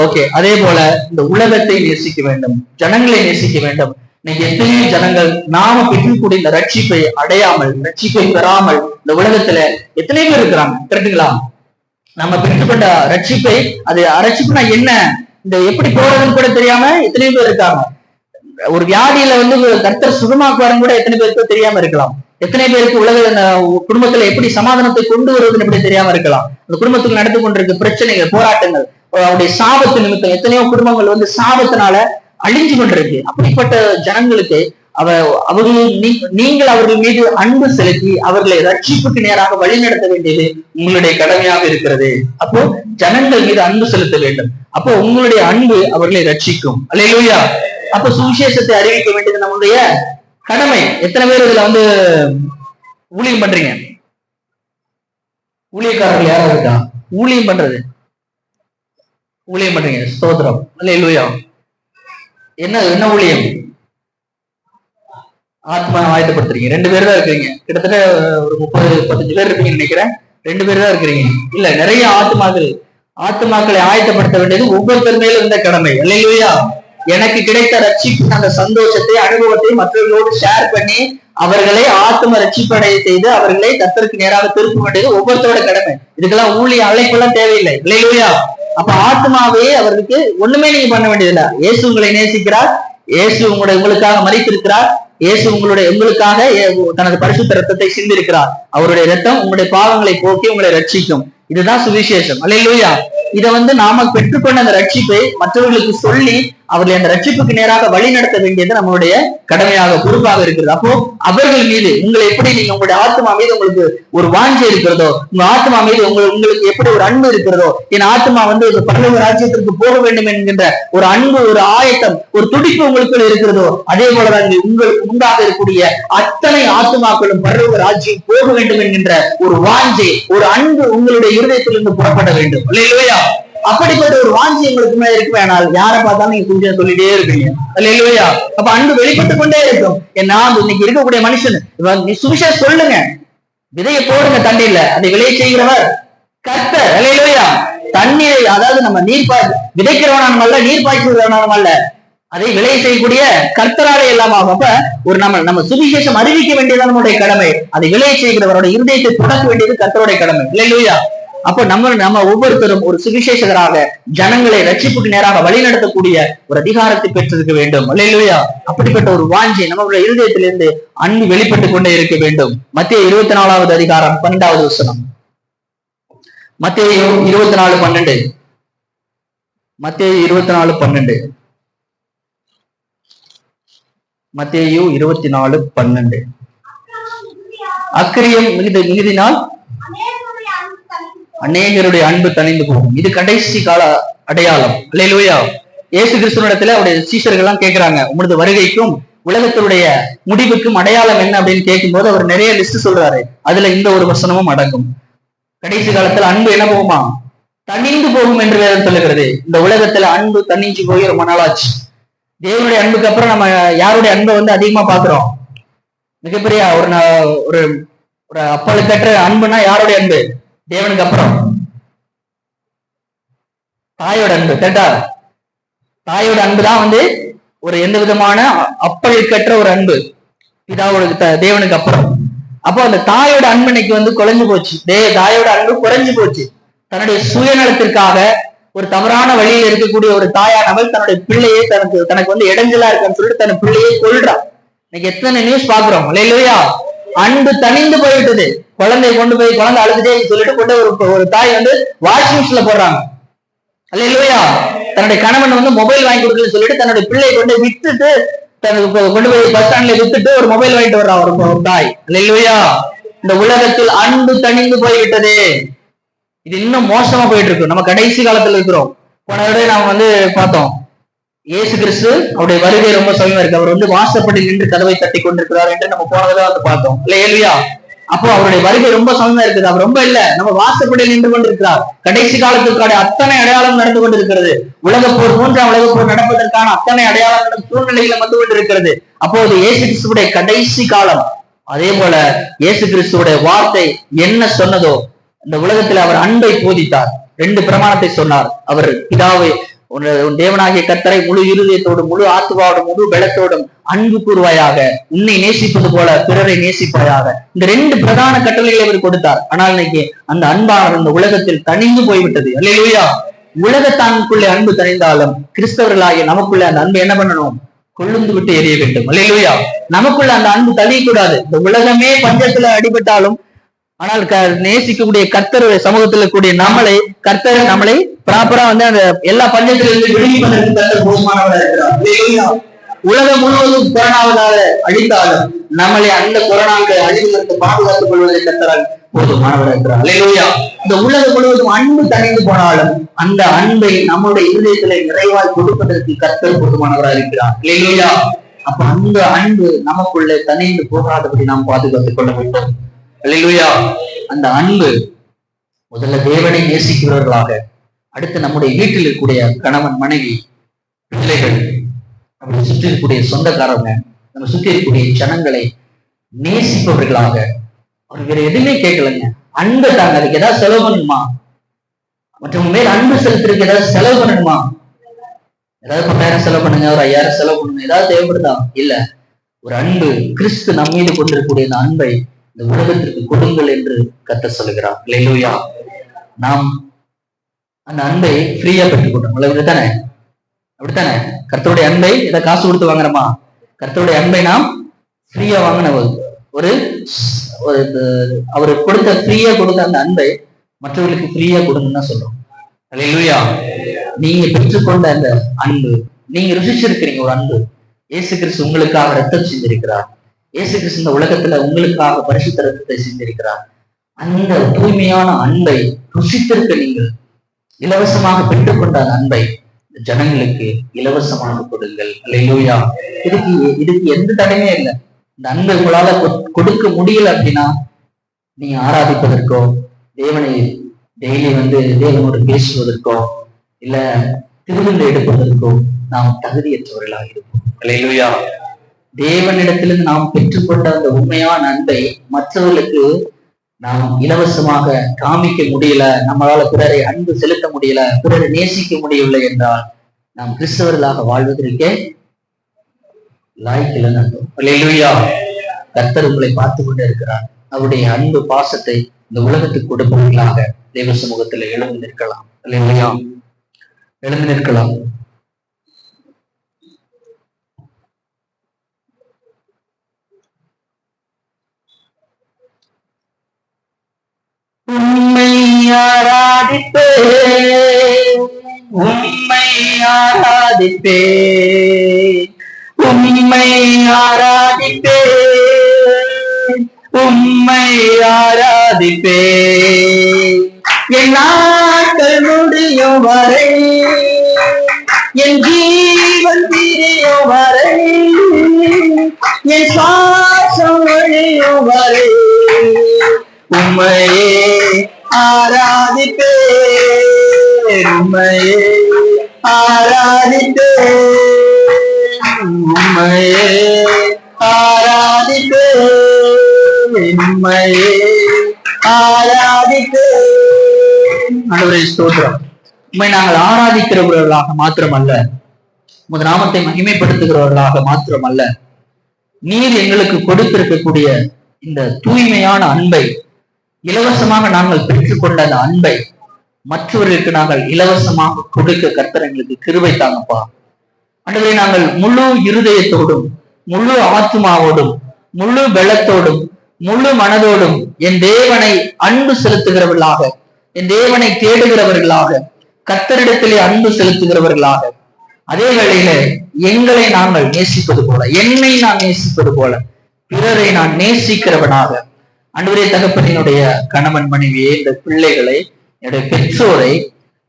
ஓகே. அதே போல இந்த உலகத்தை நேசிக்க வேண்டும், ஜனங்களை நேசிக்க வேண்டும். இன்னைக்கு எத்தனையோ ஜனங்கள் நாம பெற்றக்கூடிய இந்த ரட்சிப்பை அடையாமல், ரட்சிப்பை பெறாமல் இந்த உலகத்துல எத்தனை பேர் இருக்கிறாங்க, கரெக்டுங்களா? நம்ம பெற்றுக்கொண்ட ரட்சிப்பை, அது ரட்சிப்புனா என்ன, இந்த எப்படி போறதுன்னு கூட தெரியாம எத்தனை பேர் இருக்காங்க. ஒரு வியாதியில கர்த்தர் சுகமாக்குவாருன்னு கூட எத்தனை பேருக்கு தெரியாம இருக்கலாம். எத்தனை பேருக்கு குடும்பத்துல எப்படி சமாதானத்தை கொண்டு வருவதுன்னு எப்படி தெரியாம இருக்கலாம். அந்த குடும்பத்துக்கு நடந்து கொண்டிருக்க பிரச்சனைகள், போராட்டங்கள், அவருடைய சாபத்து நிமித்தம் எத்தனையோ குடும்பங்கள் சாபத்தினால அழிஞ்சு கொண்டிருக்கு. அப்படிப்பட்ட ஜனங்களுக்கு நீங்கள் அவர்கள் மீது அன்பு செலுத்தி அவர்களை ரட்சிப்புக்கு நேராக வழிநடத்த வேண்டியது உங்களுடைய கடமையாக இருக்கிறது. அப்போ ஜனங்கள் மீது அன்பு செலுத்த வேண்டும். அப்போ உங்களுடைய அன்பு அவர்களை ரட்சிக்கும் அல்லேலூயா. அப்ப சுவிசேஷத்தை அறிவிக்க வேண்டியது நம்முடைய கடமை. எத்தனை பேர் இதுல ஊழியம் பண்றீங்க? ஊழியக்காரர்கள் யாராவது இருக்கா? ஊழியம் பண்றீங்க, ஸ்தோத்திரம் அல்லேலூயா. என்ன ஊழியம்? ஆத்மா ஆயத்தப்படுத்துறீங்க. 2 பேர் தான் இருக்கிறீங்க. கிட்டத்தட்ட ஒரு 30-35 பேர் இருப்பீங்கன்னு நினைக்கிறேன். 2 பேர் தான் இருக்கிறீங்க. இல்ல, நிறைய ஆத்மாக்களை ஆயத்தப்படுத்த வேண்டியது ஒவ்வொருத்தர் மேலும் இருந்த கடமை அல்லேலூயா. எனக்கு கிடைத்த ரட்சிப்பின் அந்த சந்தோஷத்தை அனுபவத்தை மற்றவர்களோடு ஷேர் பண்ணி அவர்களை ஆத்ம ரட்சிப்படைய செய்து அவர்களை கர்த்தருக்கு நேராக திருப்ப வேண்டியது ஒவ்வொருத்தரோட கடமை. இதுக்கெல்லாம் ஊழிய அழைப்பெல்லாம் தேவையில்லை. இல்லையா? அப்ப ஆத்மாவே அவருக்கு ஒண்ணுமே நீங்க பண்ண வேண்டியதில்லை. இயேசு உங்களை நேசிக்கிறார், இயேசு உங்களுக்காக மரித்திருக்கிறார், இயேசு உங்களுக்காக தனது பரிசுத்த ரத்தத்தை சிந்திருக்கிறார். அவருடைய ரத்தம் உங்களுடைய பாவங்களை போக்கி உங்களை ரட்சிக்கும். இதுதான் சுவிசேஷம். அல்லேலூயா. இதை நாம பெற்றுக்கொண்ட அந்த ரட்சிப்பை மற்றவர்களுக்கு சொல்லி அவர்களை அந்த ரட்சிப்புக்கு நேராக வழி நடத்த வேண்டியது நம்மளுடைய கடமையாக பொறுப்பாக இருக்கிறது. அப்போ அவர்கள் மீது உங்களை எப்படி நீங்க உங்களுடைய ஆத்மா மீது உங்களுக்கு ஒரு வாஞ்சை இருக்கிறதோ, உங்க ஆத்மா மீது உங்களுக்கு எப்படி ஒரு அன்பு இருக்கிறதோ, என் ஆத்மா ஒரு பரலோக ராஜ்யத்திற்கு போக வேண்டும் என்கின்ற ஒரு அன்பு, ஒரு ஆயத்தம், ஒரு துடிப்பு உங்களுக்குள் இருக்கிறதோ, அதே போலதான் உங்களுக்கு உண்டாக இருக்கக்கூடிய அத்தனை ஆத்மாக்களும் பரலோக ராஜ்யம் போக வேண்டும் என்கின்ற ஒரு வாஞ்சை, ஒரு அன்பு உங்களுடைய இருதயத்திலிருந்து புறப்பட வேண்டும். இல்லையா? அப்படிப்பட்ட ஒரு வாஞ்சி உங்களுக்கு மேல இருக்கு. வேணால் யாரை பார்த்தாலும் நீங்க கொஞ்சம் சொல்லிட்டே இருப்பீங்க. இல்லையா? அப்ப அன்பு வெளிப்பட்டு கொண்டே இருக்கும். நான் இன்னைக்கு இருக்கக்கூடிய மனுஷன் சுவிசேஷம் சொல்லுங்க, விதையை போடுங்க தண்ணீர்ல, அதை விளைய செய்கிறவர் கர்த்தர். இல்லையா? தண்ணீரை, அதாவது நம்ம விதைக்கிறவனாலும் அல்ல, நீர் பாய்ச்சுகிறவனாலும் அல்ல, அதை விளைய செய்யக்கூடிய கர்த்தராலே எல்லாம் ஆகும். அப்ப நம்ம சுவிசேஷம் அறிவிக்க வேண்டியது நம்முடைய கடமை. அதை விளைய செய்கிறவருடைய இருதயத்தை தொடக்க வேண்டியது கர்த்தருடைய கடமை. இல்லையா? அப்ப நம்ம ஒவ்வொருத்தரும் ஒரு சுவிசேஷகராக ஜனங்களை ரட்சிப்புக்கு நேராக வழி நடத்தக்கூடிய ஒரு அதிகாரத்தை பெற்றிருக்க வேண்டும். அல்லேலூயா. அப்படிப்பட்ட ஒரு வாஞ்சை நம்மளுடைய இருதயத்திலிருந்து அன்பு வெளிப்பட்டு கொண்டே இருக்க வேண்டும். மத்தேயு 24வது அதிகாரம் 12வது வசனம். மத்தேயு 24:12. மத்தேயு 24:12. மத்தேயு 24:12. அக்கிரியம் மிகுதினால் அநேகருடைய அன்பு தணிந்து போகும். இது கடைசி கால அடையாளம். அல்லேலூயா. இயேசு கிறிஸ்துவிடத்துல அவருடைய சீஷர்கள் எல்லாம் கேட்கிறாங்க, உங்களது வருகைக்கும் உலகத்தினுடைய முடிவுக்கும் அடையாளம் என்ன அப்படின்னு கேட்கும் போது அவர் நிறைய லிஸ்ட் சொல்றாரு. அதுல இந்த ஒரு வசனமும் அடங்கும். கடைசி காலத்துல அன்பு என்ன போகுமா? தணிந்து போகும் என்று வேதம் சொல்லுகிறது. இந்த உலகத்துல அன்பு தணிஞ்சு போய் ரொம்ப நாளாச்சு. தேவனுடைய அன்புக்கு அப்புறம் நம்ம யாருடைய அன்பை அதிகமா பாக்குறோம்? மிகப்பெரிய ஒரு ஒரு அப்பழுக்கற்ற அன்புனா யாருடைய அன்பு? தேவனுக்கு அப்புறம் தாயோட அன்பு. கேட்டா தாயோட அன்பு தான் ஒரு எந்த விதமான அப்பழுக்கற்ற ஒரு அன்பு பிதாவோட தேவனுக்கு அப்புறம். அப்போ அந்த தாயோட அன்பு இன்னைக்கு குறைஞ்சு போச்சு. தாயோட அன்பு குறைஞ்சு போச்சு. தன்னுடைய சுயநலத்திற்காக ஒரு தவறான வழியில் இருக்கக்கூடிய ஒரு தாயானவள் தன்னுடைய பிள்ளையை தனக்கு இடைஞ்சலா இருக்கான்னு சொல்லிட்டு தன் பிள்ளையை கொல்றான். இன்னைக்கு எத்தனை நியூஸ் பாக்குறோம். இல்லையா? அன்பு தணிந்து போய்விட்டது. குழந்தைய கொண்டு போய் குழந்தை அழுதுட்டே சொல்லிட்டு கொண்டு ஒரு தாய் வாஷிங் மிஷின்ல போடுறாங்க. இல்லையா? தன்னுடைய கணவன் மொபைல் வாங்கி கொடுக்கலன்னு சொல்லிட்டு தன்னுடைய பிள்ளையை கொண்டு விட்டுட்டு கொண்டு போய் பஸ் ஸ்டாண்ட்ல விட்டுட்டு ஒரு மொபைல் வாங்கிட்டு வர்றான் ஒரு தாய். இல்லையா? இந்த உலகத்தில் அன்பு தணிந்து போய்விட்டது. இது இன்னும் மோசமா போயிட்டு இருக்கு. நம்ம கடைசி காலத்துல இருக்கிறோம். போன விட நாம பார்த்தோம், இயேசு கிறிஸ்து அவருடைய வருகை ரொம்ப சமயமா இருக்கு. அவர் வாசப்படி நின்று கதவை தட்டி கொண்டிருக்கிறார் என்று நம்ம போனதான் பார்த்தோம். இல்லையா? அப்போ அவருடைய வருகை ரொம்ப சமயமா இருக்குது. அவர் ரொம்ப இல்ல, நம்ம வாசப்படியில் நின்று கொண்டிருக்கிறார். கடைசி காலத்திற்கான அத்தனை அடையாளம் நடந்து கொண்டிருக்கிறது. உலகப்போர், 3ஆம் உலகப்போர் நடப்பதற்கான அத்தனை அடையாளங்களும் சூழ்நிலையில வந்து கொண்டிருக்கிறது. அப்போது இயேசு கிறிஸ்துடைய கடைசி காலம். அதே போல இயேசு கிறிஸ்துடைய வார்த்தை என்ன சொன்னதோ, இந்த உலகத்தில் அவர் அன்பை போதித்தார். 2 பிரமாணத்தை சொன்னார். அவர் பிதாவை, தேவனாகிய கர்த்தரை முழு இருதயத்தோடும் முழு ஆத்துவாவோடும் முழு பலத்தோடும் அன்பு கூறுவாயாக, உன்னை நேசிப்பது போல பிறரை நேசிப்பாயாக. இந்த 2 பிரதான கட்டளைகளை அவர் கொடுத்தார். ஆனால் இன்னைக்கு அந்த அன்பானது இந்த உலகத்தில் தணிந்து போய்விட்டது. அல்லேலூயா. உலகத்தானுக்குள்ளே அன்பு தணிந்தாலும் கிறிஸ்தவர்களாகிய நமக்குள்ள அந்த அன்பு என்ன பண்ணணும்? கொழுந்து விட்டு எரிய வேண்டும். அல்லேலூயா. நமக்குள்ள அந்த அன்பு தழியக்கூடாது. இந்த உலகமே பஞ்சத்துல அடிபட்டாலும், ஆனால் நேசிக்கக்கூடிய கர்த்தருடைய சமூகத்துல கூடிய கர்த்தர் நம்மளை ப்ராப்பரா அந்த எல்லா பஞ்சத்திலிருந்து விடுவிப்பதற்கு கர்த்தர் போதுமானவராக இருக்கிறார். உலகம் முழுவதும் கொரோனாவதால அழித்தாலும் நம்மளை அந்த கொரோனாவுக்கு அழிவிலிருந்து பாதுகாத்துக் கொள்வதை கர்த்தரால் போதுமானவராக இருக்கிறார். அல்லேலூயா. இந்த உலகம் முழுவதும் அன்பு தணிந்து போனாலும் அந்த அன்பை நம்முடைய இருதயத்திலே நிறைவாய் கொடுப்பதற்கு கர்த்தர் போதுமானவராக இருக்கிறார். அல்லேலூயா. அப்ப அந்த அன்பு நமக்குள்ளே தணிந்து போகாதபடி நாம் பாதுகாத்துக் கொள்ள வேண்டும். அல்லேலூயா. அந்த அன்பு முதல்ல தேவனை நேசிக்கிறவர்களாக, அடுத்து நம்முடைய வீட்டில் இருக்கக்கூடிய கணவன், மனைவி, பிள்ளைகள், நம்ம சுற்றி இருக்கக்கூடிய சொந்தக்காரங்க, நம்ம சுற்றி இருக்கக்கூடிய ஜனங்களை நேசிப்பவர்களாக. அவர் வேற எதுவுமே கேட்கலங்க. அன்பை தாங்க. அதுக்கு ஏதாவது செலவு பண்ணணுமா? மற்றும் மேல் அன்பு செலுத்துறதுக்கு ஏதாவது செலவு பண்ணணுமா? ஏதாவது 10,000 செலவு பண்ணுங்க, ஒரு 5,000 செலவு பண்ணுங்க, ஏதாவது தேவைப்படுதா? இல்ல. ஒரு அன்பு, கிறிஸ்து நம் மீது கொண்டிருக்கக்கூடிய இந்த அன்பை இந்த உலகத்திற்கு கொடுங்கள் என்று கர்த்தர் சொல்லுகிறார். அல்லேலூயா. நாம் அந்த அன்பை ஃப்ரீயா பெற்றுக்கொண்டோம். அப்படித்தானே? அப்படித்தானே? கர்த்தருடைய அன்பை இதை காசு கொடுத்து வாங்குறோமா? கர்த்தருடைய அன்பை நாம் ஃப்ரீயா வாங்கின ஒரு அவரு கொடுத்த ஃப்ரீயா கொடுத்த அந்த அன்பை மற்றவர்களுக்கு ஃப்ரீயா கொடுங்கன்னு தான் சொல்றோம். அல்லேலூயா. நீங்க பெற்றுக்கொண்ட அந்த அன்பு, நீங்க ருசிச்சிருக்கிறீங்க ஒரு அன்பு. இயேசு கிறிஸ்து உங்களுக்காக ரத்தம் செஞ்சிருக்கிறார். இயேசு கிறிஸ்து இந்த உலகத்துல உங்களுக்காக பரிசுத்த ரத்தத்தை செஞ்சிருக்கிறார். அந்த தூய்மையான அன்பை ருசித்திருக்க நீங்கள் இலவசமாக பெற்றுக்கொண்ட அந்த அன்பை ஜனங்களுக்கு இலவசமாக கொடுங்கள். அல்லேலூயா. இதுக்கு எந்த தடையுமே இல்லை. இந்த அன்பை உங்களால கொடுக்க முடியல அப்படின்னா நீங்க ஆராதிப்பதற்கோ, தேவனை டெய்லி தேவனோடு பேசுவதற்கோ, இல்ல திருவிழா எடுப்பதற்கோ நாம் தகுதியற்றவர்களாக இருப்போம். அல்லேலூயா. தேவனிடத்திலிருந்து நாம் பெற்றுக்கொண்ட அந்த உண்மையான அன்பை மற்றவர்களுக்கு நாம் இலவசமாக காமிக்க முடியல, நம்மளால பிறரை அன்பு செலுத்த முடியல, பிறரை நேசிக்க முடியவில்லை என்றால் நாம் கிறிஸ்தவர்களாக வாழ்வதற்கே லாய்க்கில்லைன்னு அர்த்தம். அல்லேலூயா. கர்த்தர் உங்களை பார்த்து கொண்டே இருக்கிறார். அவருடைய அன்பு பாசத்தை இந்த உலகத்துக்கு கொடுப்பவர்களாக தேவ சமூகத்துல எழுந்து நிற்கலாம். அல்லேலூயா. எழுந்து நிற்கலாம். உம்மை ஆராதிப்பேன், உம்மை ஆராதிப்பேன், உம்மை ஆராதிப்பேன், உம்மை ஆராதிப்பேன். என் நாட்கள் முடியும் வரை, என் ஜீவன் பிரியும் வரை, என் சுவாசம் ஒழியும் வரை உம்மையே ஆராதிப்பேன், உம்மையே ஆராதிப்பேன், உம்மையே ஆராதிப்பேன், உம்மையே ஆராதிப்பேன். ஆண்டவரே ஸ்தோத்திரம். உம்மை நாங்கள் ஆராதிக்கிறவர்களாக மாத்திரமல்ல, உமது நாமத்தை மகிமைப்படுத்துகிறவர்களாக மாத்திரமல்ல, நீர் எங்களுக்கு கொடுத்திருக்கக்கூடிய இந்த தூய்மையான அன்பை, இலவசமாக நாங்கள் பெற்றுக்கொண்ட அந்த அன்பை மற்றவர்களுக்கு நாங்கள் இலவசமாக கொடுக்க கர்த்தர் எங்களுக்கு கிருபை தாங்கப்பா. ஆண்டவரே, நாங்கள் முழு இருதயத்தோடும், முழு ஆத்மாவோடும், முழு பலத்தோடும், முழு மனதோடும் என் தேவனை அன்பு செலுத்துகிறவர்களாக, என் தேவனை தேடுகிறவர்களாக, கர்த்தரிடத்திலே அன்பு செலுத்துகிறவர்களாக, அதே வேளையில எங்களை நாங்கள் நேசிப்பது போல, என்னை நான் நேசிப்பது போல பிறரை நான் நேசிக்கிறவனாக, ஆண்டவரே தகப்பனினுடைய கணவன் மனைவியை, இந்த பிள்ளைகளை, என்னுடைய பெற்றோரை,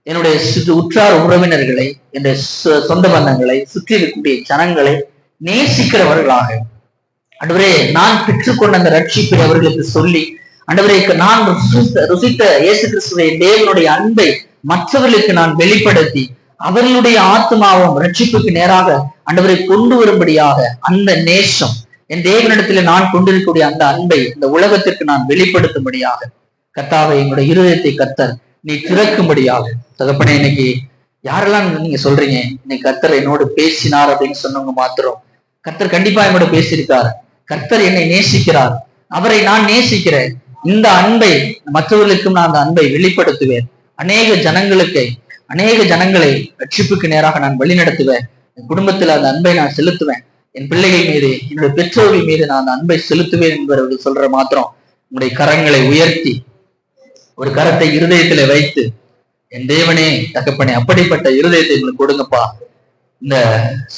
என்னுடைய உற்றார் உறவினர்களை, என்னுடைய சொந்த பந்தங்களை, சுற்றி இருக்கக்கூடிய ஜனங்களை நேசிக்கிறவர்களாக, ஆண்டவரே நான் பெற்றுக்கொண்ட அந்த ரட்சிப்பை அவர்களுக்கு சொல்லி, ஆண்டவரே நான் ருசித்த இயேசு கிறிஸ்துவை தேவனுடைய அன்பை மற்றவர்களுக்கு நான் வெளிப்படுத்தி அவர்களுடைய ஆத்மாவும் ரட்சிப்புக்கு நேராக ஆண்டவரை கொண்டு வரும்படியாக அந்த நேசம், என் தேவனிடத்துல நான் கொண்டிருக்கக்கூடிய அந்த அன்பை இந்த உலகத்திற்கு நான் வெளிப்படுத்தும்படியாக கர்த்தாவை என்னுடைய இருதயத்தை கர்த்தர் நீ திறக்கும்படியாக. தகப்பனே, இன்னைக்கு யாரெல்லாம் நீங்க சொல்றீங்க இன்னைக்கு கர்த்தர் என்னோடு பேசினார் அப்படின்னு சொன்னவங்க மாத்திரம், கர்த்தர் கண்டிப்பா என்னோட பேசியிருக்கார், கர்த்தர் என்னை நேசிக்கிறார், அவரை நான் நேசிக்கிறேன், இந்த அன்பை மற்றவர்களுக்கும் நான் அந்த அன்பை வெளிப்படுத்துவேன், அநேக ஜனங்களை ரட்சிப்புக்கு நேராக நான் வழிநடத்துவேன், என் குடும்பத்துல அந்த அன்பை நான் செலுத்துவேன், என் பிள்ளைகள் மீது, என்னுடைய பெற்றோர்கள் மீது நான் அந்த அன்பை செலுத்துவேன் என்பவர்கள் சொல்ற மாத்திரம் உங்களுடைய கரங்களை உயர்த்தி ஒரு கரத்தை இருதயத்துல வைத்து, என் தேவனே தகப்பனே அப்படிப்பட்ட இருதயத்தை எங்களுக்கு கொடுங்கப்பா. இந்த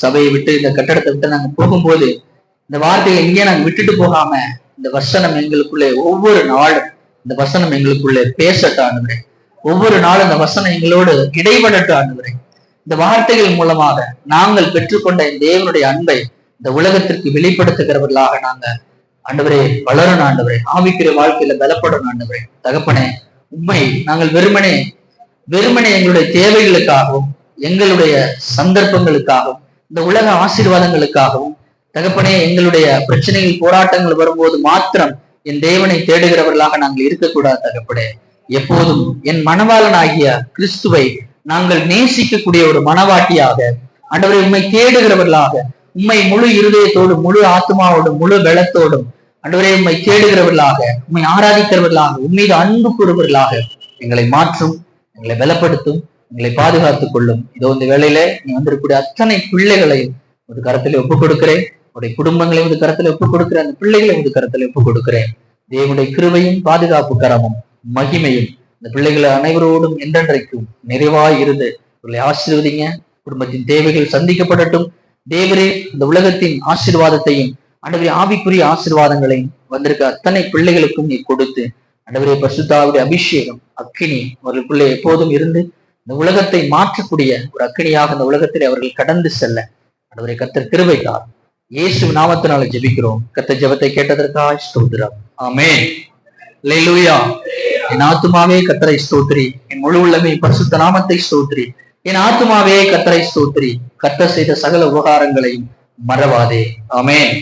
சபையை விட்டு, இந்த கட்டடத்தை விட்டு நாங்க போகும்போது இந்த வார்த்தையை எங்கேயே நாங்க விட்டுட்டு போகாம இந்த வசனம் எங்களுக்குள்ளே ஒவ்வொரு நாளும் இந்த வசனம் எங்களுக்குள்ளே பேசட்டும் ஆண்டவரே. ஒவ்வொரு நாளும் இந்த வசனம் எங்களோடு இடைபடட்டும் ஆண்டவரே. இந்த வார்த்தைகள் மூலமாக நாங்கள் பெற்றுக்கொண்ட இந்த தேவனுடைய அன்பை இந்த உலகத்திற்கு வெளிப்படுத்துகிறவர்களாக நாங்க ஆண்டவரே வளரணும் ஆண்டவரே, ஆவிக்கிற வாழ்க்கையில பலப்படணும் ஆண்டவரே. தகப்பனே, உண்மை நாங்கள் வெறுமனே எங்களுடைய தேவைகளுக்காகவும், எங்களுடைய சந்தர்ப்பங்களுக்காகவும், இந்த உலக ஆசீர்வாதங்களுக்காகவும், தகப்பனே எங்களுடைய பிரச்சனைகள் போராட்டங்கள் வரும்போது மாத்திரம் என் தேவனை தேடுகிறவர்களாக நாங்கள் இருக்கக்கூடாது தகப்பனே. எப்போதும் என் மணவாளனாகிய கிறிஸ்துவை நாங்கள் நேசிக்கக்கூடிய ஒரு மனவாட்டியாக, ஆண்டவரை உண்மை தேடுகிறவர்களாக, உண்மை முழு இருதயத்தோடும், முழு ஆத்மாவோடும், முழு பலத்தோடும் ஆண்டவரை உண்மை தேடுகிறவர்களாக, உண்மை ஆராதிக்கிறவர்களாக, உண்மையை அன்பு கூறுவர்களாக எங்களை மாற்றும், எங்களை பலப்படுத்தும், எங்களை பாதுகாத்துக் கொள்ளும். இதோ இந்த வேளையில நீ வந்திருக்கக்கூடிய அத்தனை பிள்ளைகளையும் ஒரு கரத்துல ஒப்புக் கொடுக்கிறேன். உடைய குடும்பங்களையும் ஒரு கரத்துல ஒப்புக் கொடுக்கிறேன். அந்த பிள்ளைகளை ஒரு கரத்துல ஒப்புக் கொடுக்கிறேன். தேவனுடைய கிருபையும் பாதுகாப்பு கரமும் மகிமையும் இந்த பிள்ளைகளை அனைவரோடும் என்றென்றைக்கும் நிறைவாய் இருந்து இவர்களை ஆசீர்வதிங்க. குடும்பத்தின் தேவைகள் சந்திக்கப்படட்டும். தேவரே இந்த உலகத்தின் ஆசீர்வாதத்தையும் ஆண்டவரே ஆவிக்குரிய ஆசீர்வாதங்களையும் வந்திருக்க அத்தனை பிள்ளைகளுக்கும் நீ கொடுத்து ஆண்டவரே பரிசுத்தாவுடைய அபிஷேகம் அக்கினி அவர்களுக்குள்ளே எப்போதும் இருந்து இந்த உலகத்தை மாற்றக்கூடிய ஒரு அக்கினியாக இந்த உலகத்தில் அவர்கள் கடந்து செல்ல ஆண்டவரே கர்த்தர் கிருபை தார். இயேசு நாமத்தினால ஜெபிக்கிறோம். கர்த்தர் ஜெபத்தை கேட்டதற்காக ஸ்தோத்திரம். ஆமென். அல்லேலூயா. என் ஆத்துமாவே கர்த்தரை ஸ்தோத்திரி, என் முழு உள்ளமே பரிசுத்த நாமத்தை ஸ்தோத்திரி. என் ஆத்துமாவே கர்த்தரை ஸ்தோத்திரி, கர்த்தர் செய்த சகல உபகாரங்களையும் மறவாதே. ஆமென்.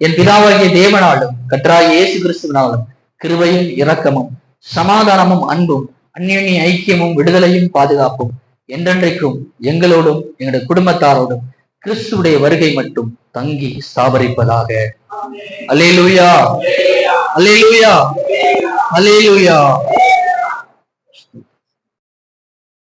என் பிதாவாகிய தேவனாலும் கர்த்தராகிய இயேசு கிறிஸ்துவினாலும் கிருபையும் இரக்கமும் சமாதானமும் அன்பும் அந்யோன்ய ஐக்கியமும் விடுதலையும் பாதுகாப்பும் என்றென்றைக்கும் எங்களோடும் எங்களுடைய குடும்பத்தாரோடும் கிறிஸ்துவுடைய வருகை மட்டும் தங்கி ஸ்தாபரிப்பதாக. அல்லேலூயா, அல்லேலூயா, அல்லேலூயா.